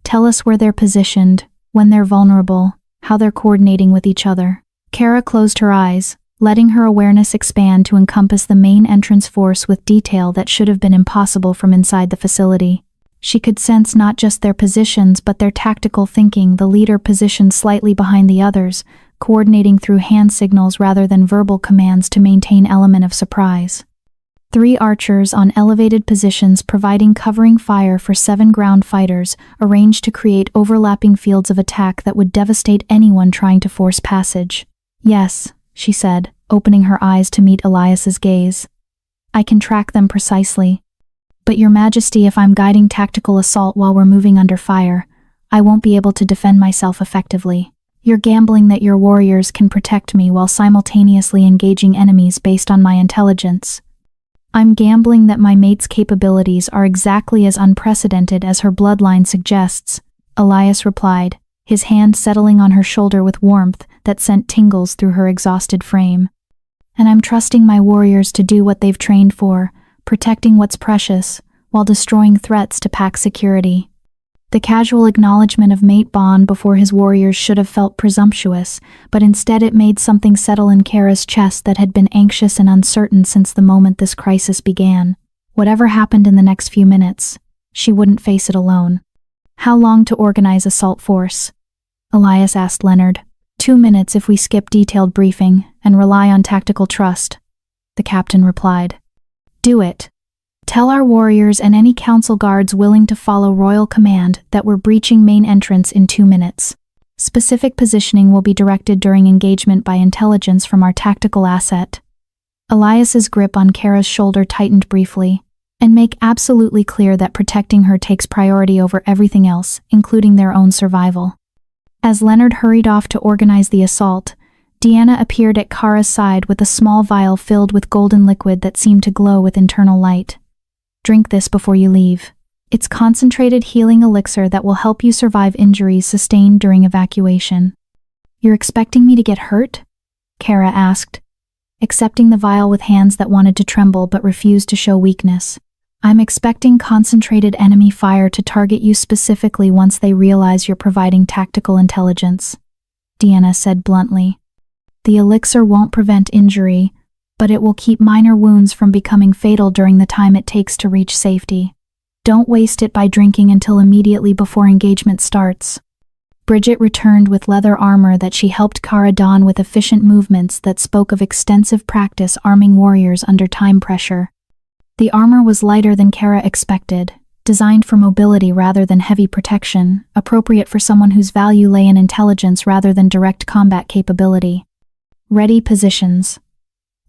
Tell us where they're positioned, when they're vulnerable, how they're coordinating with each other. Kara closed her eyes, letting her awareness expand to encompass the main entrance force with detail that should have been impossible from inside the facility. She could sense not just their positions but their tactical thinking, the leader positioned slightly behind the others, coordinating through hand signals rather than verbal commands to maintain element of surprise. 3 archers on elevated positions providing covering fire for 7 ground fighters, arranged to create overlapping fields of attack that would devastate anyone trying to force passage. Yes, she said, opening her eyes to meet Elias's gaze. I can track them precisely. But Your Majesty, if I'm guiding tactical assault while we're moving under fire, I won't be able to defend myself effectively. You're gambling that your warriors can protect me while simultaneously engaging enemies based on my intelligence. I'm gambling that my mate's capabilities are exactly as unprecedented as her bloodline suggests, Elias replied, his hand settling on her shoulder with warmth that sent tingles through her exhausted frame. And I'm trusting my warriors to do what they've trained for, protecting what's precious, while destroying threats to pack security. The casual acknowledgement of mate bond before his warriors should have felt presumptuous, but instead it made something settle in Kara's chest that had been anxious and uncertain since the moment this crisis began. Whatever happened in the next few minutes, she wouldn't face it alone. How long to organize assault force? Elias asked Leonard. 2 minutes if we skip detailed briefing and rely on tactical trust, the captain replied. Do it. Tell our warriors and any council guards willing to follow royal command that we're breaching main entrance in 2 minutes. Specific positioning will be directed during engagement by intelligence from our tactical asset. Elias's grip on Kara's shoulder tightened briefly, and make absolutely clear that protecting her takes priority over everything else, including their own survival. As Leonard hurried off to organize the assault, Deanna appeared at Kara's side with a small vial filled with golden liquid that seemed to glow with internal light. Drink this before you leave. It's concentrated healing elixir that will help you survive injuries sustained during evacuation. You're expecting me to get hurt? Kara asked, accepting the vial with hands that wanted to tremble but refused to show weakness. I'm expecting concentrated enemy fire to target you specifically once they realize you're providing tactical intelligence, Deanna said bluntly. The elixir won't prevent injury, but it will keep minor wounds from becoming fatal during the time it takes to reach safety. Don't waste it by drinking until immediately before engagement starts. Bridget returned with leather armor that she helped Kara don with efficient movements that spoke of extensive practice arming warriors under time pressure. The armor was lighter than Kara expected, designed for mobility rather than heavy protection, appropriate for someone whose value lay in intelligence rather than direct combat capability. Ready positions.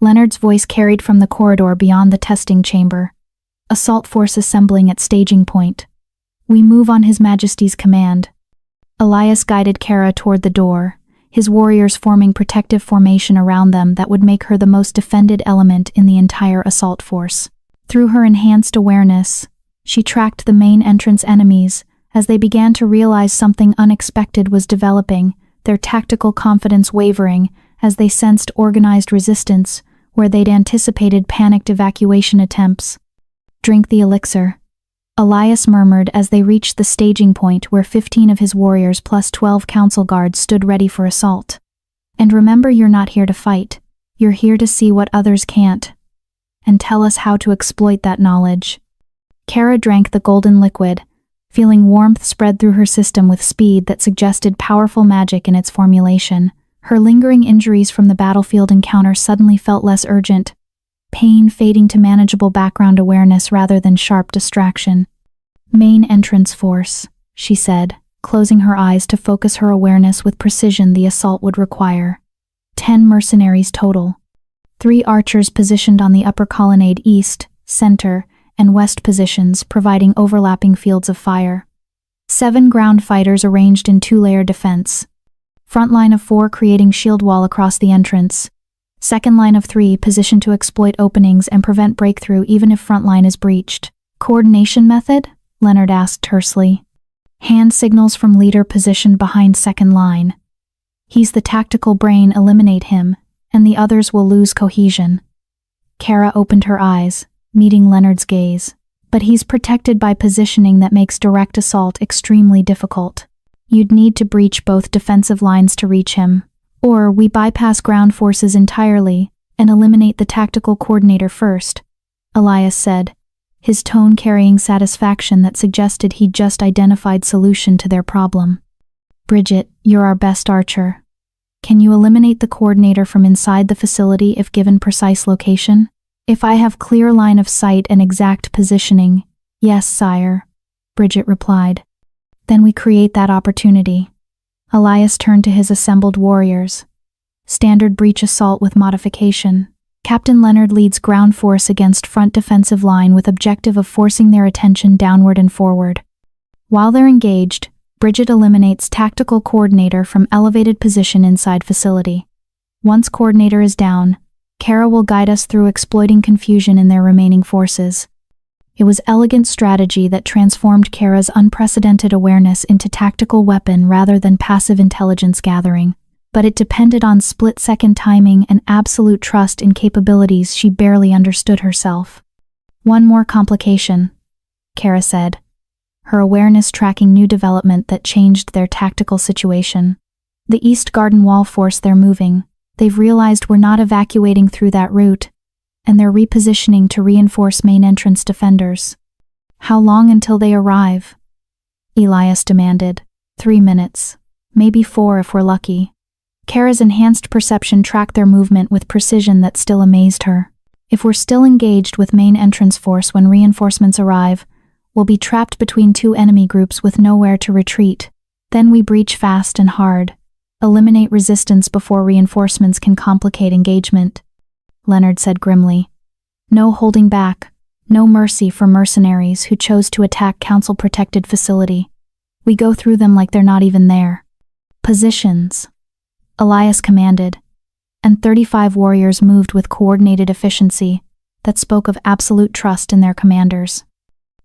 Leonard's voice carried from the corridor beyond the testing chamber. Assault force assembling at staging point. We move on His Majesty's command. Elias guided Kara toward the door, his warriors forming protective formation around them that would make her the most defended element in the entire assault force. Through her enhanced awareness, she tracked the main entrance enemies as they began to realize something unexpected was developing, their tactical confidence wavering as they sensed organized resistance where they'd anticipated panicked evacuation attempts. "Drink the elixir," Elias murmured as they reached the staging point where 15 of his warriors plus 12 council guards stood ready for assault. "And remember, you're not here to fight. You're here to see what others can't. And tell us how to exploit that knowledge." Kara drank the golden liquid, feeling warmth spread through her system with speed that suggested powerful magic in its formulation. Her lingering injuries from the battlefield encounter suddenly felt less urgent, pain fading to manageable background awareness rather than sharp distraction. "Main entrance force," she said, closing her eyes to focus her awareness with precision the assault would require. 10 mercenaries total. 3 archers positioned on the upper colonnade east, center, and west positions, providing overlapping fields of fire. 7 ground fighters arranged in 2-layer defense. Front line of 4 creating shield wall across the entrance. Second line of 3 positioned to exploit openings and prevent breakthrough even if front line is breached. "Coordination method?" Leonard asked tersely. "Hand signals from leader positioned behind second line. He's the tactical brain, eliminate him, and the others will lose cohesion." Kara opened her eyes, meeting Leonard's gaze. "But he's protected by positioning that makes direct assault extremely difficult. You'd need to breach both defensive lines to reach him. Or we bypass ground forces entirely and eliminate the tactical coordinator first," Elias said, his tone carrying satisfaction that suggested he'd just identified solution to their problem. "Bridget, you're our best archer. Can you eliminate the coordinator from inside the facility if given precise location?" "If I have clear line of sight and exact positioning, yes, sire," Bridget replied. "Then we create that opportunity." Elias turned to his assembled warriors. "Standard breach assault with modification. Captain Leonard leads ground force against front defensive line with objective of forcing their attention downward and forward. While they're engaged, Bridget eliminates tactical coordinator from elevated position inside facility. Once coordinator is down, Kara will guide us through exploiting confusion in their remaining forces." It was elegant strategy that transformed Kara's unprecedented awareness into tactical weapon rather than passive intelligence gathering, but it depended on split-second timing and absolute trust in capabilities she barely understood herself. "One more complication," Kara said, her awareness tracking new development that changed their tactical situation. "The East Garden Wall force they're moving. They've realized we're not evacuating through that route, and they're repositioning to reinforce main entrance defenders." "How long until they arrive?" Elias demanded. 3 minutes. Maybe 4 if we're lucky. Kara's enhanced perception tracked their movement with precision that still amazed her. "If we're still engaged with main entrance force when reinforcements arrive, we'll be trapped between 2 enemy groups with nowhere to retreat. Then we breach fast and hard. Eliminate resistance before reinforcements can complicate engagement," Leonard said grimly. "No holding back, no mercy for mercenaries who chose to attack council-protected facility. We go through them like they're not even there." "Positions," Elias commanded, and 35 warriors moved with coordinated efficiency that spoke of absolute trust in their commanders.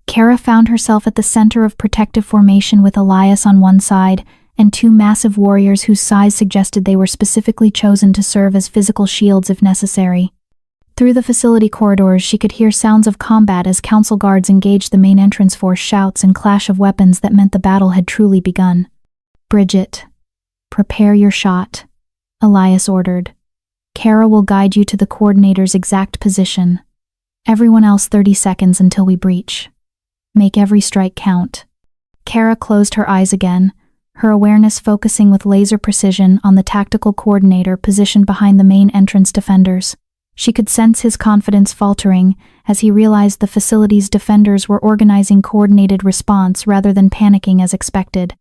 Kara found herself at the center of protective formation with Elias on one side and 2 massive warriors whose size suggested they were specifically chosen to serve as physical shields if necessary. Through the facility corridors, she could hear sounds of combat as council guards engaged the main entrance force, shouts and clash of weapons that meant the battle had truly begun. "Bridget, prepare your shot," Elias ordered. "Kara will guide you to the coordinator's exact position. Everyone else 30 seconds until we breach. Make every strike count." Kara closed her eyes again, her awareness focusing with laser precision on the tactical coordinator positioned behind the main entrance defenders. She could sense his confidence faltering as he realized the facility's defenders were organizing coordinated response rather than panicking as expected.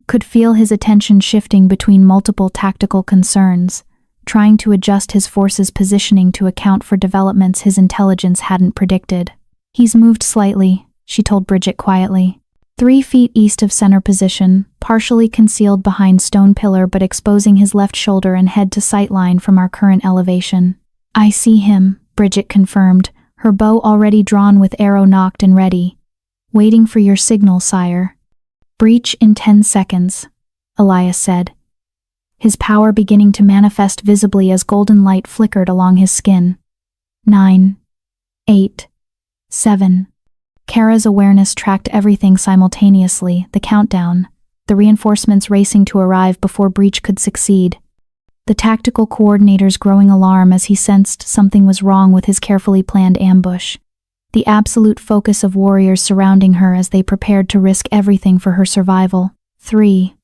Could feel his attention shifting between multiple tactical concerns, trying to adjust his force's positioning to account for developments his intelligence hadn't predicted. "He's moved slightly," she told Bridget quietly. 3 feet east of center position, partially concealed behind stone pillar but exposing his left shoulder and head to sightline from our current elevation. I see him, Bridget confirmed, her bow already drawn with arrow nocked and ready. Waiting for your signal, sire. Breach in 10 seconds, Elias said, his power beginning to manifest visibly as golden light flickered along his skin. 9, 8, 7. Kara's awareness tracked everything simultaneously, the countdown, the reinforcements racing to arrive before Breach could succeed. The tactical coordinator's growing alarm as he sensed something was wrong with his carefully planned ambush. The absolute focus of warriors surrounding her as they prepared to risk everything for her survival. 3,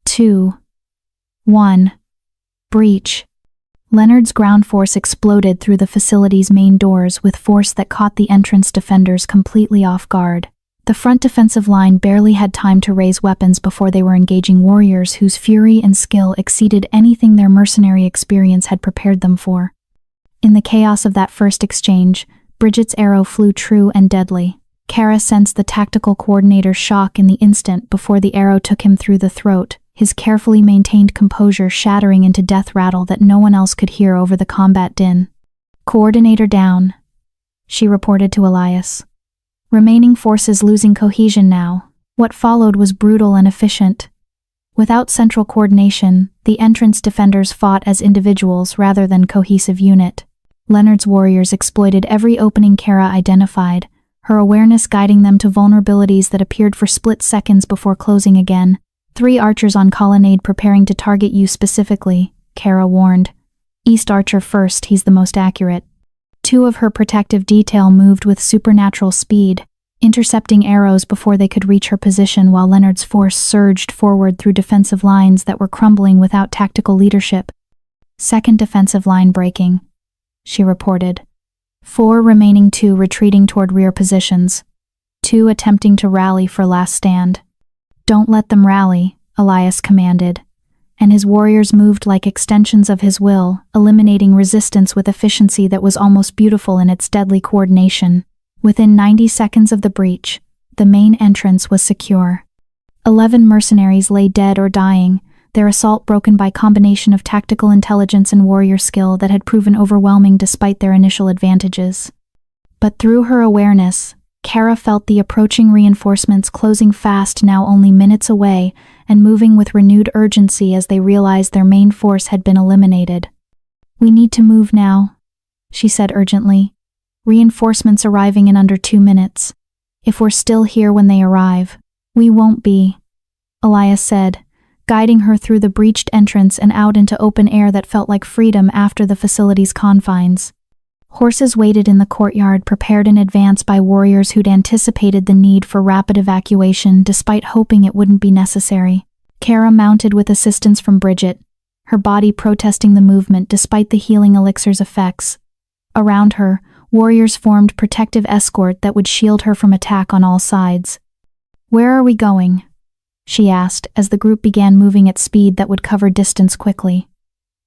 2, 1. Breach. Leonard's ground force exploded through the facility's main doors with force that caught the entrance defenders completely off guard. The front defensive line barely had time to raise weapons before they were engaging warriors whose fury and skill exceeded anything their mercenary experience had prepared them for. In the chaos of that first exchange, Bridget's arrow flew true and deadly. Kara sensed the tactical coordinator's shock in the instant before the arrow took him through the throat, his carefully maintained composure shattering into death rattle that no one else could hear over the combat din. Coordinator down, she reported to Elias. Remaining forces losing cohesion now. What followed was brutal and efficient. Without central coordination, the entrance defenders fought as individuals rather than cohesive unit. Leonard's warriors exploited every opening Kara identified, her awareness guiding them to vulnerabilities that appeared for split seconds before closing again. 3 archers on colonnade preparing to target you specifically, Kara warned. East archer first, he's the most accurate. 2 of her protective detail moved with supernatural speed, intercepting arrows before they could reach her position while Leonard's force surged forward through defensive lines that were crumbling without tactical leadership. Second defensive line breaking, she reported. 4 remaining, 2 retreating toward rear positions. 2 attempting to rally for last stand. Don't let them rally, Elias commanded, and his warriors moved like extensions of his will, eliminating resistance with efficiency that was almost beautiful in its deadly coordination. Within 90 seconds of the breach, the main entrance was secure. 11 mercenaries lay dead or dying, their assault broken by combination of tactical intelligence and warrior skill that had proven overwhelming despite their initial advantages. But through her awareness, Kara felt the approaching reinforcements closing fast, now only minutes away, and moving with renewed urgency as they realized their main force had been eliminated. We need to move now, she said urgently. Reinforcements arriving in under 2 minutes. If we're still here when they arrive, we won't be, Elias said, guiding her through the breached entrance and out into open air that felt like freedom after the facility's confines. Horses waited in the courtyard, prepared in advance by warriors who'd anticipated the need for rapid evacuation despite hoping it wouldn't be necessary. Kara mounted with assistance from Bridget, her body protesting the movement despite the healing elixir's effects. Around her, warriors formed protective escort that would shield her from attack on all sides. "Where are we going?" she asked as the group began moving at speed that would cover distance quickly.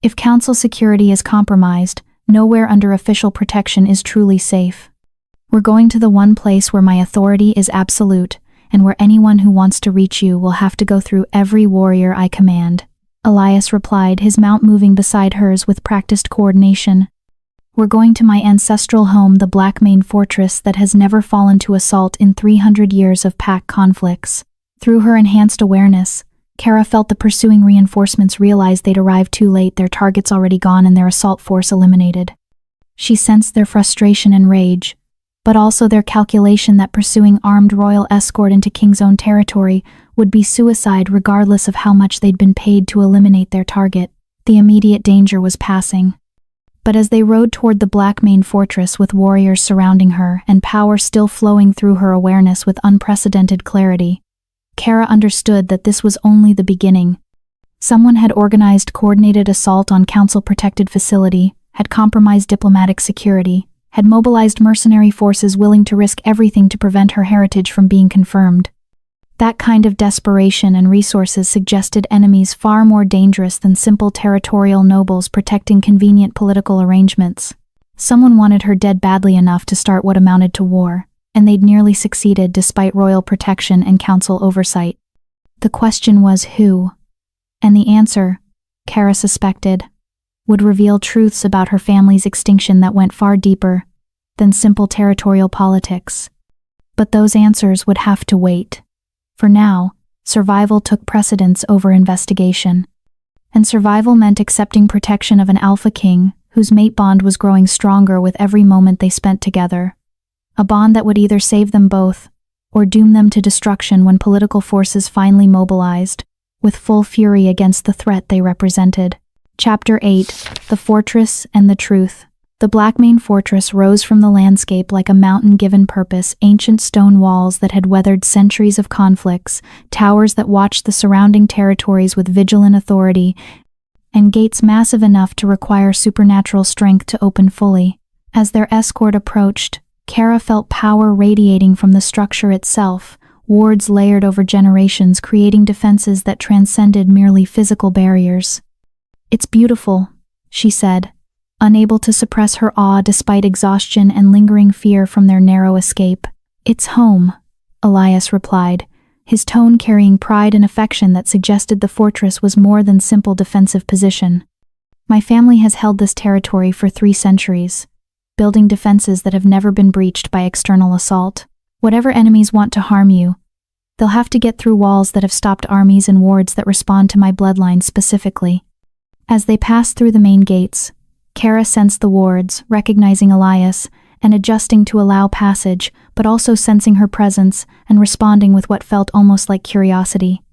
"If council security is compromised, nowhere under official protection is truly safe. We're going to the one place where my authority is absolute, and where anyone who wants to reach you will have to go through every warrior I command," Elias replied, his mount moving beside hers with practiced coordination. "We're going to my ancestral home, the Blackmane Fortress that has never fallen to assault in 300 years of pack conflicts." Through her enhanced awareness, Kara felt the pursuing reinforcements realize they'd arrived too late, their targets already gone and their assault force eliminated. She sensed their frustration and rage, but also their calculation that pursuing armed royal escort into King's own territory would be suicide regardless of how much they'd been paid to eliminate their target. The immediate danger was passing. But as they rode toward the Blackmane Fortress with warriors surrounding her and power still flowing through her awareness with unprecedented clarity, Kara understood that this was only the beginning. Someone had organized coordinated assault on council-protected facility, had compromised diplomatic security, had mobilized mercenary forces willing to risk everything to prevent her heritage from being confirmed. That kind of desperation and resources suggested enemies far more dangerous than simple territorial nobles protecting convenient political arrangements. Someone wanted her dead badly enough to start what amounted to war, and they'd nearly succeeded despite royal protection and council oversight. The question was who? And the answer, Kara suspected, would reveal truths about her family's extinction that went far deeper than simple territorial politics. But those answers would have to wait. For now, survival took precedence over investigation. And survival meant accepting protection of an alpha king whose mate bond was growing stronger with every moment they spent together. A bond that would either save them both or doom them to destruction when political forces finally mobilized, with full fury against the threat they represented. Chapter 8: The Fortress and the Truth. The Blackmane Fortress rose from the landscape like a mountain given purpose, ancient stone walls that had weathered centuries of conflicts, towers that watched the surrounding territories with vigilant authority, and gates massive enough to require supernatural strength to open fully. As their escort approached, Kara felt power radiating from the structure itself, wards layered over generations creating defenses that transcended merely physical barriers. "It's beautiful," she said, unable to suppress her awe despite exhaustion and lingering fear from their narrow escape. "It's home," Elias replied, his tone carrying pride and affection that suggested the fortress was more than simple defensive position. "My family has held this territory for 3 centuries, building defenses that have never been breached by external assault. Whatever enemies want to harm you, they'll have to get through walls that have stopped armies and wards that respond to my bloodline specifically." As they passed through the main gates, Kara sensed the wards, recognizing Elias, and adjusting to allow passage, but also sensing her presence and responding with what felt almost like curiosity.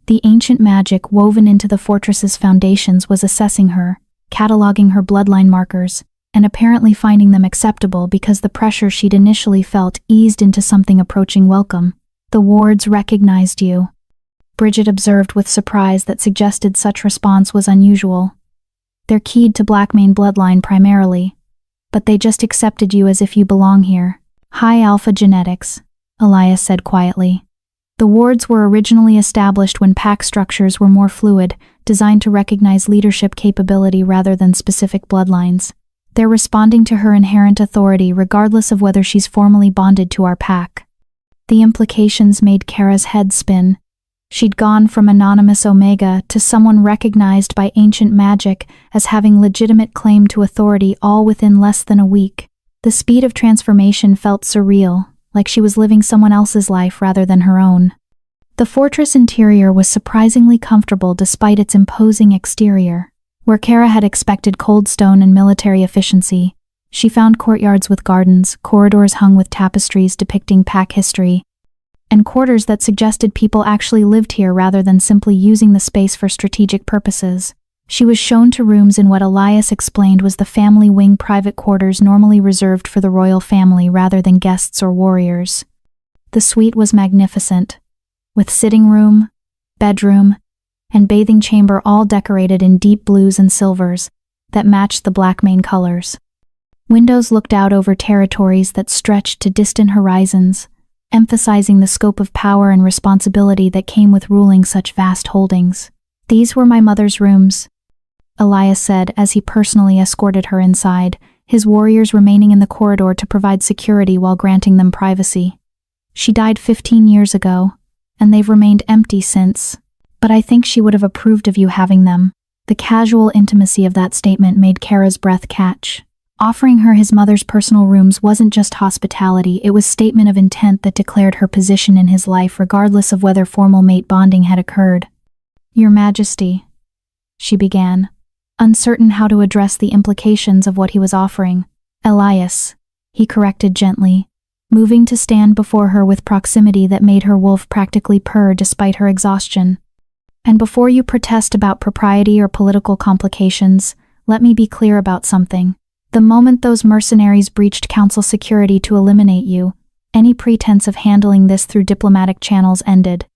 The ancient magic woven into the fortress's foundations was assessing her, cataloging her bloodline markers, and apparently finding them acceptable because the pressure she'd initially felt eased into something approaching welcome. "The wards recognized you," Bridget observed with surprise that suggested such response was unusual. "They're keyed to Blackmane bloodline primarily, but they just accepted you as if you belong here." "High alpha genetics," Elias said quietly. The wards were originally established when pack structures were more fluid, designed to recognize leadership capability rather than specific bloodlines. "They're responding to her inherent authority regardless of whether she's formally bonded to our pack." The implications made Kara's head spin. She'd gone from anonymous Omega to someone recognized by ancient magic as having legitimate claim to authority all within less than a week. The speed of transformation felt surreal, like she was living someone else's life rather than her own. The fortress interior was surprisingly comfortable despite its imposing exterior. Where Kara had expected cold stone and military efficiency, she found courtyards with gardens, corridors hung with tapestries depicting pack history, and quarters that suggested people actually lived here rather than simply using the space for strategic purposes. She was shown to rooms in what Elias explained was the family wing private quarters normally reserved for the royal family rather than guests or warriors. The suite was magnificent, with sitting room, bedroom, and bathing chamber all decorated in deep blues and silvers that matched the Blackmane colors. Windows looked out over territories that stretched to distant horizons, emphasizing the scope of power and responsibility that came with ruling such vast holdings. "These were my mother's rooms," Elias said as he personally escorted her inside, his warriors remaining in the corridor to provide security while granting them privacy. "She died 15 years ago, and they've remained empty since. But I think she would have approved of you having them." The casual intimacy of that statement made Kara's breath catch. Offering her his mother's personal rooms wasn't just hospitality, it was statement of intent that declared her position in his life regardless of whether formal mate bonding had occurred. "Your Majesty," she began, uncertain how to address the implications of what he was offering. "Elias," he corrected gently, moving to stand before her with proximity that made her wolf practically purr despite her exhaustion. "And before you protest about propriety or political complications, let me be clear about something. The moment those mercenaries breached council security to eliminate you, any pretense of handling this through diplomatic channels ended.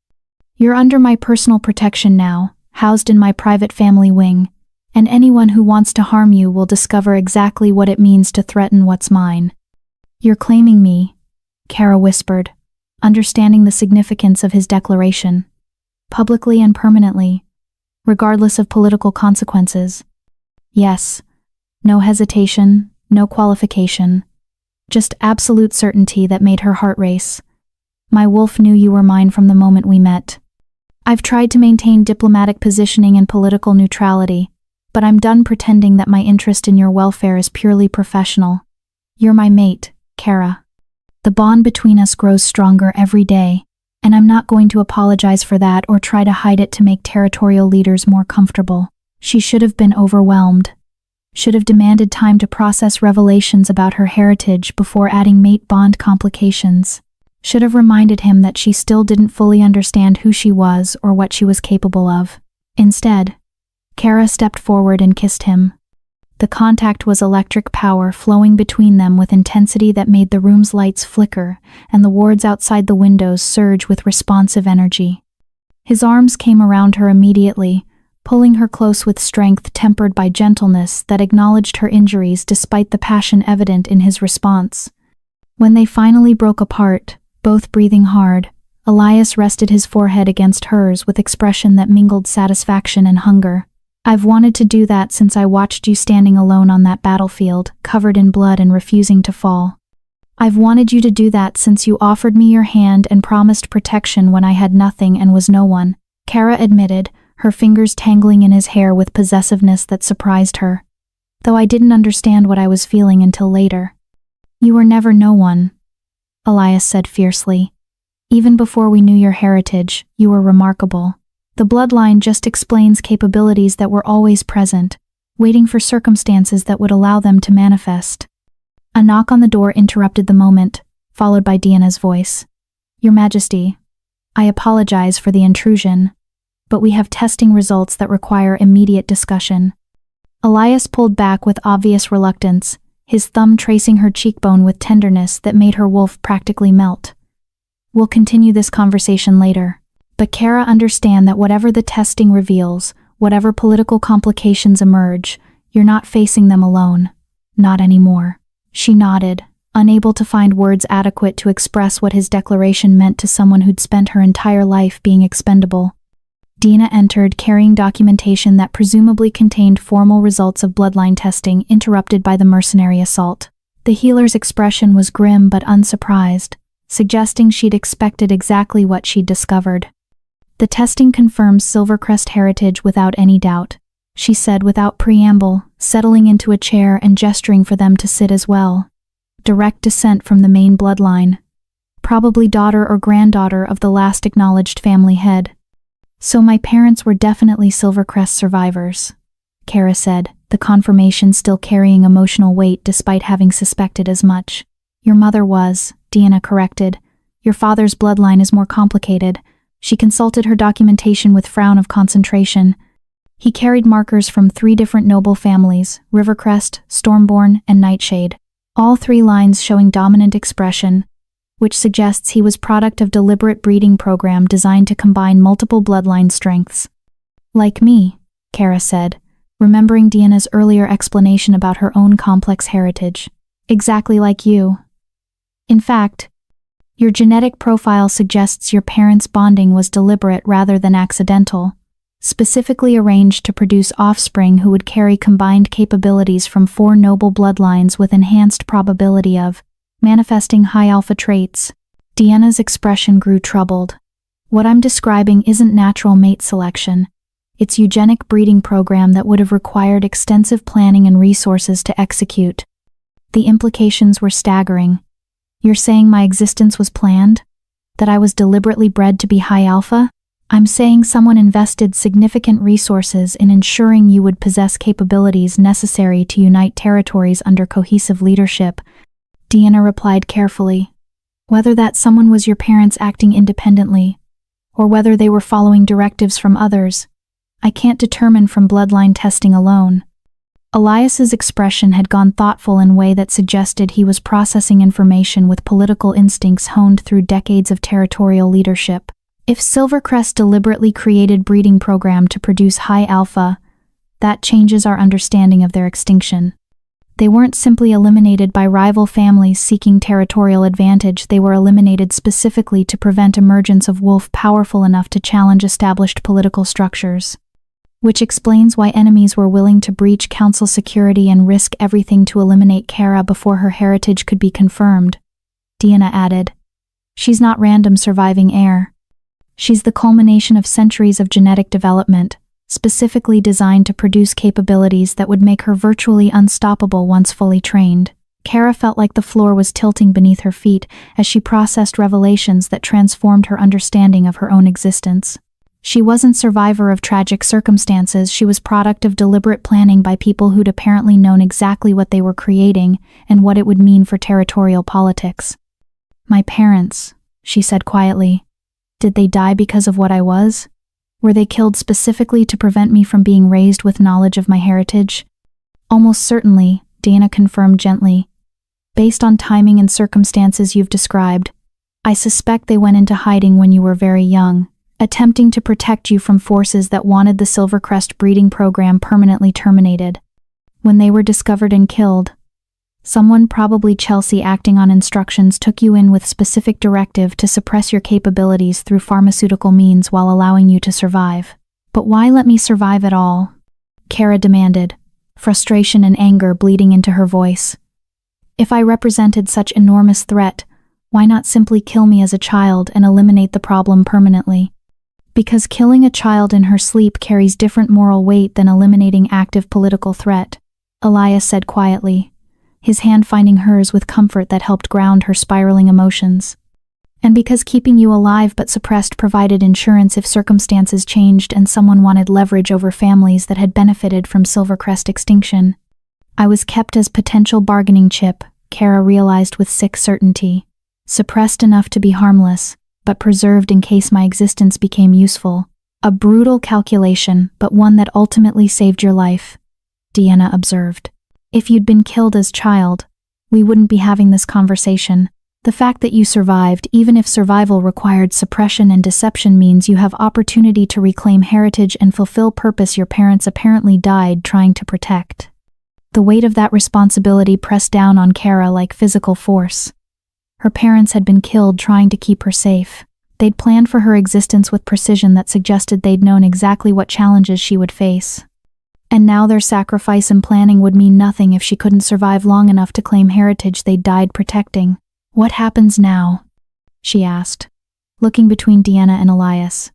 You're under my personal protection now, housed in my private family wing, and anyone who wants to harm you will discover exactly what it means to threaten what's mine." "You're claiming me," Kara whispered, understanding the significance of his declaration. "Publicly and permanently, regardless of political consequences." "Yes." No hesitation, no qualification. Just absolute certainty that made her heart race. My wolf knew you were mine from the moment we met. I've tried to maintain diplomatic positioning and political neutrality, but I'm done pretending that my interest in your welfare is purely professional. You're my mate, Kara. The bond between us grows stronger every day, and I'm not going to apologize for that or try to hide it to make territorial leaders more comfortable. She should have been overwhelmed. Should have demanded time to process revelations about her heritage before adding mate bond complications. Should have reminded him that she still didn't fully understand who she was or what she was capable of. Instead, Kara stepped forward and kissed him. The contact was electric power flowing between them with intensity that made the room's lights flicker and the wards outside the windows surge with responsive energy. His arms came around her immediately, pulling her close with strength tempered by gentleness that acknowledged her injuries despite the passion evident in his response. When they finally broke apart, both breathing hard, Elias rested his forehead against hers with expression that mingled satisfaction and hunger. I've wanted to do that since I watched you standing alone on that battlefield, covered in blood and refusing to fall. I've wanted you to do that since you offered me your hand and promised protection when I had nothing and was no one, Kara admitted, her fingers tangling in his hair with possessiveness that surprised her. Though I didn't understand what I was feeling until later. You were never no one, Elias said fiercely. Even before we knew your heritage, you were remarkable. The bloodline just explains capabilities that were always present, waiting for circumstances that would allow them to manifest. A knock on the door interrupted the moment, followed by Deanna's voice. Your Majesty, I apologize for the intrusion, but we have testing results that require immediate discussion. Elias pulled back with obvious reluctance, his thumb tracing her cheekbone with tenderness that made her wolf practically melt. We'll continue this conversation later. But Kara, understand that whatever the testing reveals, whatever political complications emerge, you're not facing them alone. Not anymore. She nodded, unable to find words adequate to express what his declaration meant to someone who'd spent her entire life being expendable. Dina entered, carrying documentation that presumably contained formal results of bloodline testing, interrupted by the mercenary assault. The healer's expression was grim but unsurprised, suggesting she'd expected exactly what she'd discovered. The testing confirms Silvercrest heritage without any doubt, she said without preamble, settling into a chair and gesturing for them to sit as well. Direct descent from the main bloodline. Probably daughter or granddaughter of the last acknowledged family head. So my parents were definitely Silvercrest survivors, Kara said, the confirmation still carrying emotional weight despite having suspected as much. Your mother was, Deanna corrected. Your father's bloodline is more complicated. She consulted her documentation with frown of concentration. He carried markers from 3 different noble families, Rivercrest, Stormborn, and Nightshade, all 3 lines showing dominant expression, which suggests he was product of deliberate breeding program designed to combine multiple bloodline strengths. Like me, Kara said, remembering Deanna's earlier explanation about her own complex heritage. Exactly like you. In fact, your genetic profile suggests your parents' bonding was deliberate rather than accidental, specifically arranged to produce offspring who would carry combined capabilities from 4 noble bloodlines with enhanced probability of manifesting high alpha traits. Deanna's expression grew troubled. What I'm describing isn't natural mate selection. It's eugenic breeding program that would have required extensive planning and resources to execute. The implications were staggering. You're saying my existence was planned? That I was deliberately bred to be high alpha? I'm saying someone invested significant resources in ensuring you would possess capabilities necessary to unite territories under cohesive leadership, Deanna replied carefully. Whether that someone was your parents acting independently, or whether they were following directives from others, I can't determine from bloodline testing alone. Elias's expression had gone thoughtful in a way that suggested he was processing information with political instincts honed through decades of territorial leadership. If Silvercrest deliberately created breeding program to produce high alpha, that changes our understanding of their extinction. They weren't simply eliminated by rival families seeking territorial advantage, they were eliminated specifically to prevent emergence of wolf powerful enough to challenge established political structures. which explains why enemies were willing to breach council security and risk everything to eliminate Kara before her heritage could be confirmed. Deanna added. She's not random surviving heir. She's the culmination of centuries of genetic development, specifically designed to produce capabilities that would make her virtually unstoppable once fully trained. Kara felt like the floor was tilting beneath her feet as she processed revelations that transformed her understanding of her own existence. She wasn't survivor of tragic circumstances, she was product of deliberate planning by people who'd apparently known exactly what they were creating and what it would mean for territorial politics. My parents, she said quietly. Did they die because of what I was? Were they killed specifically to prevent me from being raised with knowledge of my heritage? Almost certainly, Dana confirmed gently. Based on timing and circumstances you've described, I suspect they went into hiding when you were very young, attempting to protect you from forces that wanted the Silvercrest breeding program permanently terminated. When they were discovered and killed, someone, probably Chelsea acting on instructions, took you in with specific directive to suppress your capabilities through pharmaceutical means while allowing you to survive. But why let me survive at all? Kara demanded, frustration and anger bleeding into her voice. If I represented such enormous threat, why not simply kill me as a child and eliminate the problem permanently? Because killing a child in her sleep carries different moral weight than eliminating active political threat, Elias said quietly, his hand finding hers with comfort that helped ground her spiraling emotions. And because keeping you alive but suppressed provided insurance if circumstances changed and someone wanted leverage over families that had benefited from Silvercrest extinction. I was kept as potential bargaining chip, Kara realized with sick certainty. Suppressed enough to be harmless, but preserved in case my existence became useful. A brutal calculation, but one that ultimately saved your life, Deanna observed. If you'd been killed as child, we wouldn't be having this conversation. The fact that you survived, even if survival required suppression and deception, means you have opportunity to reclaim heritage and fulfill purpose your parents apparently died trying to protect. The weight of that responsibility pressed down on Kara like physical force. Her parents had been killed trying to keep her safe. They'd planned for her existence with precision that suggested they'd known exactly what challenges she would face. And now their sacrifice and planning would mean nothing if she couldn't survive long enough to claim heritage they'd died protecting. What happens now? She asked, looking between Deanna and Elias.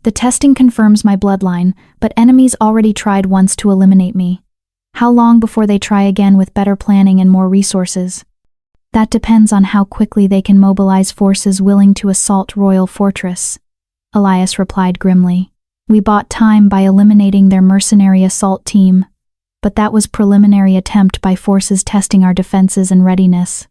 The testing confirms my bloodline, but enemies already tried once to eliminate me. How long before they try again with better planning and more resources? That depends on how quickly they can mobilize forces willing to assault Royal Fortress, Elias replied grimly. We bought time by eliminating their mercenary assault team, but that was preliminary attempt by forces testing our defenses and readiness.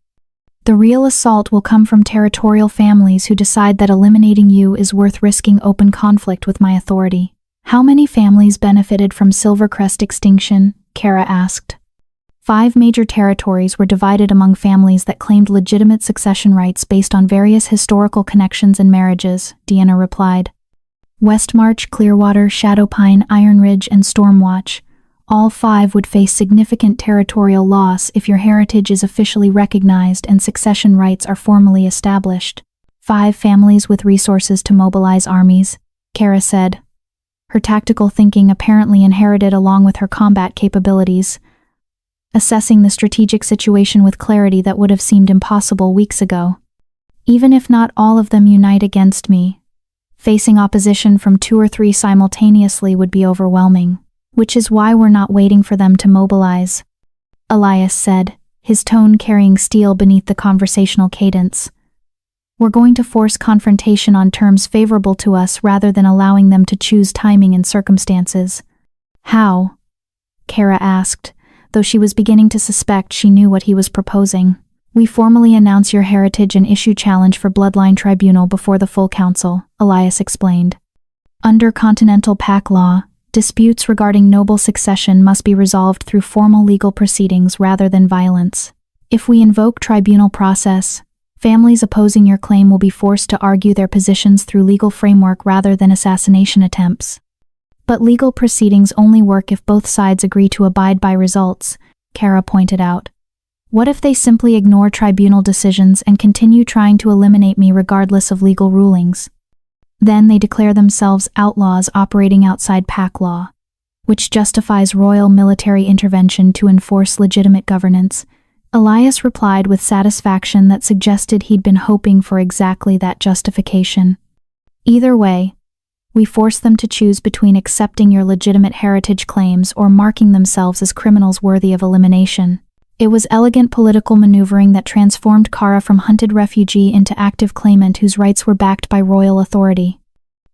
The real assault will come from territorial families who decide that eliminating you is worth risking open conflict with my authority. How many families benefited from Silvercrest extinction? Kara asked. 5 major territories were divided among families that claimed legitimate succession rights based on various historical connections and marriages, Deanna replied. Westmarch, Clearwater, Shadowpine, Iron Ridge, and Stormwatch. All 5 would face significant territorial loss if your heritage is officially recognized and succession rights are formally established. 5 families with resources to mobilize armies, Kara said. Her tactical thinking apparently inherited along with her combat capabilities, assessing the strategic situation with clarity that would have seemed impossible weeks ago. Even if not all of them unite against me, facing opposition from 2 or 3 simultaneously would be overwhelming, which is why we're not waiting for them to mobilize, Elias said, his tone carrying steel beneath the conversational cadence. We're going to force confrontation on terms favorable to us rather than allowing them to choose timing and circumstances. How? Kara asked, though she was beginning to suspect she knew what he was proposing. We formally announce your heritage and issue challenge for Bloodline Tribunal before the full council, Elias explained. Under Continental Pact law, disputes regarding noble succession must be resolved through formal legal proceedings rather than violence. If we invoke tribunal process, families opposing your claim will be forced to argue their positions through legal framework rather than assassination attempts. But legal proceedings only work if both sides agree to abide by results, Kara pointed out. What if they simply ignore tribunal decisions and continue trying to eliminate me regardless of legal rulings? Then they declare themselves outlaws operating outside pact law. which justifies royal military intervention to enforce legitimate governance. Elias replied with satisfaction that suggested he'd been hoping for exactly that justification. Either way, we force them to choose between accepting your legitimate heritage claims or marking themselves as criminals worthy of elimination. It was elegant political maneuvering that transformed Kara from hunted refugee into active claimant whose rights were backed by royal authority.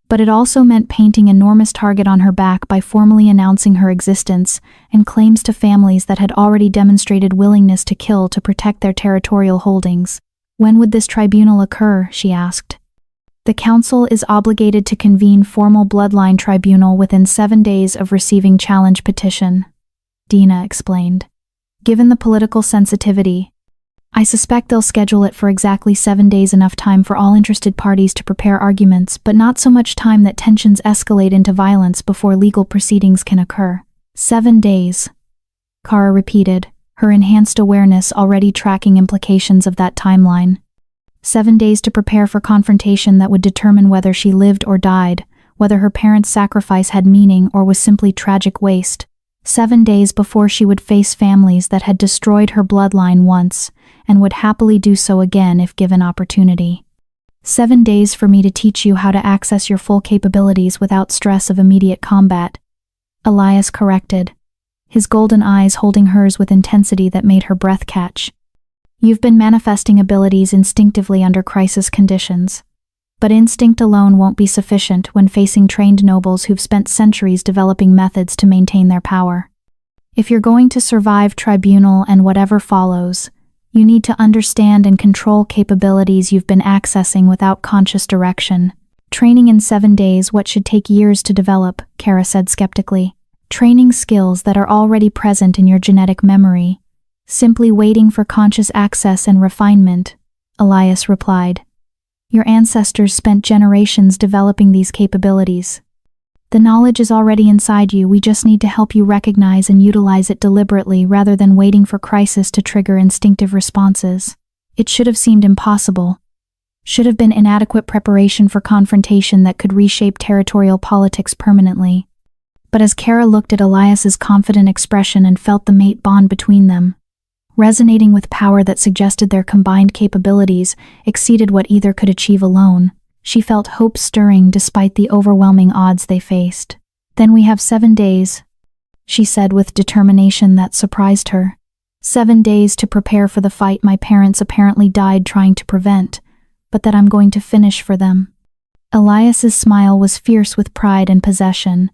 But it also meant painting an enormous target on her back by formally announcing her existence and claims to families that had already demonstrated willingness to kill to protect their territorial holdings. When would this tribunal occur? She asked. The council is obligated to convene formal bloodline tribunal within 7 days of receiving challenge petition, Dina explained. Given the political sensitivity, I suspect they'll schedule it for exactly 7 days, enough time for all interested parties to prepare arguments, but not so much time that tensions escalate into violence before legal proceedings can occur. 7 days, Kara repeated, her enhanced awareness already tracking implications of that timeline. 7 days to prepare for confrontation that would determine whether she lived or died, whether her parents' sacrifice had meaning or was simply tragic waste. 7 days before she would face families that had destroyed her bloodline once, and would happily do so again if given opportunity. 7 days for me to teach you how to access your full capabilities without stress of immediate combat, Elias corrected, his golden eyes holding hers with intensity that made her breath catch. You've been manifesting abilities instinctively under crisis conditions. But instinct alone won't be sufficient when facing trained nobles who've spent centuries developing methods to maintain their power. If you're going to survive tribunal and whatever follows, you need to understand and control capabilities you've been accessing without conscious direction. Training in 7 days what should take years to develop, Kara said skeptically. Training skills that are already present in your genetic memory, simply waiting for conscious access and refinement, Elias replied. Your ancestors spent generations developing these capabilities. The knowledge is already inside you, we just need to help you recognize and utilize it deliberately rather than waiting for crisis to trigger instinctive responses. It should have seemed impossible. Should have been inadequate preparation for confrontation that could reshape territorial politics permanently. But as Kara looked at Elias's confident expression and felt the mate bond between them, resonating with power that suggested their combined capabilities exceeded what either could achieve alone, she felt hope stirring despite the overwhelming odds they faced. Then we have 7 days, she said with determination that surprised her. 7 days to prepare for the fight my parents apparently died trying to prevent, but that I'm going to finish for them. Elias's smile was fierce with pride and possession.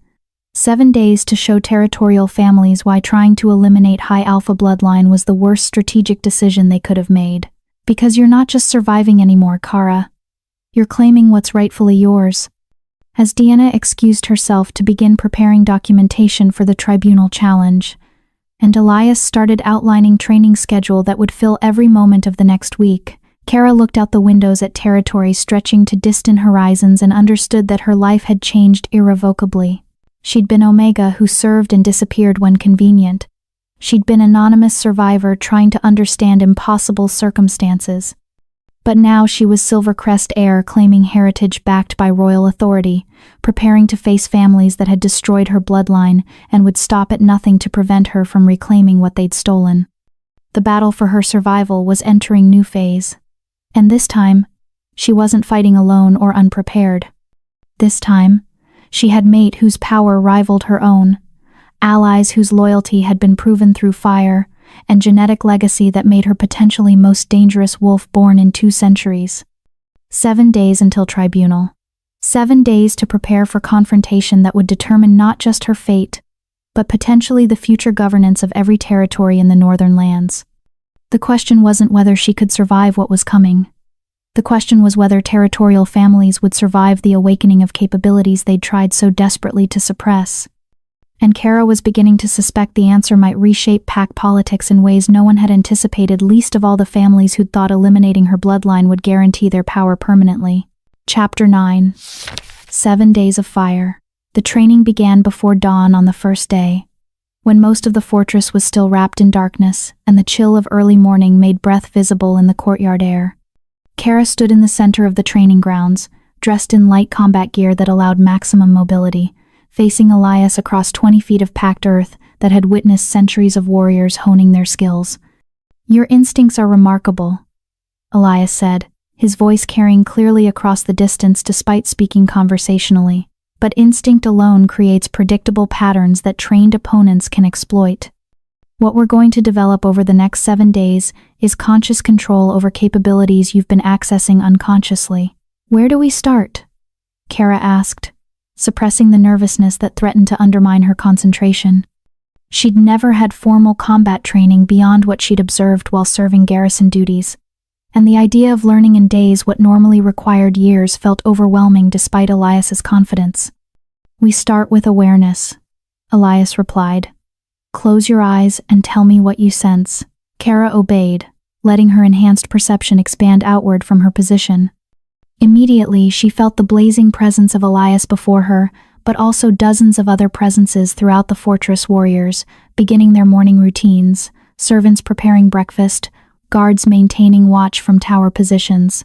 7 days to show territorial families why trying to eliminate high alpha bloodline was the worst strategic decision they could have made. Because you're not just surviving anymore, Kara. You're claiming what's rightfully yours. As Deanna excused herself to begin preparing documentation for the tribunal challenge, and Elias started outlining training schedule that would fill every moment of the next week, Kara looked out the windows at territory stretching to distant horizons and understood that her life had changed irrevocably. She'd been Omega who served and disappeared when convenient. She'd been anonymous survivor trying to understand impossible circumstances. But now she was Silvercrest heir claiming heritage backed by royal authority, preparing to face families that had destroyed her bloodline and would stop at nothing to prevent her from reclaiming what they'd stolen. The battle for her survival was entering new phase. And this time, she wasn't fighting alone or unprepared. This time, she had mate whose power rivaled her own, allies whose loyalty had been proven through fire, and genetic legacy that made her potentially most dangerous wolf born in 2 centuries. 7 days until tribunal. 7 days to prepare for confrontation that would determine not just her fate, but potentially the future governance of every territory in the northern lands. The question wasn't whether she could survive what was coming. The question was whether territorial families would survive the awakening of capabilities they'd tried so desperately to suppress. And Kara was beginning to suspect the answer might reshape pack politics in ways no one had anticipated, least of all the families who'd thought eliminating her bloodline would guarantee their power permanently. Chapter 9. 7 Days of Fire. The training began before dawn on the first day, when most of the fortress was still wrapped in darkness, and the chill of early morning made breath visible in the courtyard air. Kara stood in the center of the training grounds, dressed in light combat gear that allowed maximum mobility, facing Elias across 20 feet of packed earth that had witnessed centuries of warriors honing their skills. "Your instincts are remarkable," Elias said, his voice carrying clearly across the distance despite speaking conversationally. "But instinct alone creates predictable patterns that trained opponents can exploit. What we're going to develop over the next 7 days is conscious control over capabilities you've been accessing unconsciously." "Where do we start?" Kara asked, suppressing the nervousness that threatened to undermine her concentration. She'd never had formal combat training beyond what she'd observed while serving garrison duties, and the idea of learning in days what normally required years felt overwhelming despite Elias's confidence. "We start with awareness," Elias replied. "Close your eyes and tell me what you sense." Kara obeyed, letting her enhanced perception expand outward from her position. Immediately, she felt the blazing presence of Elias before her, but also dozens of other presences throughout the fortress warriors, beginning their morning routines, servants preparing breakfast, guards maintaining watch from tower positions.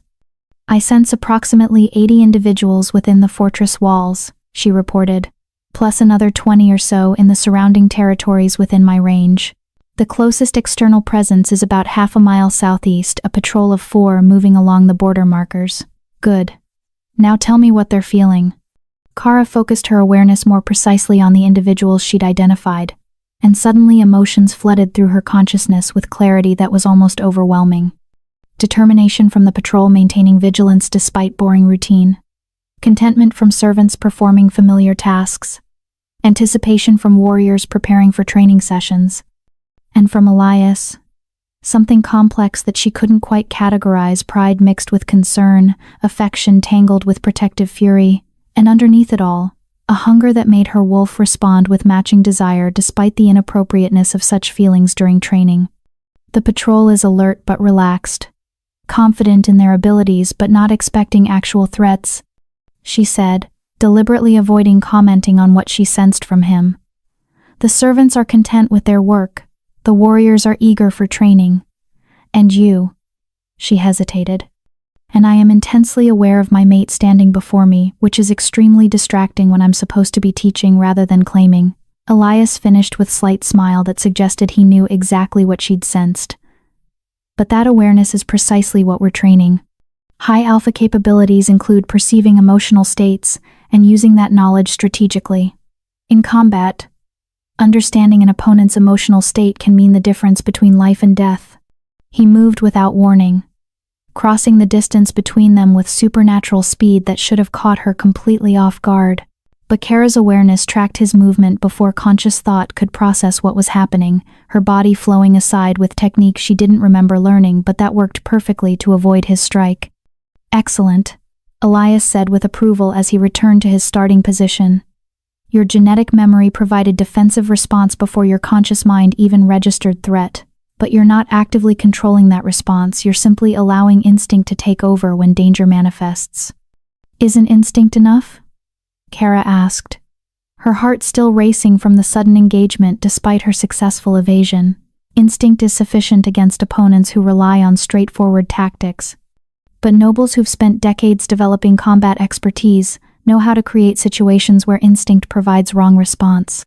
"I sense approximately 80 individuals within the fortress walls," she reported, "plus another 20 or so in the surrounding territories within my range. The closest external presence is about half a mile southeast, a patrol of 4 moving along the border markers." "Good. Now tell me what they're feeling." Kara focused her awareness more precisely on the individuals she'd identified, and suddenly emotions flooded through her consciousness with clarity that was almost overwhelming. Determination from the patrol maintaining vigilance despite boring routine. Contentment from servants performing familiar tasks. Anticipation from warriors preparing for training sessions. And from Elias, something complex that she couldn't quite categorize, pride mixed with concern, affection tangled with protective fury, and underneath it all, a hunger that made her wolf respond with matching desire despite the inappropriateness of such feelings during training. "The patrol is alert but relaxed, confident in their abilities but not expecting actual threats," she said, deliberately avoiding commenting on what she sensed from him. "The servants are content with their work, the warriors are eager for training. And you," she hesitated, "and I am intensely aware of my mate standing before me, which is extremely distracting when I'm supposed to be teaching rather than claiming." Elias finished with a slight smile that suggested he knew exactly what she'd sensed. "But that awareness is precisely what we're training. High alpha capabilities include perceiving emotional states and using that knowledge strategically. In combat, understanding an opponent's emotional state can mean the difference between life and death." He moved without warning, crossing the distance between them with supernatural speed that should have caught her completely off guard. But Kara's awareness tracked his movement before conscious thought could process what was happening, her body flowing aside with techniques she didn't remember learning but that worked perfectly to avoid his strike. "Excellent," Elias said with approval as he returned to his starting position. "Your genetic memory provided defensive response before your conscious mind even registered threat. But you're not actively controlling that response, you're simply allowing instinct to take over when danger manifests." "Isn't instinct enough?" Kara asked, her heart still racing from the sudden engagement despite her successful evasion. "Instinct is sufficient against opponents who rely on straightforward tactics. But nobles who've spent decades developing combat expertise know how to create situations where instinct provides wrong response."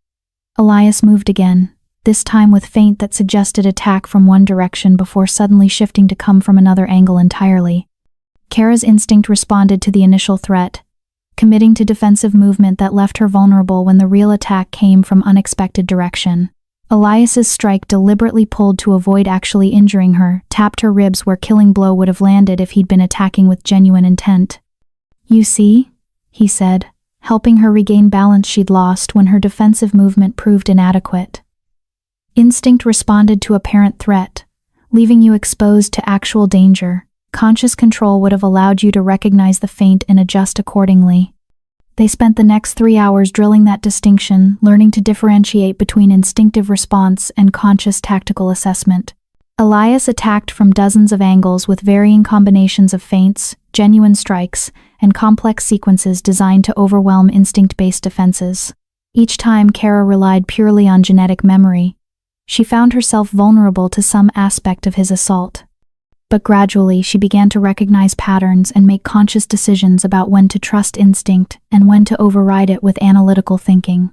Elias moved again, this time with feint that suggested attack from one direction before suddenly shifting to come from another angle entirely. Kara's instinct responded to the initial threat, committing to defensive movement that left her vulnerable when the real attack came from unexpected direction. Elias's strike, deliberately pulled to avoid actually injuring her, tapped her ribs where killing blow would have landed if he'd been attacking with genuine intent. "You see?" he said, helping her regain balance she'd lost when her defensive movement proved inadequate. "Instinct responded to apparent threat, leaving you exposed to actual danger. Conscious control would have allowed you to recognize the feint and adjust accordingly." They spent the next 3 hours drilling that distinction, learning to differentiate between instinctive response and conscious tactical assessment. Elias attacked from dozens of angles with varying combinations of feints, genuine strikes, and complex sequences designed to overwhelm instinct-based defenses. Each time Kara relied purely on genetic memory, she found herself vulnerable to some aspect of his assault. But gradually she began to recognize patterns and make conscious decisions about when to trust instinct and when to override it with analytical thinking.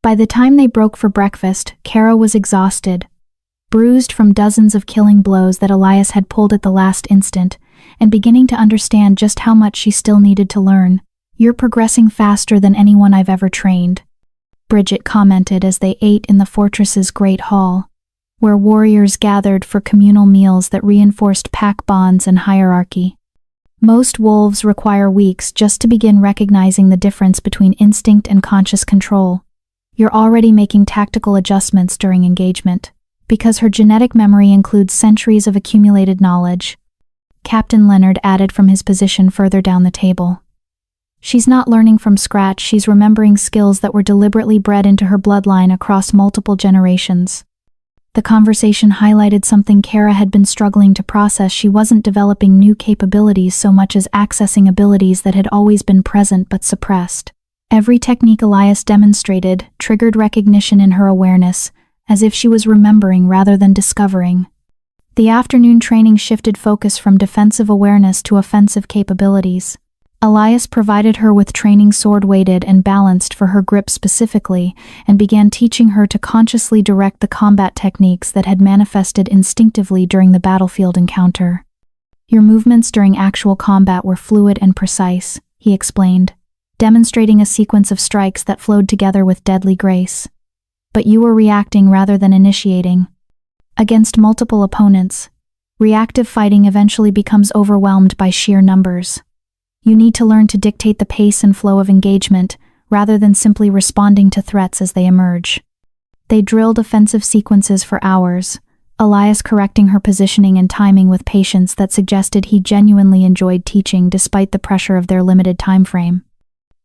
By the time they broke for breakfast, Kara was exhausted, bruised from dozens of killing blows that Elias had pulled at the last instant, and beginning to understand just how much she still needed to learn. "You're progressing faster than anyone I've ever trained," Bridget commented as they ate in the fortress's great hall, where warriors gathered for communal meals that reinforced pack bonds and hierarchy. Most wolves require weeks just to begin recognizing the difference between instinct and conscious control. "You're already making tactical adjustments during engagement, because her genetic memory includes centuries of accumulated knowledge," Captain Leonard added from his position further down the table. "She's not learning from scratch, she's remembering skills that were deliberately bred into her bloodline across multiple generations." The conversation highlighted something Kara had been struggling to process. She wasn't developing new capabilities so much as accessing abilities that had always been present but suppressed. Every technique Elias demonstrated triggered recognition in her awareness, as if she was remembering rather than discovering. The afternoon training shifted focus from defensive awareness to offensive capabilities. Elias provided her with training sword-weighted and balanced for her grip specifically, and began teaching her to consciously direct the combat techniques that had manifested instinctively during the battlefield encounter. "Your movements during actual combat were fluid and precise," he explained, demonstrating a sequence of strikes that flowed together with deadly grace. "But you were reacting rather than initiating. Against multiple opponents, reactive fighting eventually becomes overwhelmed by sheer numbers. You need to learn to dictate the pace and flow of engagement, rather than simply responding to threats as they emerge." They drilled offensive sequences for hours, Elias correcting her positioning and timing with patience that suggested he genuinely enjoyed teaching despite the pressure of their limited time frame.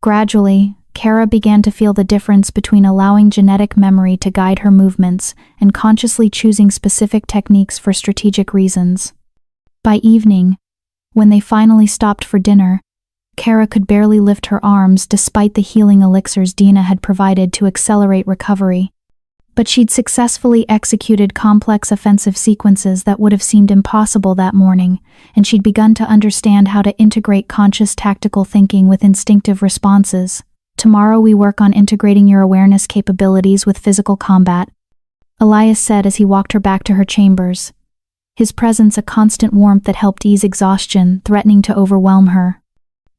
Gradually, Kara began to feel the difference between allowing genetic memory to guide her movements and consciously choosing specific techniques for strategic reasons. By evening, when they finally stopped for dinner, Kara could barely lift her arms despite the healing elixirs Dina had provided to accelerate recovery. But she'd successfully executed complex offensive sequences that would have seemed impossible that morning, and she'd begun to understand how to integrate conscious tactical thinking with instinctive responses. "Tomorrow we work on integrating your awareness capabilities with physical combat," Elias said as he walked her back to her chambers, his presence a constant warmth that helped ease exhaustion, threatening to overwhelm her.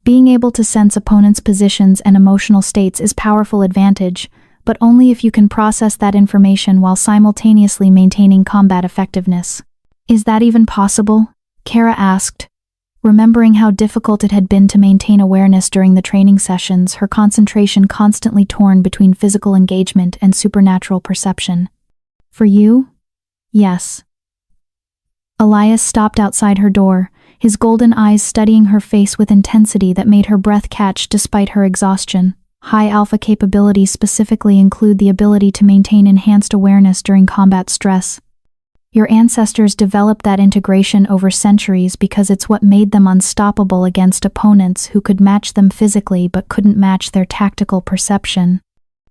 Being able to sense opponents' positions and emotional states is powerful advantage, but only if you can process that information while simultaneously maintaining combat effectiveness. "Is that even possible?" Kara asked, remembering how difficult it had been to maintain awareness during the training sessions, her concentration constantly torn between physical engagement and supernatural perception. "For you? Yes." Elias stopped outside her door, his golden eyes studying her face with intensity that made her breath catch despite her exhaustion. "High alpha capabilities specifically include the ability to maintain enhanced awareness during combat stress. Your ancestors developed that integration over centuries because it's what made them unstoppable against opponents who could match them physically but couldn't match their tactical perception."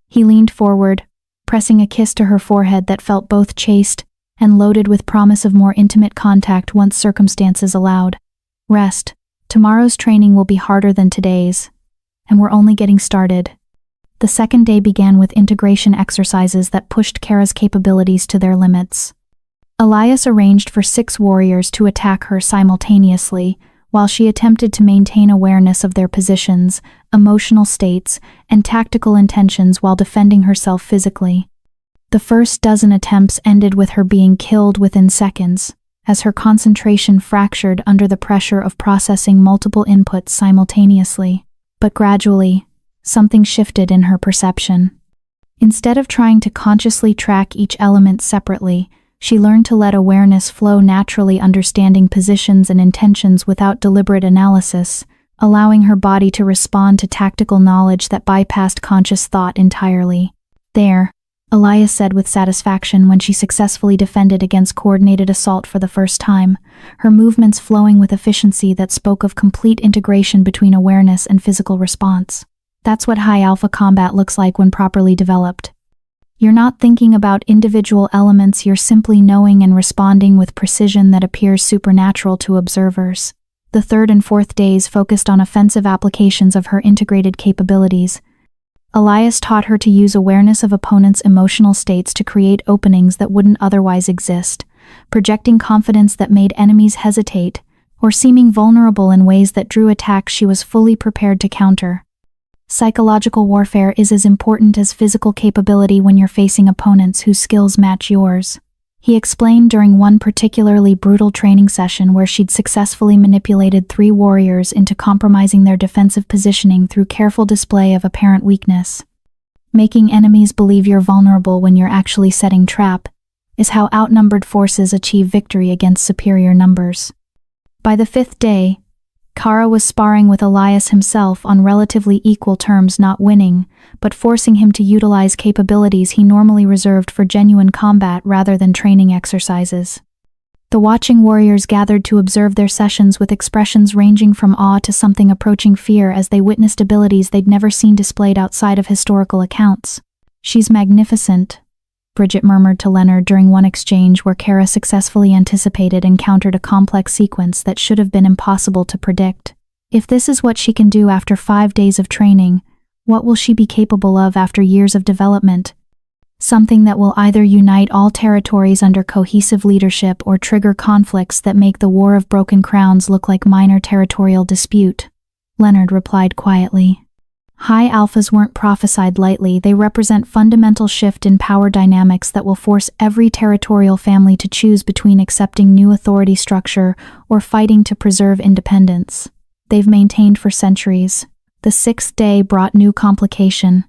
He leaned forward, pressing a kiss to her forehead that felt both chaste and loaded with promise of more intimate contact once circumstances allowed. "Rest. Tomorrow's training will be harder than today's, and we're only getting started." The second day began with integration exercises that pushed Kara's capabilities to their limits. Elias arranged for 6 warriors to attack her simultaneously, while she attempted to maintain awareness of their positions, emotional states, and tactical intentions while defending herself physically. The first dozen attempts ended with her being killed within seconds, as her concentration fractured under the pressure of processing multiple inputs simultaneously. But gradually, something shifted in her perception. Instead of trying to consciously track each element separately, she learned to let awareness flow naturally, understanding positions and intentions without deliberate analysis, allowing her body to respond to tactical knowledge that bypassed conscious thought entirely. "There," Elias said with satisfaction when she successfully defended against coordinated assault for the first time, her movements flowing with efficiency that spoke of complete integration between awareness and physical response. "That's what high alpha combat looks like when properly developed." You're not thinking about individual elements, you're simply knowing and responding with precision that appears supernatural to observers. The third and fourth days focused on offensive applications of her integrated capabilities. Elias taught her to use awareness of opponents' emotional states to create openings that wouldn't otherwise exist, projecting confidence that made enemies hesitate, or seeming vulnerable in ways that drew attacks she was fully prepared to counter. Psychological warfare is as important as physical capability when you're facing opponents whose skills match yours. He explained during one particularly brutal training session where she'd successfully manipulated 3 warriors into compromising their defensive positioning through careful display of apparent weakness. Making enemies believe you're vulnerable when you're actually setting trap is how outnumbered forces achieve victory against superior numbers. By the 5th day, Kara was sparring with Elias himself on relatively equal terms, not winning, but forcing him to utilize capabilities he normally reserved for genuine combat rather than training exercises. The watching warriors gathered to observe their sessions with expressions ranging from awe to something approaching fear as they witnessed abilities they'd never seen displayed outside of historical accounts. "She's magnificent," Bridget murmured to Leonard during one exchange where Kara successfully anticipated and countered a complex sequence that should have been impossible to predict. If this is what she can do after 5 days of training, what will she be capable of after years of development? Something that will either unite all territories under cohesive leadership or trigger conflicts that make the War of Broken Crowns look like minor territorial dispute, Leonard replied quietly. High alphas weren't prophesied lightly. They represent fundamental shift in power dynamics that will force every territorial family to choose between accepting new authority structure or fighting to preserve independence. They've maintained for centuries. The 6th day brought new complication.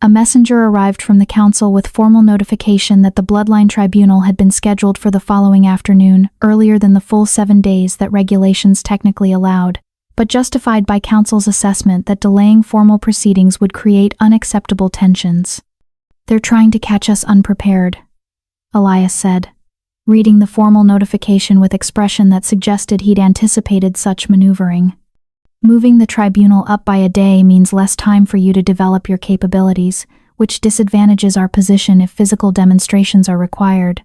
A messenger arrived from the council with formal notification that the bloodline tribunal had been scheduled for the following afternoon, earlier than the full 7 days that regulations technically allowed, but justified by council's assessment that delaying formal proceedings would create unacceptable tensions. "They're trying to catch us unprepared," Elias said, reading the formal notification with expression that suggested he'd anticipated such maneuvering. "Moving the tribunal up by a day means less time for you to develop your capabilities, which disadvantages our position if physical demonstrations are required."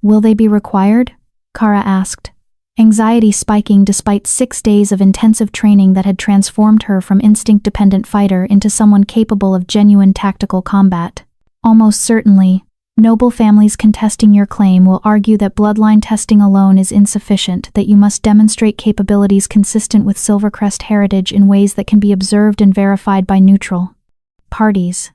"Will they be required?" Kara asked, anxiety spiking despite 6 days of intensive training that had transformed her from instinct-dependent fighter into someone capable of genuine tactical combat. "Almost certainly. Noble families contesting your claim will argue that bloodline testing alone is insufficient, that you must demonstrate capabilities consistent with Silvercrest heritage in ways that can be observed and verified by neutral parties."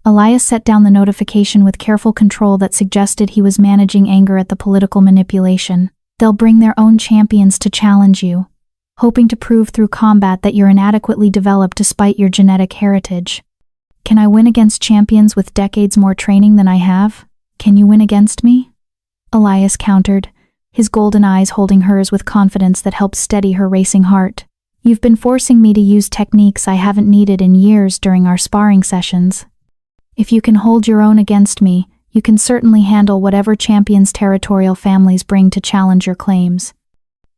Elias set down the notification with careful control that suggested he was managing anger at the political manipulation. "They'll bring their own champions to challenge you, hoping to prove through combat that you're inadequately developed despite your genetic heritage." "Can I win against champions with decades more training than I have? Can you win against me?" Elias countered, his golden eyes holding hers with confidence that helped steady her racing heart. "You've been forcing me to use techniques I haven't needed in years during our sparring sessions. If you can hold your own against me, you can certainly handle whatever champions territorial families bring to challenge your claims."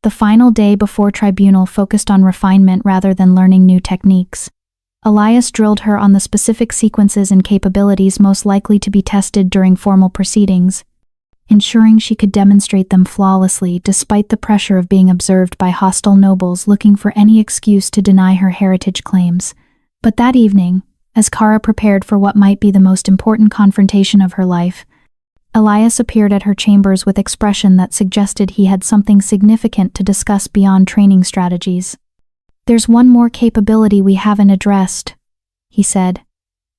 The final day before tribunal focused on refinement rather than learning new techniques. Elias drilled her on the specific sequences and capabilities most likely to be tested during formal proceedings, ensuring she could demonstrate them flawlessly despite the pressure of being observed by hostile nobles looking for any excuse to deny her heritage claims. But that evening, as Kara prepared for what might be the most important confrontation of her life, Elias appeared at her chambers with expression that suggested he had something significant to discuss beyond training strategies. "There's one more capability we haven't addressed," he said,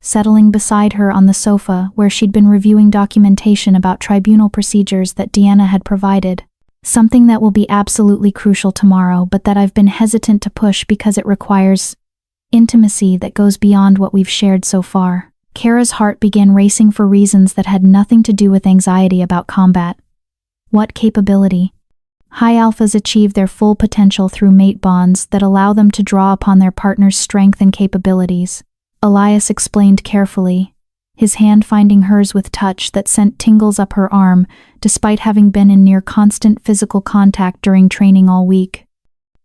settling beside her on the sofa where she'd been reviewing documentation about tribunal procedures that Deanna had provided. "Something that will be absolutely crucial tomorrow, but that I've been hesitant to push because it requires intimacy that goes beyond what we've shared so far." Kara's heart began racing for reasons that had nothing to do with anxiety about combat. What capability? High alphas achieve their full potential through mate bonds that allow them to draw upon their partner's strength and capabilities. Elias explained carefully, his hand finding hers with touch that sent tingles up her arm, despite having been in near constant physical contact during training all week.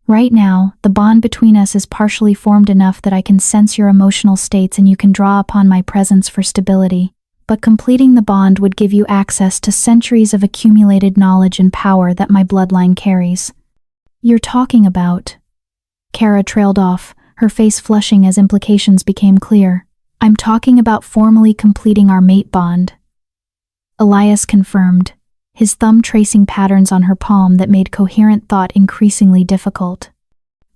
"Right now, the bond between us is partially formed enough that I can sense your emotional states and you can draw upon my presence for stability. but completing the bond would give you access to centuries of accumulated knowledge and power that my bloodline carries. You're talking about... Kara trailed off, her face flushing as implications became clear. I'm talking about formally completing our mate bond. Elias confirmed, his thumb tracing patterns on her palm that made coherent thought increasingly difficult.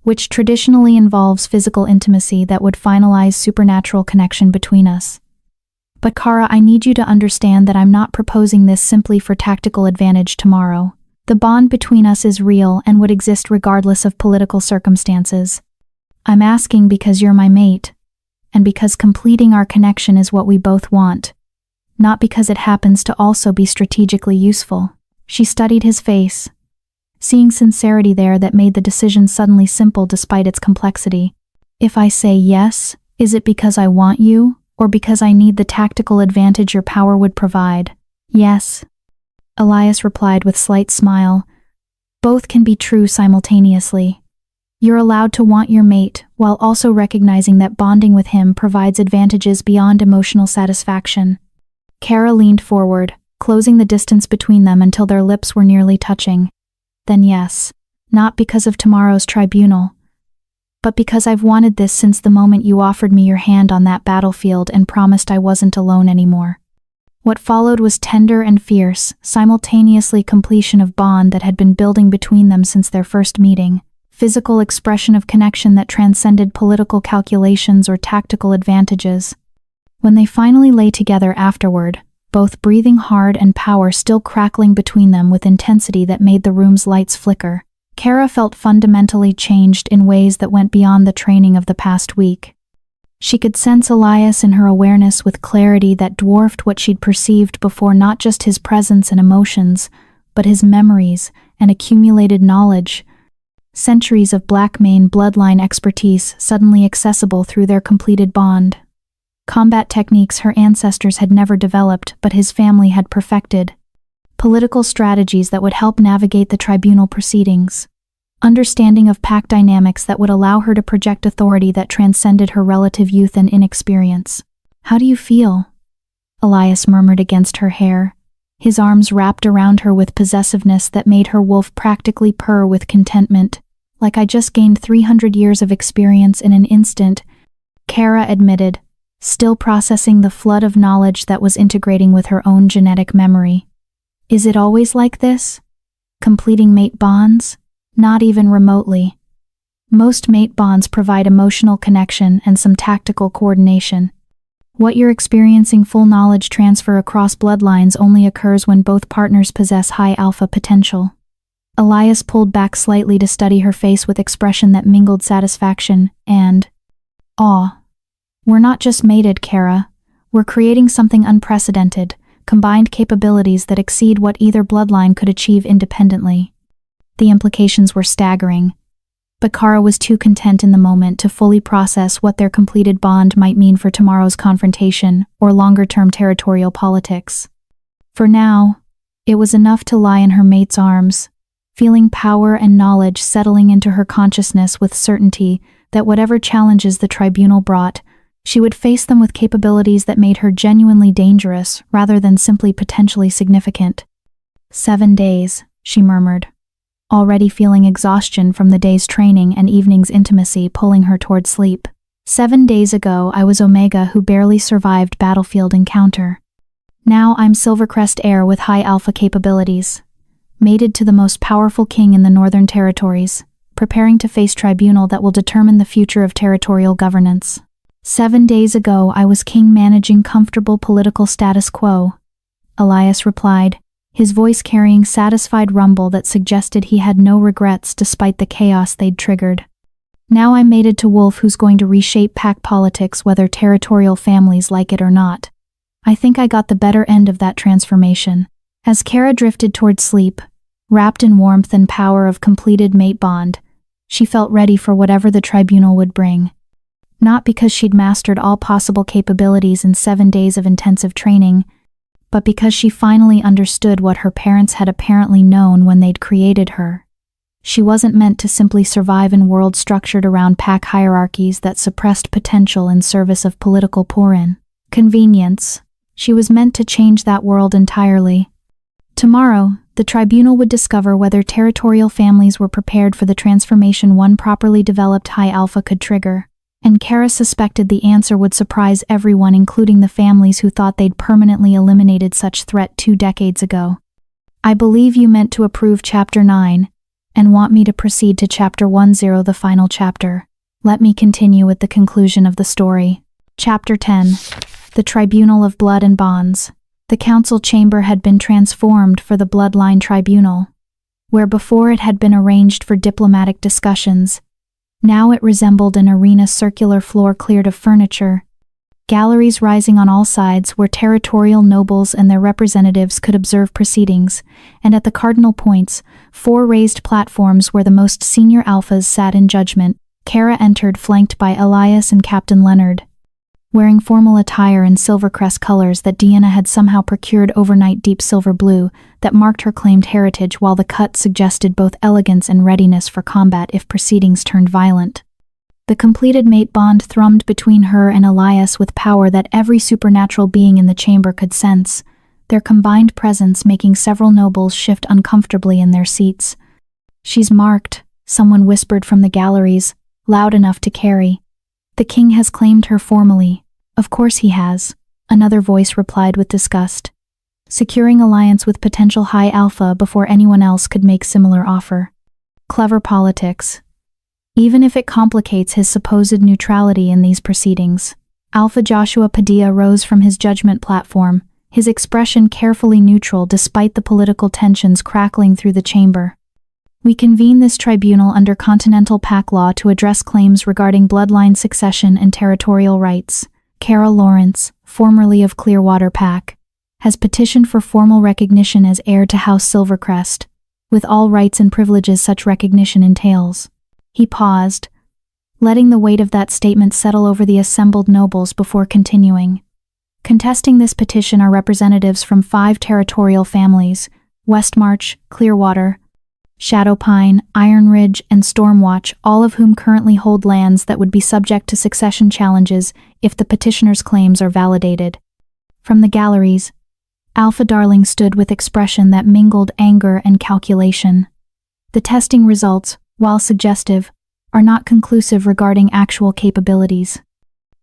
Which traditionally involves physical intimacy that would finalize supernatural connection between us. But Kara, I need you to understand that I'm not proposing this simply for tactical advantage tomorrow. The bond between us is real and would exist regardless of political circumstances. I'm asking because you're my mate, and because completing our connection is what we both want, not because it happens to also be strategically useful. She studied his face, seeing sincerity there that made the decision suddenly simple despite its complexity. If I say yes, is it because I want you, or because I need the tactical advantage your power would provide? Yes. Elias replied with slight smile. Both can be true simultaneously. You're allowed to want your mate, while also recognizing that bonding with him provides advantages beyond emotional satisfaction. Kara leaned forward, closing the distance between them until their lips were nearly touching. Then yes, not because of tomorrow's tribunal, but because I've wanted this since the moment you offered me your hand on that battlefield and promised I wasn't alone anymore. What followed was tender and fierce, simultaneously completion of bond that had been building between them since their first meeting, physical expression of connection that transcended political calculations or tactical advantages. When they finally lay together afterward, both breathing hard and power still crackling between them with intensity that made the room's lights flicker, Kara felt fundamentally changed in ways that went beyond the training of the past week. She could sense Elias in her awareness with clarity that dwarfed what she'd perceived before, not just his presence and emotions, but his memories and accumulated knowledge. Centuries of Blackmane bloodline expertise suddenly accessible through their completed bond. Combat techniques her ancestors had never developed but his family had perfected. Political strategies that would help navigate the tribunal proceedings. Understanding of pack dynamics that would allow her to project authority that transcended her relative youth and inexperience. How do you feel? Elias murmured against her hair, his arms wrapped around her with possessiveness that made her wolf practically purr with contentment. Like I just gained 300 years of experience in an instant, Kara admitted, still processing the flood of knowledge that was integrating with her own genetic memory. Is it always like this? Completing mate bonds? Not even remotely. Most mate bonds provide emotional connection and some tactical coordination. What you're experiencing, full knowledge transfer across bloodlines, only occurs when both partners possess high alpha potential. Elias pulled back slightly to study her face with expression that mingled satisfaction and awe. We're not just mated, Kara. We're creating something unprecedented, combined capabilities that exceed what either bloodline could achieve independently. The implications were staggering, but Kara was too content in the moment to fully process what their completed bond might mean for tomorrow's confrontation or longer-term territorial politics. For now, it was enough to lie in her mate's arms, feeling power and knowledge settling into her consciousness with certainty that whatever challenges the tribunal brought, she would face them with capabilities that made her genuinely dangerous rather than simply potentially significant. 7 days, she murmured, already feeling exhaustion from the day's training and evening's intimacy pulling her toward sleep. 7 days ago, I was Omega who barely survived battlefield encounter. Now I'm Silvercrest heir with high alpha capabilities, mated to the most powerful king in the Northern Territories, preparing to face tribunal that will determine the future of territorial governance. 7 days ago, I was king managing comfortable political status quo, Elias replied, his voice carrying satisfied rumble that suggested he had no regrets despite the chaos they'd triggered. Now I'm mated to Wolf, who's going to reshape pack politics whether territorial families like it or not. I think I got the better end of that transformation. As Kara drifted toward sleep, wrapped in warmth and power of completed mate bond, she felt ready for whatever the tribunal would bring. Not because she'd mastered all possible capabilities in 7 days of intensive training, but because she finally understood what her parents had apparently known when they'd created her. She wasn't meant to simply survive in worlds structured around pack hierarchies that suppressed potential in service of political pour-in. Convenience, She was meant to change that world entirely. Tomorrow, the tribunal would discover whether territorial families were prepared for the transformation one properly developed high alpha could trigger, and Kara suspected the answer would surprise everyone, including the families who thought they'd permanently eliminated such threat 2 decades ago. I believe you meant to approve Chapter 9, and want me to proceed to Chapter 10, the final chapter. Let me continue with the conclusion of the story. Chapter 10. The Tribunal of Blood and Bonds. The council chamber had been transformed for the Bloodline Tribunal. Where before it had been arranged for diplomatic discussions, now it resembled an arena, circular floor cleared of furniture. Galleries rising on all sides where territorial nobles and their representatives could observe proceedings, and at the cardinal points, 4 raised platforms where the most senior alphas sat in judgment. Kara entered, flanked by Elias and Captain Leonard. Wearing formal attire in Silvercrest colors that Deanna had somehow procured overnight, deep silver blue, that marked her claimed heritage, while the cut suggested both elegance and readiness for combat if proceedings turned violent. The completed mate bond thrummed between her and Elias with power that every supernatural being in the chamber could sense, their combined presence making several nobles shift uncomfortably in their seats. "She's marked," someone whispered from the galleries, loud enough to carry. "The king has claimed her formally." "Of course he has," another voice replied with disgust. "Securing alliance with potential high alpha before anyone else could make similar offer. Clever politics. Even if it complicates his supposed neutrality in these proceedings." Alpha Joshua Padilla rose from his judgment platform, his expression carefully neutral despite the political tensions crackling through the chamber. "We convene this tribunal under Continental Pact law to address claims regarding bloodline succession and territorial rights. Kara Lawrence, formerly of Clearwater Pack, has petitioned for formal recognition as heir to House Silvercrest, with all rights and privileges such recognition entails." He paused, letting the weight of that statement settle over the assembled nobles before continuing. "Contesting this petition are representatives from 5 territorial families: Westmarch, Clearwater, Shadowpine, Iron Ridge, and Stormwatch, all of whom currently hold lands that would be subject to succession challenges if the petitioner's claims are validated." From the galleries, Alpha Darling stood with expression that mingled anger and calculation. "The testing results, while suggestive, are not conclusive regarding actual capabilities.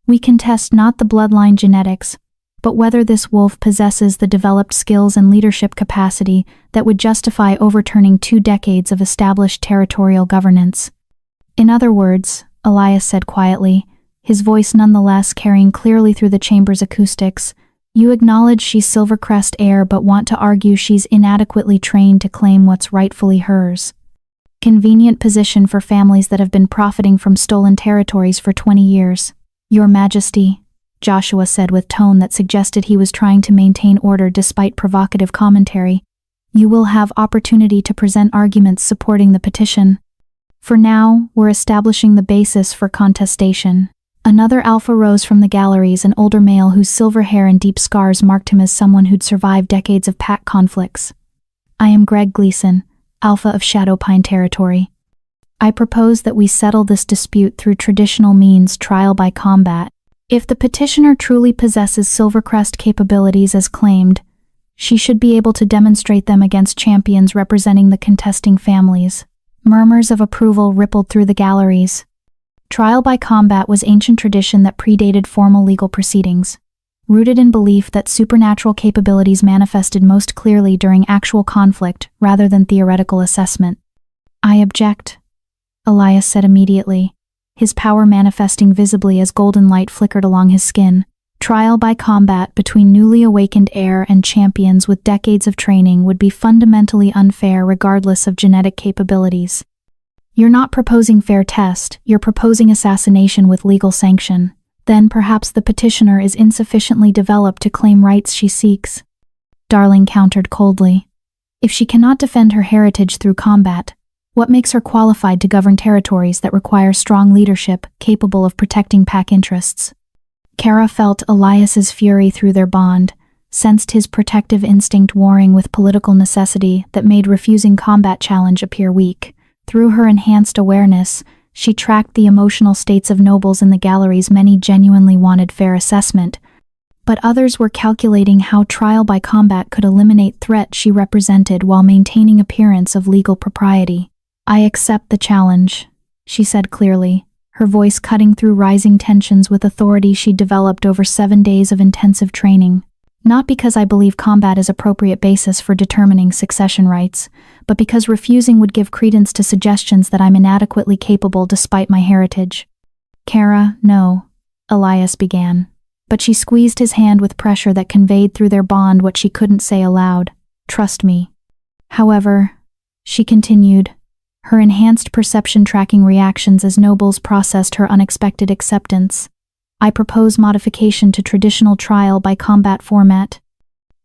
We contest not the bloodline genetics, but whether this wolf possesses the developed skills and leadership capacity that would justify overturning 2 decades of established territorial governance." "In other words," Elias said quietly, his voice nonetheless carrying clearly through the chamber's acoustics, "you acknowledge she's Silvercrest heir but want to argue she's inadequately trained to claim what's rightfully hers. Convenient position for families that have been profiting from stolen territories for 20 years. Your Majesty," Joshua said with tone that suggested he was trying to maintain order despite provocative commentary, "you will have opportunity to present arguments supporting the petition. For now, we're establishing the basis for contestation." Another alpha rose from the galleries, an older male whose silver hair and deep scars marked him as someone who'd survived decades of pack conflicts. "I am Greg Gleason, Alpha of Shadowpine Territory. I propose that we settle this dispute through traditional means, trial by combat. If the petitioner truly possesses Silvercrest capabilities as claimed, she should be able to demonstrate them against champions representing the contesting families." Murmurs of approval rippled through the galleries. Trial by combat was ancient tradition that predated formal legal proceedings, rooted in belief that supernatural capabilities manifested most clearly during actual conflict rather than theoretical assessment. "I object," Elias said immediately, his power manifesting visibly as golden light flickered along his skin. "Trial by combat between newly awakened heir and champions with decades of training would be fundamentally unfair regardless of genetic capabilities. You're not proposing fair test, you're proposing assassination with legal sanction. Then perhaps the petitioner is insufficiently developed to claim rights she seeks." Darling countered coldly. "If she cannot defend her heritage through combat, what makes her qualified to govern territories that require strong leadership capable of protecting pack interests?" Kara felt Elias's fury through their bond, sensed his protective instinct warring with political necessity that made refusing combat challenge appear weak. Through her enhanced awareness, she tracked the emotional states of nobles in the galleries. Many genuinely wanted fair assessment, but others were calculating how trial by combat could eliminate threat she represented while maintaining appearance of legal propriety. "I accept the challenge," she said clearly, her voice cutting through rising tensions with authority she'd developed over 7 days of intensive training. "Not because I believe combat is appropriate basis for determining succession rights, but because refusing would give credence to suggestions that I'm inadequately capable despite my heritage." "Kara, no," Elias began, but she squeezed his hand with pressure that conveyed through their bond what she couldn't say aloud. "Trust me." "However," she continued, her enhanced perception tracking reactions as nobles processed her unexpected acceptance, "I propose modification to traditional trial by combat format.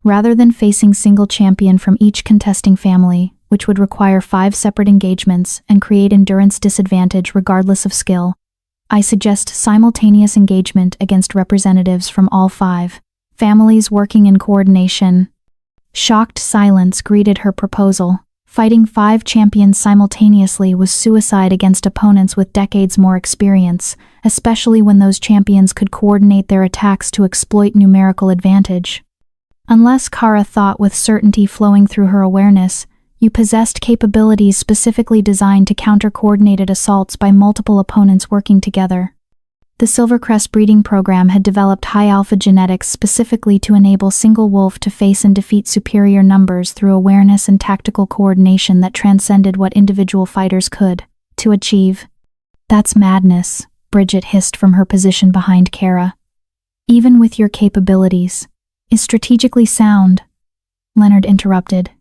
Rather than facing single champion from each contesting family, which would require 5 separate engagements and create endurance disadvantage regardless of skill, I suggest simultaneous engagement against representatives from all 5 families working in coordination." Shocked silence greeted her proposal. Fighting 5 champions simultaneously was suicide against opponents with decades more experience, especially when those champions could coordinate their attacks to exploit numerical advantage. Unless Kara thought with certainty flowing through her awareness, you possessed capabilities specifically designed to counter coordinated assaults by multiple opponents working together. The Silvercrest breeding program had developed high alpha genetics specifically to enable single wolf to face and defeat superior numbers through awareness and tactical coordination that transcended what individual fighters could to achieve. "That's madness," Bridget hissed from her position behind Kara. "Even with your capabilities, is strategically sound," Leonard interrupted,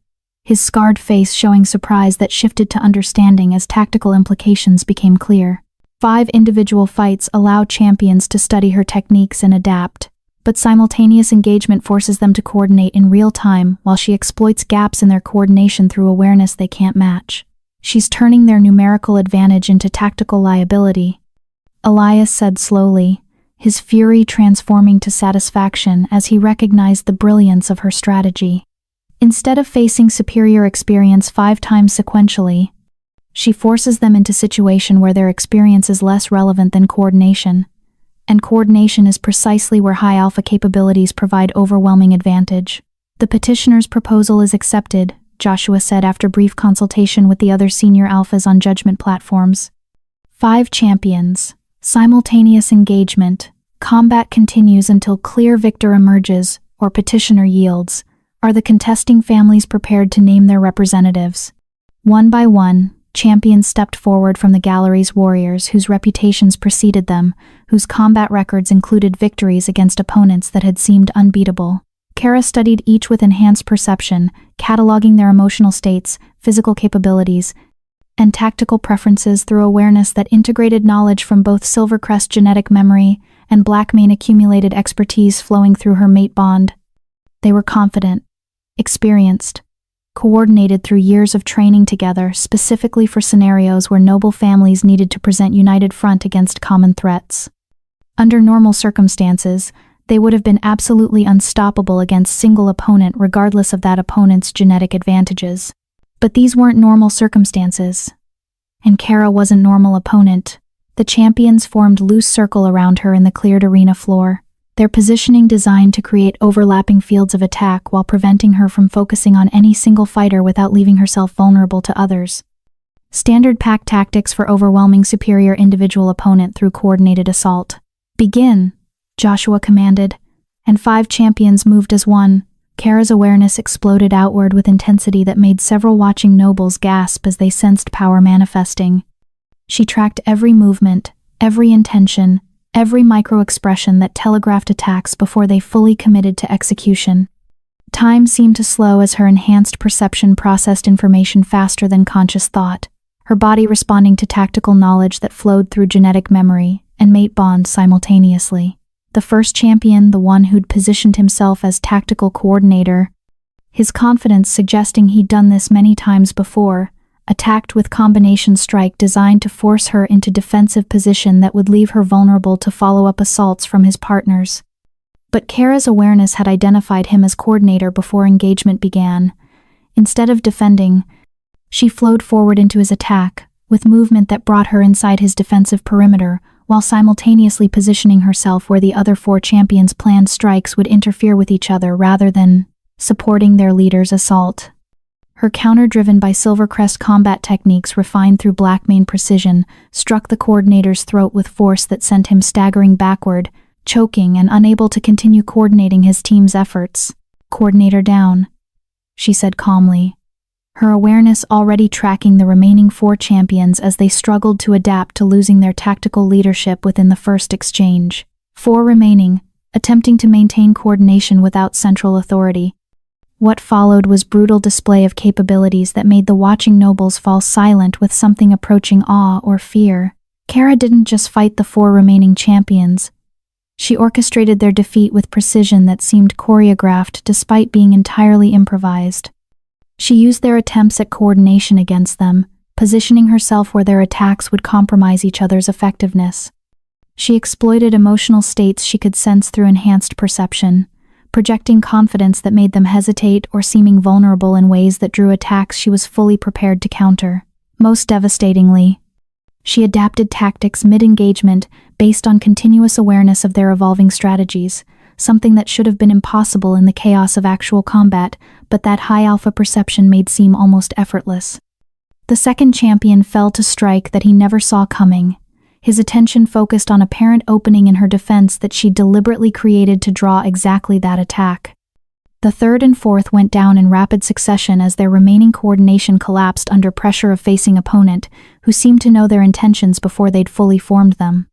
his scarred face showing surprise that shifted to understanding as tactical implications became clear. 5 individual fights allow champions to study her techniques and adapt, but simultaneous engagement forces them to coordinate in real time while she exploits gaps in their coordination through awareness they can't match. "She's turning their numerical advantage into tactical liability," Elias said slowly, his fury transforming to satisfaction as he recognized the brilliance of her strategy. Instead of facing superior experience 5 times sequentially, she forces them into a situation where their experience is less relevant than coordination, and coordination is precisely where high alpha capabilities provide overwhelming advantage. "The petitioner's proposal is accepted," Joshua said after brief consultation with the other senior alphas on judgment platforms. 5 champions, simultaneous engagement, combat continues until clear victor emerges or petitioner yields. Are the contesting families prepared to name their representatives? One by one, champions stepped forward from the gallery's warriors whose reputations preceded them, whose combat records included victories against opponents that had seemed unbeatable. Kara studied each with enhanced perception, cataloging their emotional states, physical capabilities, and tactical preferences through awareness that integrated knowledge from both Silvercrest genetic memory and Blackmane accumulated expertise flowing through her mate bond. They were confident, experienced, coordinated through years of training together specifically for scenarios where noble families needed to present united front against common threats. Under normal circumstances, they would have been absolutely unstoppable against single opponent regardless of that opponent's genetic advantages. But these weren't normal circumstances. And Kara wasn't normal opponent. The champions formed loose circle around her in the cleared arena floor, their positioning designed to create overlapping fields of attack while preventing her from focusing on any single fighter without leaving herself vulnerable to others. Standard pack tactics for overwhelming superior individual opponent through coordinated assault. "Begin," Joshua commanded, and 5 champions moved as one. Kara's awareness exploded outward with intensity that made several watching nobles gasp as they sensed power manifesting. She tracked every movement, every intention, every micro-expression that telegraphed attacks before they fully committed to execution. Time seemed to slow as her enhanced perception processed information faster than conscious thought, her body responding to tactical knowledge that flowed through genetic memory and mate bond simultaneously. The first champion, the one who'd positioned himself as tactical coordinator, his confidence suggesting he'd done this many times before, attacked with combination strike designed to force her into defensive position that would leave her vulnerable to follow-up assaults from his partners. But Kara's awareness had identified him as coordinator before engagement began. Instead of defending, she flowed forward into his attack, with movement that brought her inside his defensive perimeter, while simultaneously positioning herself where the other 4 champions' planned strikes would interfere with each other rather than supporting their leader's assault. Her counter, driven by Silvercrest combat techniques refined through Blackmane precision, struck the coordinator's throat with force that sent him staggering backward, choking and unable to continue coordinating his team's efforts. "Coordinator down," she said calmly, her awareness already tracking the remaining 4 champions as they struggled to adapt to losing their tactical leadership within the first exchange. 4 remaining, attempting to maintain coordination without central authority. What followed was brutal display of capabilities that made the watching nobles fall silent with something approaching awe or fear. Kara didn't just fight the 4 remaining champions. She orchestrated their defeat with precision that seemed choreographed despite being entirely improvised. She used their attempts at coordination against them, positioning herself where their attacks would compromise each other's effectiveness. She exploited emotional states she could sense through enhanced perception, projecting confidence that made them hesitate or seeming vulnerable in ways that drew attacks she was fully prepared to counter. Most devastatingly, she adapted tactics mid-engagement based on continuous awareness of their evolving strategies, something that should have been impossible in the chaos of actual combat, but that high alpha perception made seem almost effortless. The second champion fell to strike that he never saw coming, his attention focused on a apparent opening in her defense that she deliberately created to draw exactly that attack. The third and fourth went down in rapid succession as their remaining coordination collapsed under pressure of facing opponent, who seemed to know their intentions before they'd fully formed them.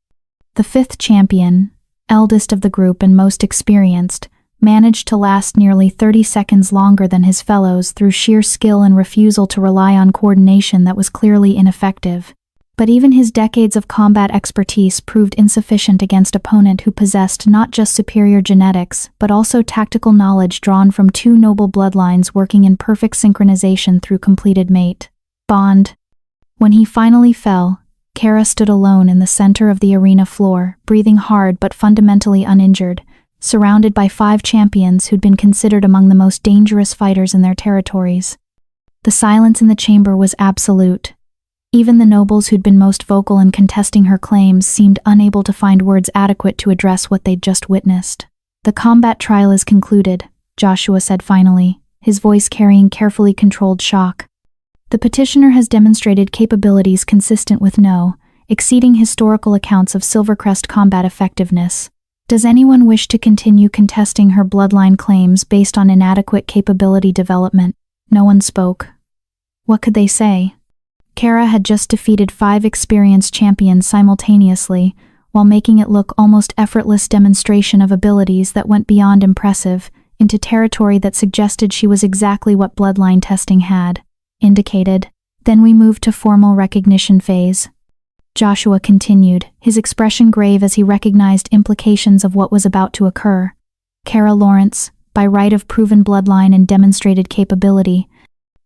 The fifth champion, eldest of the group and most experienced, managed to last nearly 30 seconds longer than his fellows through sheer skill and refusal to rely on coordination that was clearly ineffective. But even his decades of combat expertise proved insufficient against opponent who possessed not just superior genetics, but also tactical knowledge drawn from 2 noble bloodlines working in perfect synchronization through completed mate bond. When he finally fell, Kara stood alone in the center of the arena floor, breathing hard but fundamentally uninjured, surrounded by 5 champions who'd been considered among the most dangerous fighters in their territories. The silence in the chamber was absolute. Even the nobles who'd been most vocal in contesting her claims seemed unable to find words adequate to address what they'd just witnessed. "The combat trial is concluded," Joshua said finally, his voice carrying carefully controlled shock. "The petitioner has demonstrated capabilities consistent with exceeding historical accounts of Silvercrest combat effectiveness. Does anyone wish to continue contesting her bloodline claims based on inadequate capability development?" No one spoke. What could they say? Kara had just defeated 5 experienced champions simultaneously, while making it look almost effortless demonstration of abilities that went beyond impressive, into territory that suggested she was exactly what bloodline testing had indicated. "Then we moved to formal recognition phase," Joshua continued, his expression grave as he recognized implications of what was about to occur. "Kara Lawrence, by right of proven bloodline and demonstrated capability,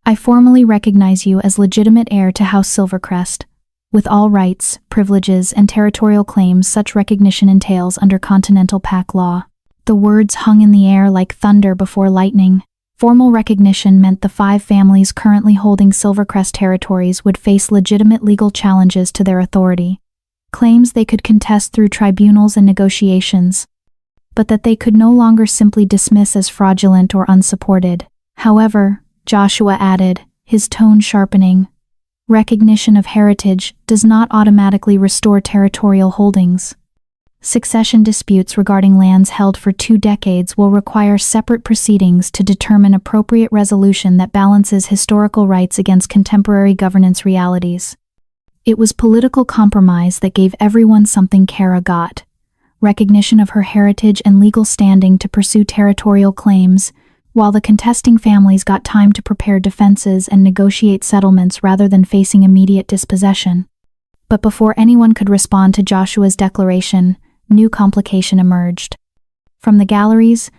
I formally recognize you as legitimate heir to House Silvercrest, with all rights, privileges, and territorial claims such recognition entails under Continental Pact law." The words hung in the air like thunder before lightning. Formal recognition meant the 5 families currently holding Silvercrest territories would face legitimate legal challenges to their authority, claims they could contest through tribunals and negotiations, but that they could no longer simply dismiss as fraudulent or unsupported. However, Joshua added, his tone sharpening, recognition of heritage does not automatically restore territorial holdings. Succession disputes regarding lands held for 2 decades will require separate proceedings to determine appropriate resolution that balances historical rights against contemporary governance realities. It was political compromise that gave everyone something Kara got: recognition of her heritage and legal standing to pursue territorial claims, while the contesting families got time to prepare defenses and negotiate settlements rather than facing immediate dispossession. But before anyone could respond to Joshua's declaration, new complication emerged. From the galleries,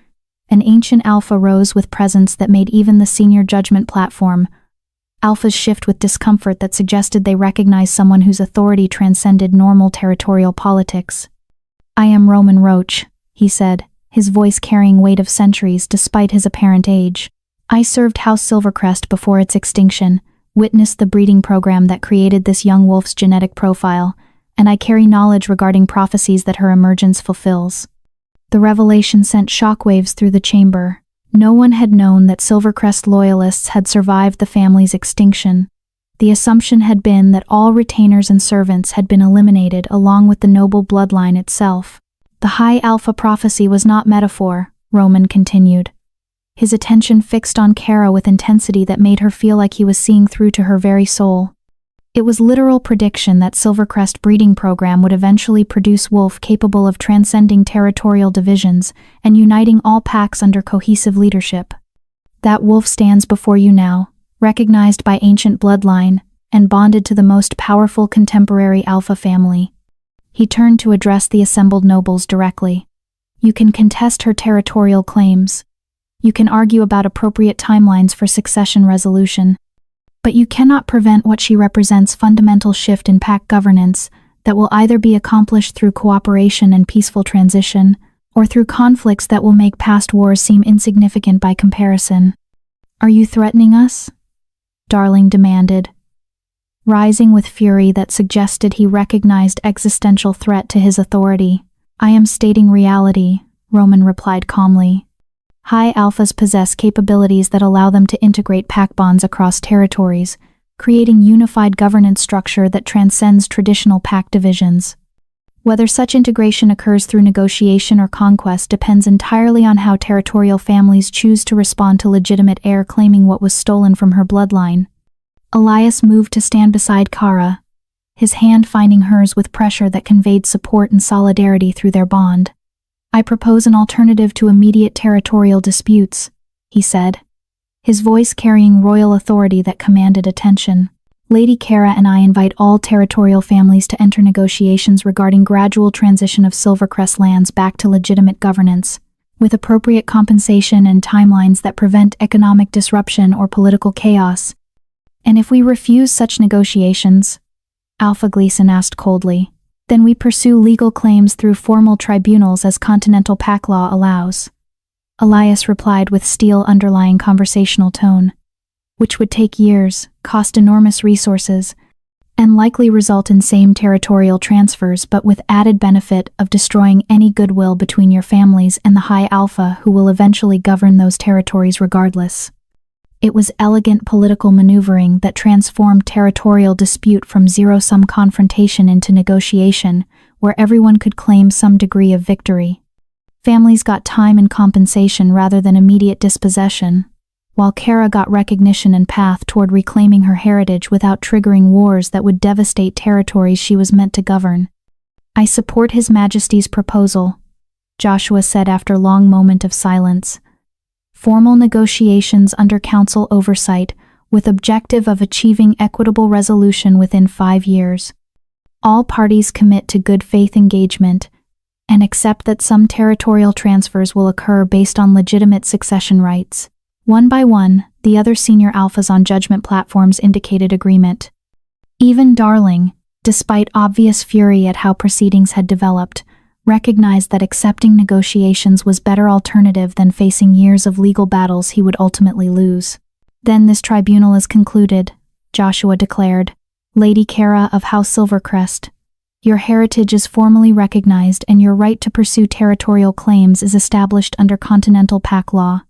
an ancient Alpha rose with presence that made even the senior judgment platform. Alphas shift with discomfort that suggested they recognized someone whose authority transcended normal territorial politics. "I am Roman Roach," he said, his voice carrying weight of centuries despite his apparent age. "I served House Silvercrest before its extinction, witnessed the breeding program that created this young wolf's genetic profile, and I carry knowledge regarding prophecies that her emergence fulfills." The revelation sent shockwaves through the chamber. No one had known that Silvercrest loyalists had survived the family's extinction. The assumption had been that all retainers and servants had been eliminated along with the noble bloodline itself. "The High Alpha prophecy was not metaphor," Roman continued, his attention fixed on Kara with intensity that made her feel like he was seeing through to her very soul. It was literal prediction that Silvercrest breeding program would eventually produce wolf capable of transcending territorial divisions and uniting all packs under cohesive leadership. That wolf stands before you now, recognized by ancient bloodline and bonded to the most powerful contemporary alpha family. He turned to address the assembled nobles directly. "You can contest her territorial claims. You can argue about appropriate timelines for succession resolution. But you cannot prevent what she represents: fundamental shift in pack governance that will either be accomplished through cooperation and peaceful transition, or through conflicts that will make past wars seem insignificant by comparison." "Are you threatening us?" Darling demanded, rising with fury that suggested he recognized existential threat to his authority. "I am stating reality," Roman replied calmly. "High Alphas possess capabilities that allow them to integrate pack bonds across territories, creating unified governance structure that transcends traditional pack divisions. Whether such integration occurs through negotiation or conquest depends entirely on how territorial families choose to respond to legitimate heir claiming what was stolen from her bloodline." Elias moved to stand beside Kara, his hand finding hers with pressure that conveyed support and solidarity through their bond. "I propose an alternative to immediate territorial disputes," he said, his voice carrying royal authority that commanded attention. "Lady Kara and I invite all territorial families to enter negotiations regarding gradual transition of Silvercrest lands back to legitimate governance, with appropriate compensation and timelines that prevent economic disruption or political chaos." "And if we refuse such negotiations?" Alpha Gleason asked coldly. "Then we pursue legal claims through formal tribunals as continental pack law allows," Elias replied with steel underlying conversational tone. "Which would take years, cost enormous resources, and likely result in same territorial transfers, but with added benefit of destroying any goodwill between your families and the High Alpha who will eventually govern those territories regardless." It was elegant political maneuvering that transformed territorial dispute from zero-sum confrontation into negotiation, where everyone could claim some degree of victory. Families got time and compensation rather than immediate dispossession, while Kara got recognition and path toward reclaiming her heritage without triggering wars that would devastate territories she was meant to govern. "I support His Majesty's proposal," Joshua said after a long moment of silence. "Formal negotiations under council oversight with objective of achieving equitable resolution within 5 years. All parties commit to good faith engagement and accept that some territorial transfers will occur based on legitimate succession rights." One by one, the other senior alphas on judgment platforms indicated agreement. Even Darling, despite obvious fury at how proceedings had developed, recognized that accepting negotiations was better alternative than facing years of legal battles he would ultimately lose. "Then this tribunal is concluded," Joshua declared. "Lady Kara of House Silvercrest, your heritage is formally recognized and your right to pursue territorial claims is established under continental pack law.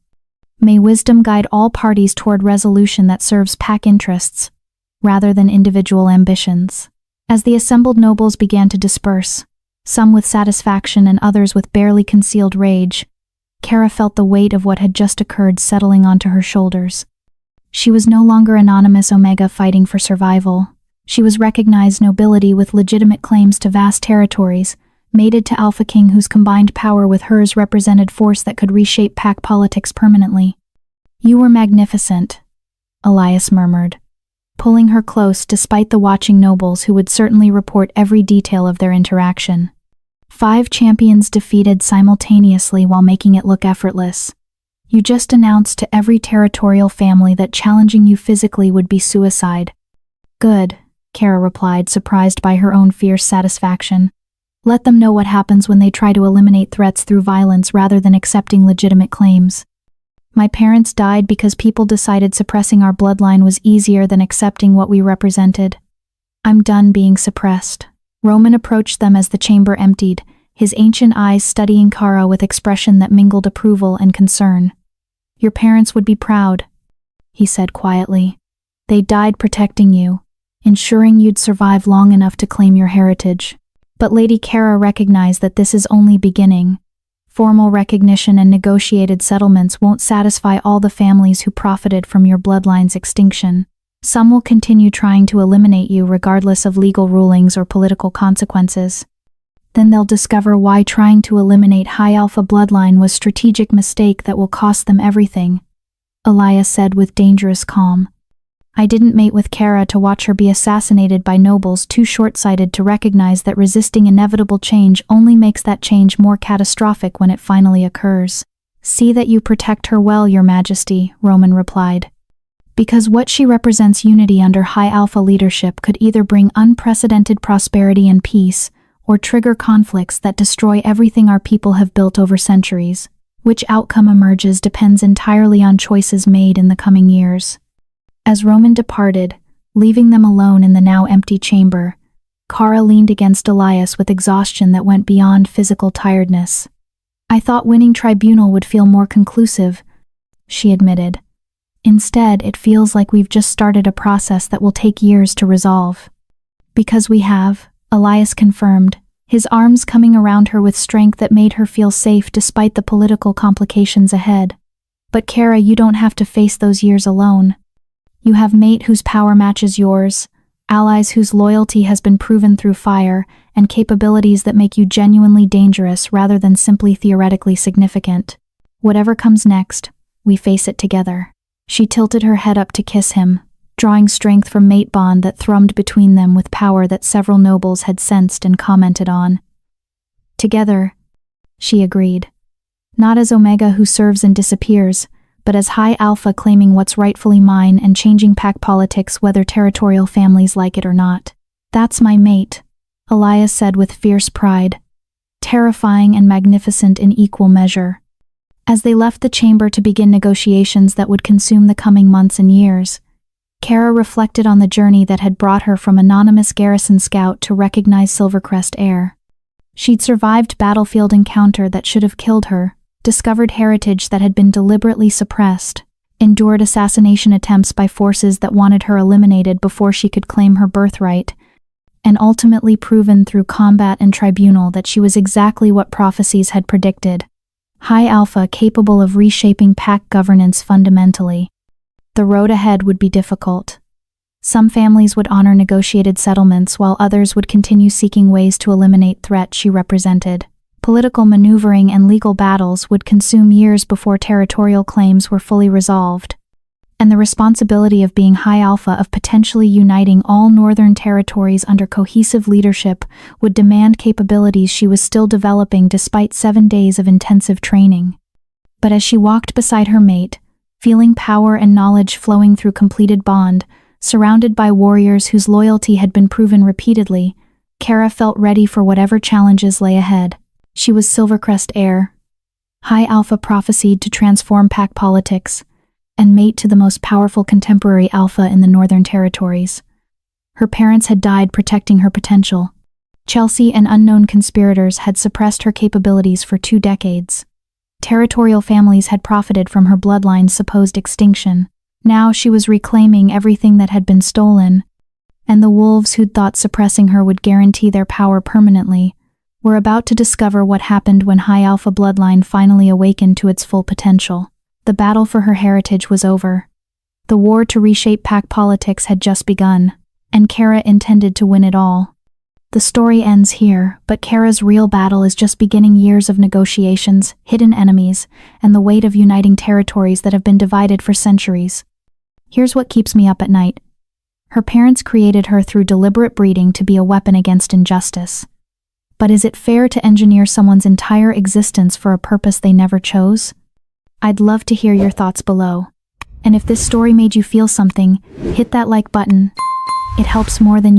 May wisdom guide all parties toward resolution that serves pack interests, rather than individual ambitions." As the assembled nobles began to disperse, some with satisfaction and others with barely concealed rage, Kara felt the weight of what had just occurred settling onto her shoulders. She was no longer anonymous Omega fighting for survival. She was recognized nobility with legitimate claims to vast territories, mated to Alpha King whose combined power with hers represented force that could reshape pack politics permanently. "You were magnificent," Elias murmured, pulling her close despite the watching nobles who would certainly report every detail of their interaction. 5 champions defeated simultaneously while making it look effortless. You just announced to every territorial family that challenging you physically would be suicide. Good, Kara replied, surprised by her own fierce satisfaction. Let them know what happens when they try to eliminate threats through violence rather than accepting legitimate claims. My parents died because people decided suppressing our bloodline was easier than accepting what we represented. I'm done being suppressed. Roman approached them as the chamber emptied, his ancient eyes studying Kara with expression that mingled approval and concern. "Your parents would be proud," he said quietly. "They died protecting you, ensuring you'd survive long enough to claim your heritage." But Lady Kara recognized that this is only beginning. Formal recognition and negotiated settlements won't satisfy all the families who profited from your bloodline's extinction. Some will continue trying to eliminate you regardless of legal rulings or political consequences. Then they'll discover why trying to eliminate High Alpha bloodline was a strategic mistake that will cost them everything, Elias said with dangerous calm. "I didn't mate with Kara to watch her be assassinated by nobles too short-sighted to recognize that resisting inevitable change only makes that change more catastrophic when it finally occurs. See that you protect her well, Your Majesty," Roman replied. "Because what she represents, unity under High Alpha leadership, could either bring unprecedented prosperity and peace, or trigger conflicts that destroy everything our people have built over centuries. Which outcome emerges depends entirely on choices made in the coming years." As Roman departed, leaving them alone in the now empty chamber, Kara leaned against Elias with exhaustion that went beyond physical tiredness. "I thought winning tribunal would feel more conclusive," she admitted. "Instead, it feels like we've just started a process that will take years to resolve." "Because we have," Elias confirmed, his arms coming around her with strength that made her feel safe despite the political complications ahead. "But Kara, you don't have to face those years alone. You have mate whose power matches yours, allies whose loyalty has been proven through fire, and capabilities that make you genuinely dangerous rather than simply theoretically significant. Whatever comes next, we face it together." She tilted her head up to kiss him, drawing strength from mate bond that thrummed between them with power that several nobles had sensed and commented on. "Together," she agreed. "Not as Omega who serves and disappears, but as High Alpha claiming what's rightfully mine and changing pack politics whether territorial families like it or not. That's my mate," Elias said with fierce pride. "Terrifying and magnificent in equal measure." As they left the chamber to begin negotiations that would consume the coming months and years, Kara reflected on the journey that had brought her from anonymous garrison scout to recognized Silvercrest heir. She'd survived battlefield encounter that should have killed her, discovered heritage that had been deliberately suppressed, endured assassination attempts by forces that wanted her eliminated before she could claim her birthright, and ultimately proven through combat and tribunal that she was exactly what prophecies had predicted. High Alpha capable of reshaping pack governance fundamentally. The road ahead would be difficult. Some families would honor negotiated settlements while others would continue seeking ways to eliminate threat she represented. Political maneuvering and legal battles would consume years before territorial claims were fully resolved. And the responsibility of being High Alpha of potentially uniting all northern territories under cohesive leadership would demand capabilities she was still developing despite 7 days of intensive training. But as she walked beside her mate, feeling power and knowledge flowing through completed bond, surrounded by warriors whose loyalty had been proven repeatedly, Kara felt ready for whatever challenges lay ahead. She was Silvercrest heir, High Alpha prophesied to transform pack politics, and mate to the most powerful contemporary alpha in the Northern Territories. Her parents had died protecting her potential. Chelsea and unknown conspirators had suppressed her capabilities for 2 decades. Territorial families had profited from her bloodline's supposed extinction. Now she was reclaiming everything that had been stolen, and the wolves who'd thought suppressing her would guarantee their power permanently were about to discover what happened when High Alpha bloodline finally awakened to its full potential. The battle for her heritage was over. The war to reshape pack politics had just begun, and Kara intended to win it all. The story ends here, but Kara's real battle is just beginning. Years of negotiations, hidden enemies, and the weight of uniting territories that have been divided for centuries. Here's what keeps me up at night. Her parents created her through deliberate breeding to be a weapon against injustice. But is it fair to engineer someone's entire existence for a purpose they never chose? I'd love to hear your thoughts below. And if this story made you feel something, hit that like button. It helps more than you